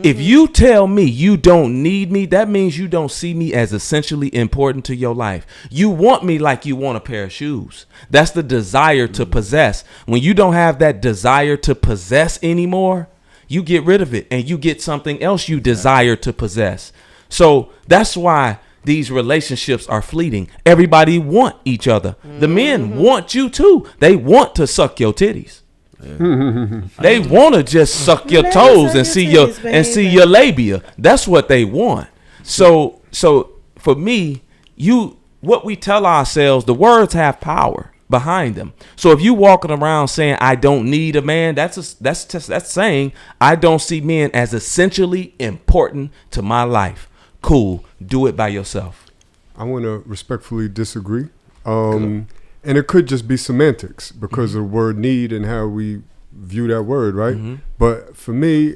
If you tell me you don't need me, that means you don't see me as essentially important to your life. You want me like you want a pair of shoes. That's the desire to possess. When you don't have that desire to possess anymore, you get rid of it and you get something else you desire to possess. So that's why these relationships are fleeting. Everybody want each other. The men want you too. They want to suck your titties. They want to just suck your toes and see your labia. That's what they want. So for me, what we tell ourselves, the words have power behind them. So if you walking around saying I don't need a man, that's saying I don't see men as essentially important to my life. Cool, do it by yourself. I want to respectfully disagree. And it could just be semantics because of the word need and how we view that word, right? But for me,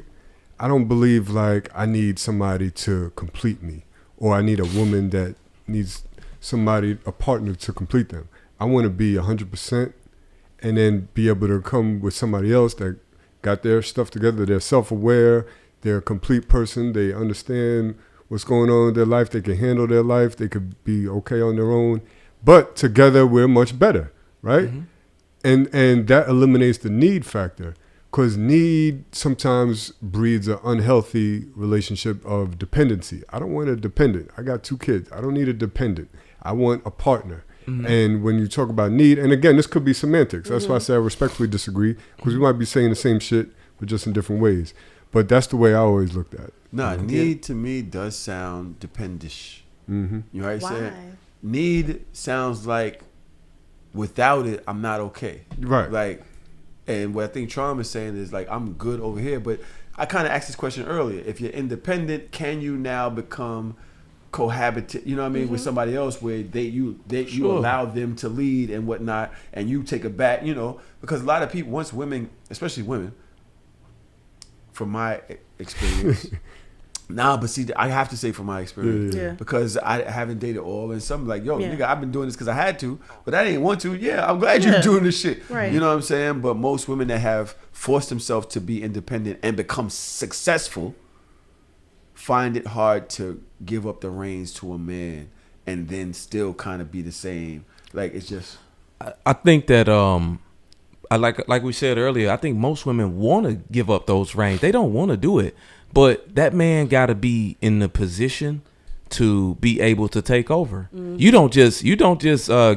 I don't believe like I need somebody to complete me or I need a woman that needs somebody, a partner to complete them. I want to be 100% and then be able to come with somebody else that got their stuff together. They're self-aware. They're a complete person. They understand what's going on in their life. They can handle their life. They could be okay on their own. But together, we're much better, right? And that eliminates the need factor, because need sometimes breeds an unhealthy relationship of dependency. I don't want a dependent. I got 2 kids. I don't need a dependent. I want a partner. And when you talk about need, and again, this could be semantics. That's why I say I respectfully disagree, because we might be saying the same shit, but just in different ways. But that's the way I always looked at it. Nah, need to me does sound dependish. You know what I'm saying? Need sounds like without it, I'm not okay. Right. Like, and what I think Charm is saying is like, I'm good over here. But I kind of asked this question earlier. If you're independent, can you now become cohabitate, you know what I mean, with somebody else where you allow them to lead and whatnot, and you take a back, you know, because a lot of people, once women, especially women, from my experience, but see, I have to say from my experience, because I haven't dated all, and some like, yo, nigga, I've been doing this because I had to, but I didn't want to. Yeah, I'm glad you're doing this shit. Right. You know what I'm saying? But most women that have forced themselves to be independent and become successful find it hard to give up the reins to a man and then still kind of be the same. Like, it's just, I think that I like we said earlier, I think most women want to give up those reins. They don't want to do it, but that man got to be in the position to be able to take over. You don't just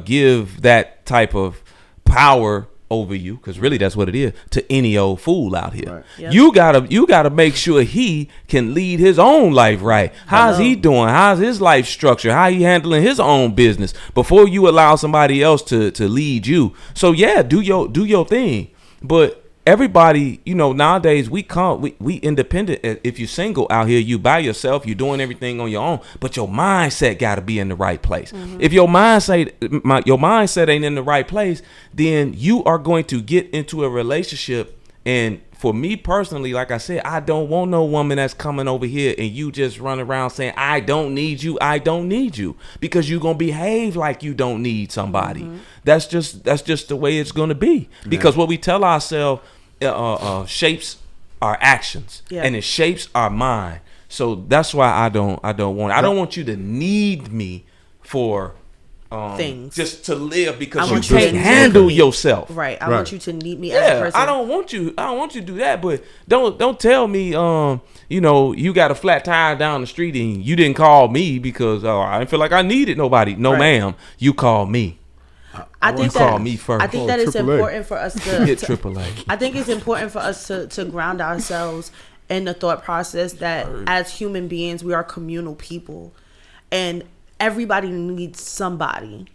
give that type of power over you, because really that's what it is, to any old fool out here. Right. Yep. You gotta make sure he can lead his own life right. How's he doing? How's his life structure? How he handling his own business before you allow somebody else to lead you? So yeah, do your thing. But everybody, you know, nowadays we independent. If you're single out here, you by yourself, you're doing everything on your own, but your mindset got to be in the right place. If your mindset ain't in the right place, then you are going to get into a relationship. And for me personally, like I said, I don't want no woman that's coming over here and you just run around saying, I don't need you, because you're going to behave like you don't need somebody. That's just the way it's going to be, because what we tell ourselves shapes our actions, and it shapes our mind. So that's why I don't want you to need me for things, just to live, because you can't handle yourself. Right. I want you to need me as a person. I don't want you to do that, but don't tell me you know, you got a flat tire down the street and you didn't call me because I didn't feel like I needed nobody. No, ma'am, you call me. I think call me first. I think that it's important for us to hit AAA. I think it's important for us to ground ourselves in the thought process that as human beings, we are communal people, and everybody needs somebody,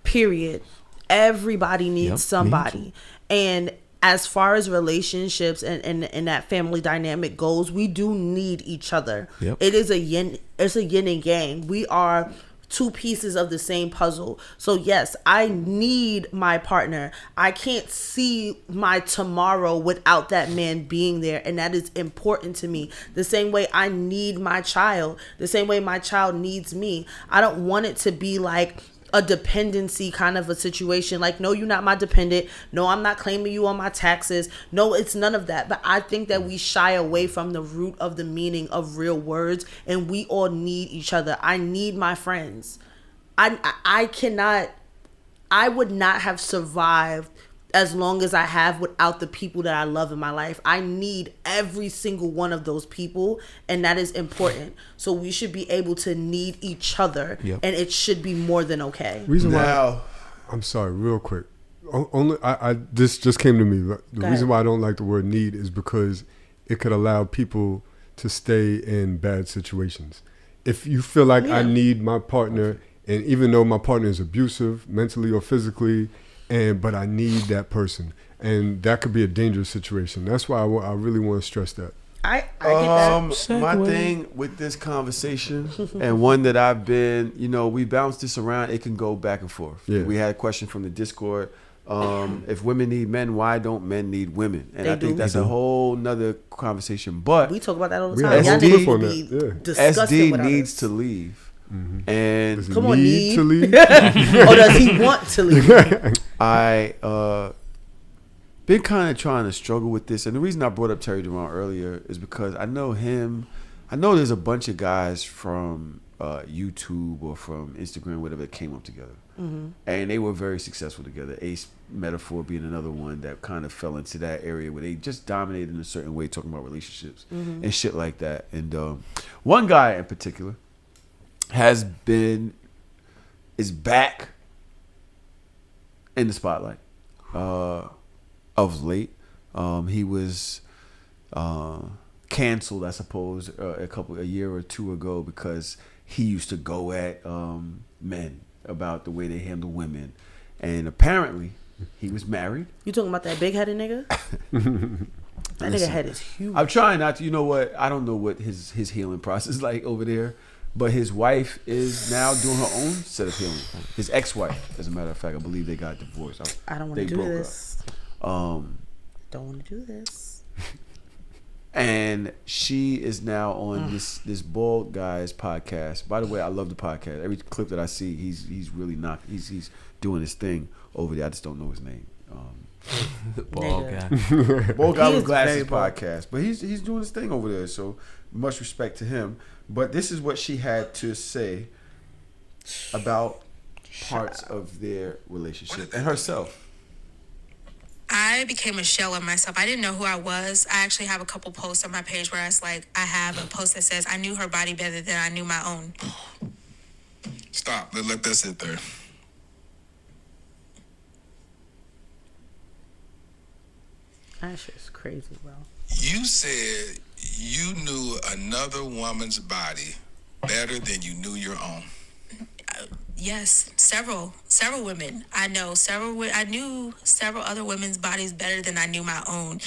period. Everybody needs somebody. And as far as relationships and that family dynamic goes, we do need each other. It is it's a yin and yang. We are 2 pieces of the same puzzle. So yes, I need my partner. I can't see my tomorrow without that man being there, and that is important to me. The same way I need my child, the same way my child needs me. I don't want it to be like a dependency kind of a situation. Like, no, you're not my dependent. No, I'm not claiming you on my taxes. No, it's none of that. But I think that we shy away from the root of the meaning of real words, and we all need each other. I need my friends. I would not have survived as long as I have without the people that I love in my life. I need every single one of those people, and that is important. So we should be able to need each other, and it should be more than okay. I'm sorry, real quick. Only this just came to me. The reason why I don't like the word need is because it could allow people to stay in bad situations. If you feel like I need my partner, and even though my partner is abusive, mentally or physically, but I need that person, and that could be a dangerous situation. That's why I really want to stress that. I get that. My thing with this conversation, and one that I've been, you know, we bounce this around, it can go back and forth. We had a question from the Discord. If women need men, why don't men need women? And I think that's a whole nother conversation. But we talk about that all the time. SD needs to leave. And does he need to leave? Or does he want to leave? been kind of trying to struggle with this, and the reason I brought up Terry Durant earlier is because I know him. I know there's a bunch of guys from YouTube or from Instagram, whatever, that came up together, and they were very successful together. Ace Metaphor being another one that kind of fell into that area where they just dominated in a certain way, talking about relationships and shit like that. And one guy in particular is back in the spotlight of late. He was canceled, I suppose, a year or two ago because he used to go at men about the way they handle women, and apparently he was married. You talking about that big-headed nigga? That nigga head is huge. I'm trying not to. You know what? I don't know what his healing process is like over there, but his wife is now doing her own set of healing. His ex-wife, as a matter of fact, I believe they got divorced. I don't want to do this. Don't want to do this. And she is now on this bald guy's podcast. By the way, I love the podcast. Every clip that I see, he's really not. He's doing his thing over there. I just don't know his name. The bald guy. Bald guy with glasses podcast. But he's doing his thing over there. So much respect to him. But this is what she had to say about parts of their relationship and herself. I became a shell of myself. I didn't know who I was. I actually have a couple posts on my page where it's like, I have a post that says, I knew her body better than I knew my own. Stop. Let that sit there. That shit's crazy, bro. You said you knew another woman's body better than you knew your own. Yes, several women. I knew several other women's bodies better than I knew my own,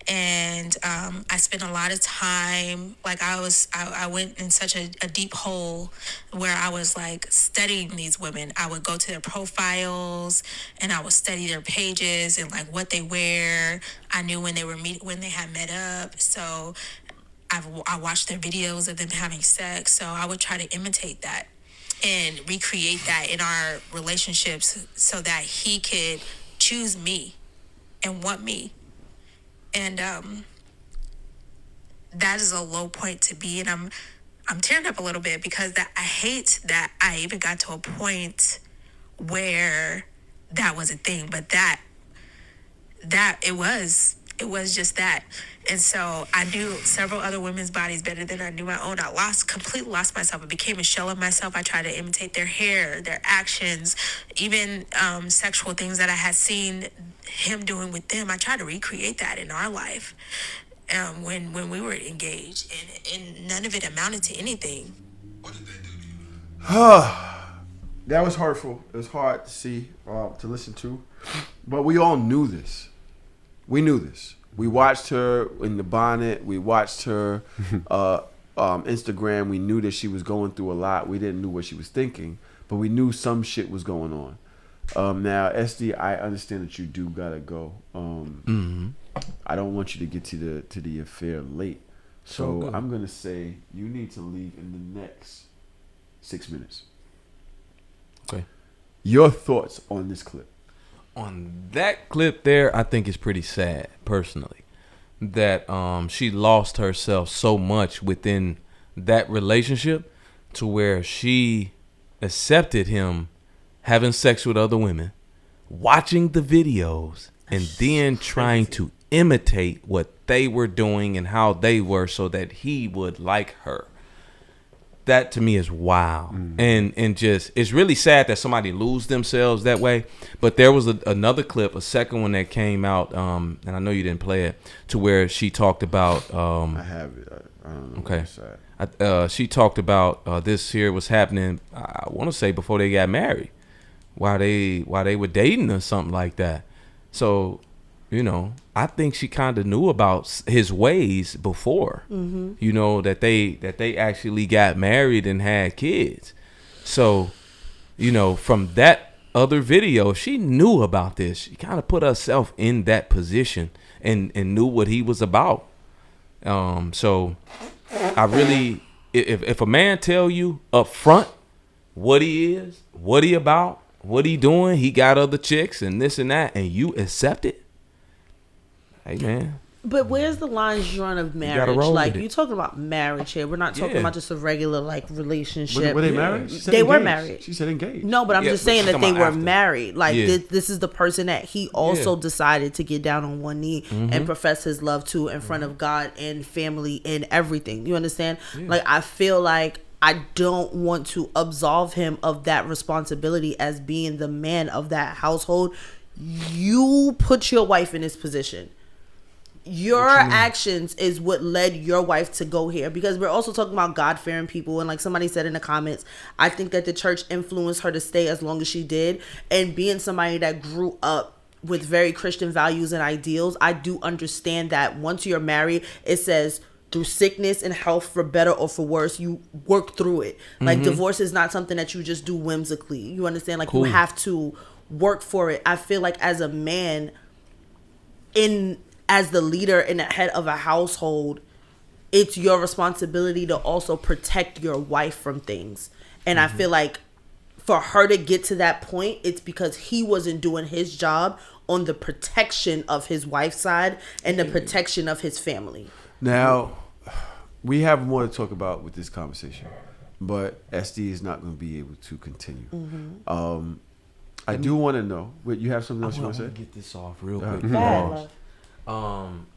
and I spent a lot of time. Like I went in such a deep hole where I was like studying these women. I would go to their profiles and I would study their pages and like what they wear. I knew when they had met up. So I watched their videos of them having sex. So I would try to imitate that and recreate that in our relationships so that he could choose me and want me. And that is a low point to be. And I'm tearing up a little bit because I hate that I even got to a point where that was a thing, but that it was just that. And so I knew several other women's bodies better than I knew my own. I completely lost myself. I became a shell of myself. I tried to imitate their hair, their actions, even sexual things that I had seen him doing with them. I tried to recreate that in our life when we were engaged, and none of it amounted to anything. What did they do to you? That was hurtful. It was hard to see, to listen to, but we all knew this. We knew this. We watched her in the bonnet. We watched her Instagram. We knew that she was going through a lot. We didn't know what she was thinking, but we knew some shit was going on. Now, SD, I understand that you do gotta go. I don't want you to get to the affair late, so I'm gonna say you need to leave in the next 6 minutes. Okay. Your thoughts on this clip? On that clip there, I think it's pretty sad, personally, that she lost herself so much within that relationship to where she accepted him having sex with other women, watching the videos, and then trying to imitate what they were doing and how they were so that he would like her. That to me is wow. And just, it's really sad that somebody lose themselves that way. But there was another clip, a second one that came out, and I know you didn't play it, to where she talked about I have it. I don't know. Okay. She talked about this here was happening, I want to say before they got married, while they were dating or something like that. So, you know, I think she kind of knew about his ways before, you know, that they actually got married and had kids. So, you know, from that other video, she knew about this. She kind of put herself in that position and knew what he was about. So I really, if a man tell you up front what he is, what he about, what he doing, he got other chicks and this and that, and you accept it, Hey, man. But where's the line drawn of marriage? Like, you're talking about marriage here. We're not talking about just a regular, like, relationship. Were they married? They were married. She said engaged. No, but I'm just saying that they were after. married. Like, this is the person that he also decided to get down on one knee and profess his love to in front of God and family and everything. You understand? Like, I feel like I don't want to absolve him of that responsibility as being the man of that household. You put your wife in this position. Your actions is what led your wife to go here, because we're also talking about God-fearing people, and like somebody said in the comments, I think that the church influenced her to stay as long as she did, and being somebody that grew up with very Christian values and ideals, I do understand that once you're married, it says through sickness and health, for better or for worse, you work through it. Like divorce is not something that you just do whimsically. You understand? Like you have to work for it. I feel like as a man, as the leader and the head of a household, it's your responsibility to also protect your wife from things. And I feel like for her to get to that point, it's because he wasn't doing his job on the protection of his wife's side and the protection of his family. Now, we have more to talk about with this conversation, but SD is not going to be able to continue. I do want to know. Wait, you have something else you want to say? Get this off real quick.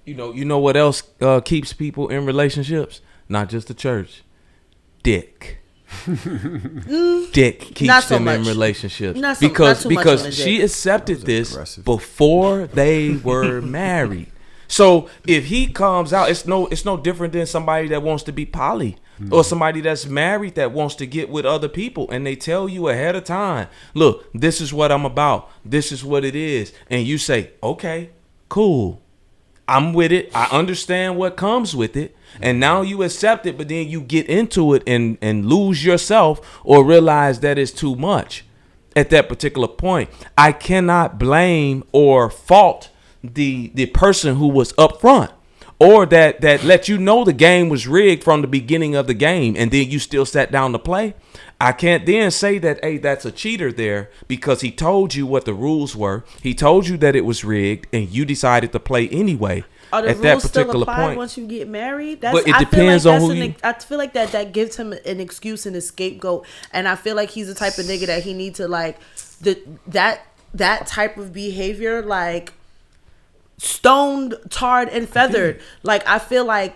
You know what else keeps people in relationships? Not just the church. Dick. Dick keeps them in relationships because she accepted this before they were married. So if he comes out, it's no different than somebody that wants to be poly or somebody that's married that wants to get with other people, and they tell you ahead of time, look, this is what I'm about, this is what it is, and you say, okay, cool, I'm with it, I understand what comes with it, and now you accept it, but then you get into it and lose yourself or realize that it's too much at that particular point. I cannot blame or fault the person who was up front or that let you know the game was rigged from the beginning of the game, and then you still sat down to play. I can't then say that, hey, that's a cheater there, because he told you what the rules were. He told you that it was rigged, and you decided to play anyway. Are the at rules that particular still apply point. Once you get married? But it depends on who you... I feel like that gives him an excuse and a scapegoat, and I feel like he's the type of nigga that he needs to, like, that type of behavior, like, stoned, tarred, and feathered. Like, I feel like,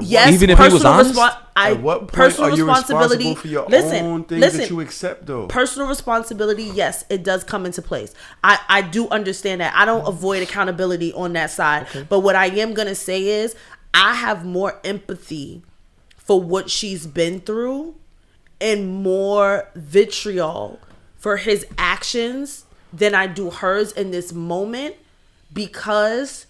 yes, even if he was honest, at what point are you responsible for your own things that you accept, though? Personal responsibility, yes, it does come into place. I do understand that. I don't avoid accountability on that side. Okay. But what I am going to say is I have more empathy for what she's been through and more vitriol for his actions than I do hers in this moment, because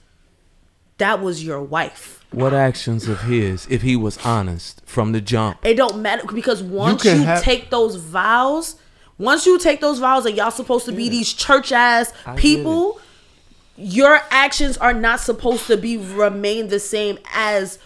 that was your wife. What actions of his, if he was honest from the jump? It don't matter, because once you take those vows and y'all supposed to be these church ass people, your actions are not supposed to remain the same as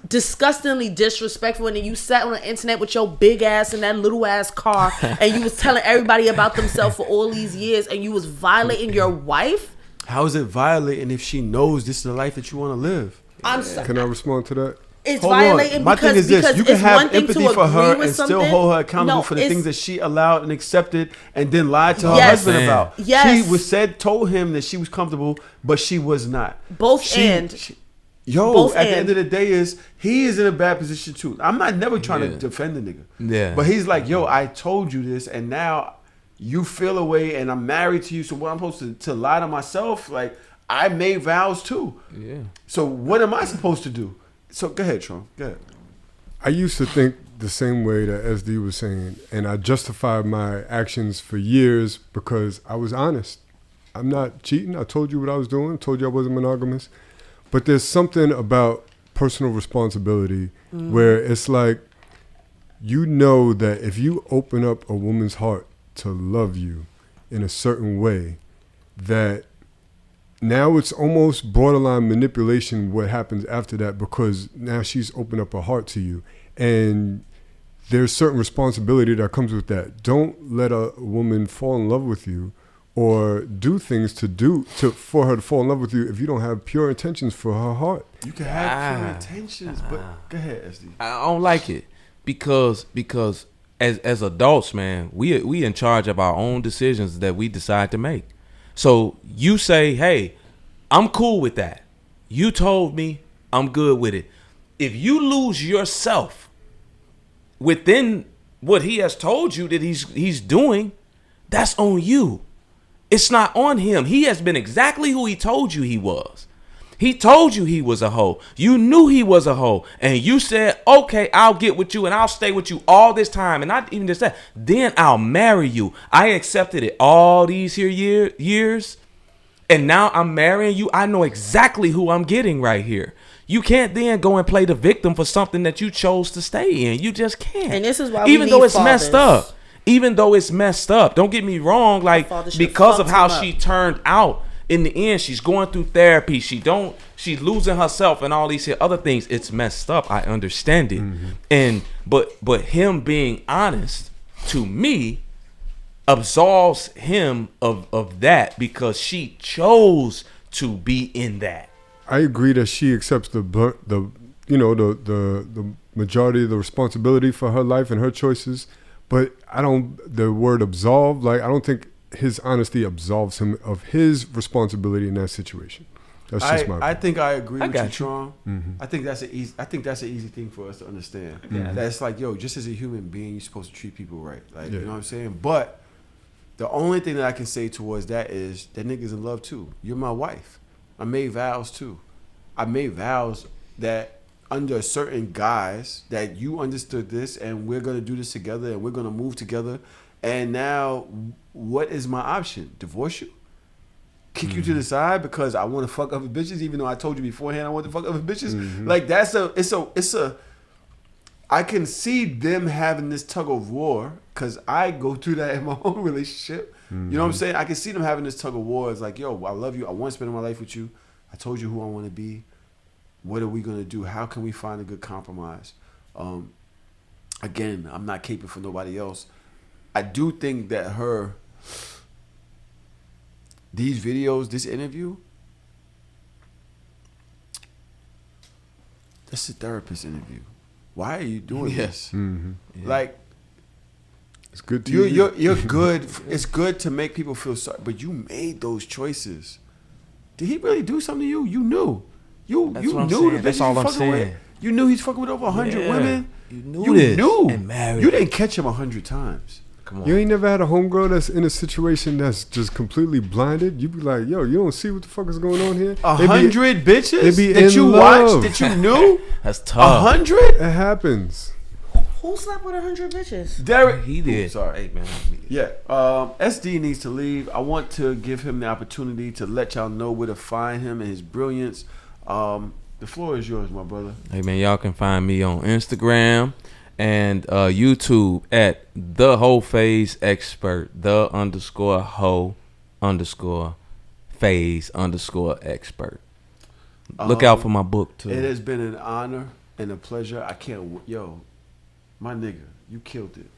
disgustingly disrespectful. And then you sat on the internet with your big ass in that little ass car and you was telling everybody about themselves for all these years, and you was violating your wife. How is it violating if she knows this is the life that you want to live? Can I respond to that? It's violating. My thing is this: you can have empathy for her and something, still hold her accountable for the things that she allowed and accepted, and then lied to her husband about. Yes. She told him that she was comfortable, but she was not. Both at the end of the day, he is in a bad position too. I'm not never trying to defend the nigga. Yeah. But he's like, yo, I told you this, and now you feel away, and I'm married to you. So what, I'm supposed to lie to myself? Like, I made vows too. Yeah. So what am I supposed to do? So go ahead, Tron. Go ahead. I used to think the same way that SD was saying, and I justified my actions for years because I was honest. I'm not cheating. I told you what I was doing. Told you I wasn't monogamous. But there's something about personal responsibility where it's like, you know that if you open up a woman's heart to love you in a certain way, that now it's almost borderline manipulation what happens after that, because now she's opened up her heart to you, and there's certain responsibility that comes with that. Don't let a woman fall in love with you or do things for her to fall in love with you if you don't have pure intentions for her heart. You can have pure intentions, but go ahead, SD. I don't like it because as adults, man, we in charge of our own decisions that we decide to make. So you say, hey, I'm cool with that. You told me I'm good with it. If you lose yourself within what he has told you that he's doing, that's on you. It's not on him. He has been exactly who he told you he was. He told you he was a hoe. You knew he was a hoe. And you said, okay, I'll get with you and I'll stay with you all this time. And not even just that. Then I'll marry you. I accepted it all these here years. And now I'm marrying you. I know exactly who I'm getting right here. You can't then go and play the victim for something that you chose to stay in. You just can't. And this is why even though it's messed up. Even though it's messed up. Don't get me wrong. Like, because of how she turned out in the end, she's going through therapy. She's losing herself and all these other things. It's messed up. I understand it. And but him being honest to me absolves him of that because she chose to be in that. I agree that she accepts the majority of the responsibility for her life and her choices, but the word absolve, like, I don't think his honesty absolves him of his responsibility in that situation. That's just my opinion. I think I agree with you, Tron. Mm-hmm. I think that's an easy thing for us to understand. Yeah. That's like, yo, just as a human being, you're supposed to treat people right. Like, you know what I'm saying? But the only thing that I can say towards that is that nigga's in love too. You're my wife. I made vows too. I made vows that under certain guise that you understood this and we're gonna do this together and we're gonna move together. And now, what is my option? Divorce you? Kick you to the side because I want to fuck other bitches, even though I told you beforehand I want to fuck other bitches? Like, it's a I can see them having this tug of war because I go through that in my own relationship. You know what I'm saying? I can see them having this tug of war. It's like, yo, I love you. I want to spend my life with you. I told you who I want to be. What are we going to do? How can we find a good compromise? Again, I'm not caping for nobody else. I do think that these videos, this interview, that's a therapist interview. Why are you doing this? Like, it's good to you're good. It's good to make people feel sorry, but you made those choices. Did he really do something to you? You knew. You knew the bitch That's all I'm saying. with. You knew he's fucking with over 100 women. You knew this. And married. You didn't catch him 100 times. Come on. You ain't never had a homegirl that's in a situation that's just completely blinded. You be like, yo, you don't see what the fuck is going on here? 100 bitches they be that in you love. watched, that you knew? That's tough. 100? It happens. Who slept with 100 bitches? Derrick. He did. Sorry. Hey, man. Yeah. SD needs to leave. I want to give him the opportunity to let y'all know where to find him and his brilliance. The floor is yours, my brother. Hey, man, y'all can find me on Instagram and YouTube at the whole phase expert, _phase_expert. Look out for my book too. It has been an honor and a pleasure. I can't. Yo, my nigga, you killed it.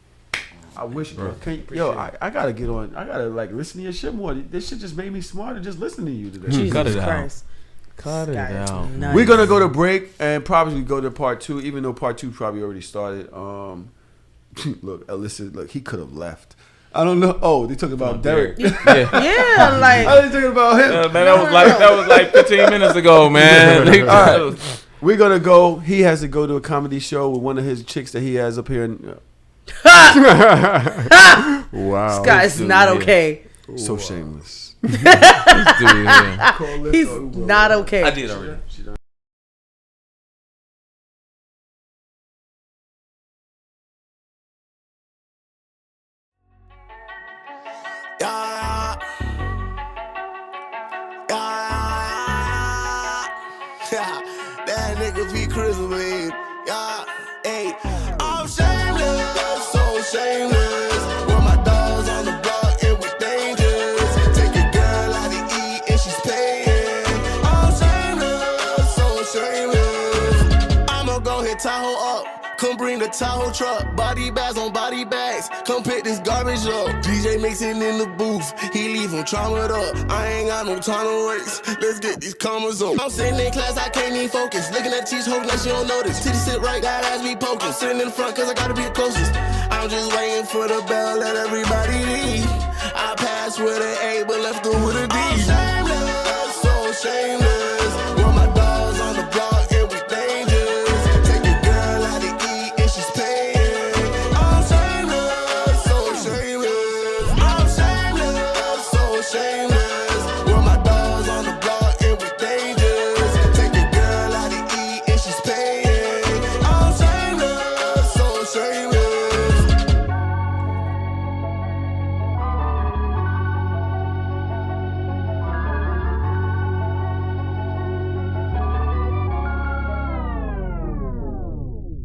I wish, bro. I gotta get on. I gotta like listen to your shit more. This shit just made me smarter just listening to you today. Jesus Cut it Christ. Cut it out. Nice. We're gonna go to break and probably go to part 2, even though part 2 probably already started. Look, Alyssa, look, he could have left. I don't know. Oh, they talking about Derrick. Yeah, like I was talking about him. Man, that was like 15 minutes ago, man. All right. We're gonna go. He has to go to a comedy show with one of his chicks that he has up here. Wow. This guy's not okay. So shameless. He's not okay. I did already. That nigga be crippling. Hey, I'm shameless, so shameless. With my dogs on the block, it was dangerous. Take your girl out to eat and she's paying. I'm shameless, so shameless. I'ma go hit Tahoe up. Come bring the Tahoe truck, body bags on body bags. Come pick this garbage up. DJ mixing in the booth, he leave him traumatized up. I ain't got no time to waste, let's get these commas up. I'm sitting in class, I can't even focus. Looking at teach, hoping that she don't notice. Titty sit right, got ass be poking. Sitting in the front, cause I gotta be the closest. I'm just waiting for the bell, let everybody leave. I passed with an A, but left her with a D. I'm shameless, so shameless.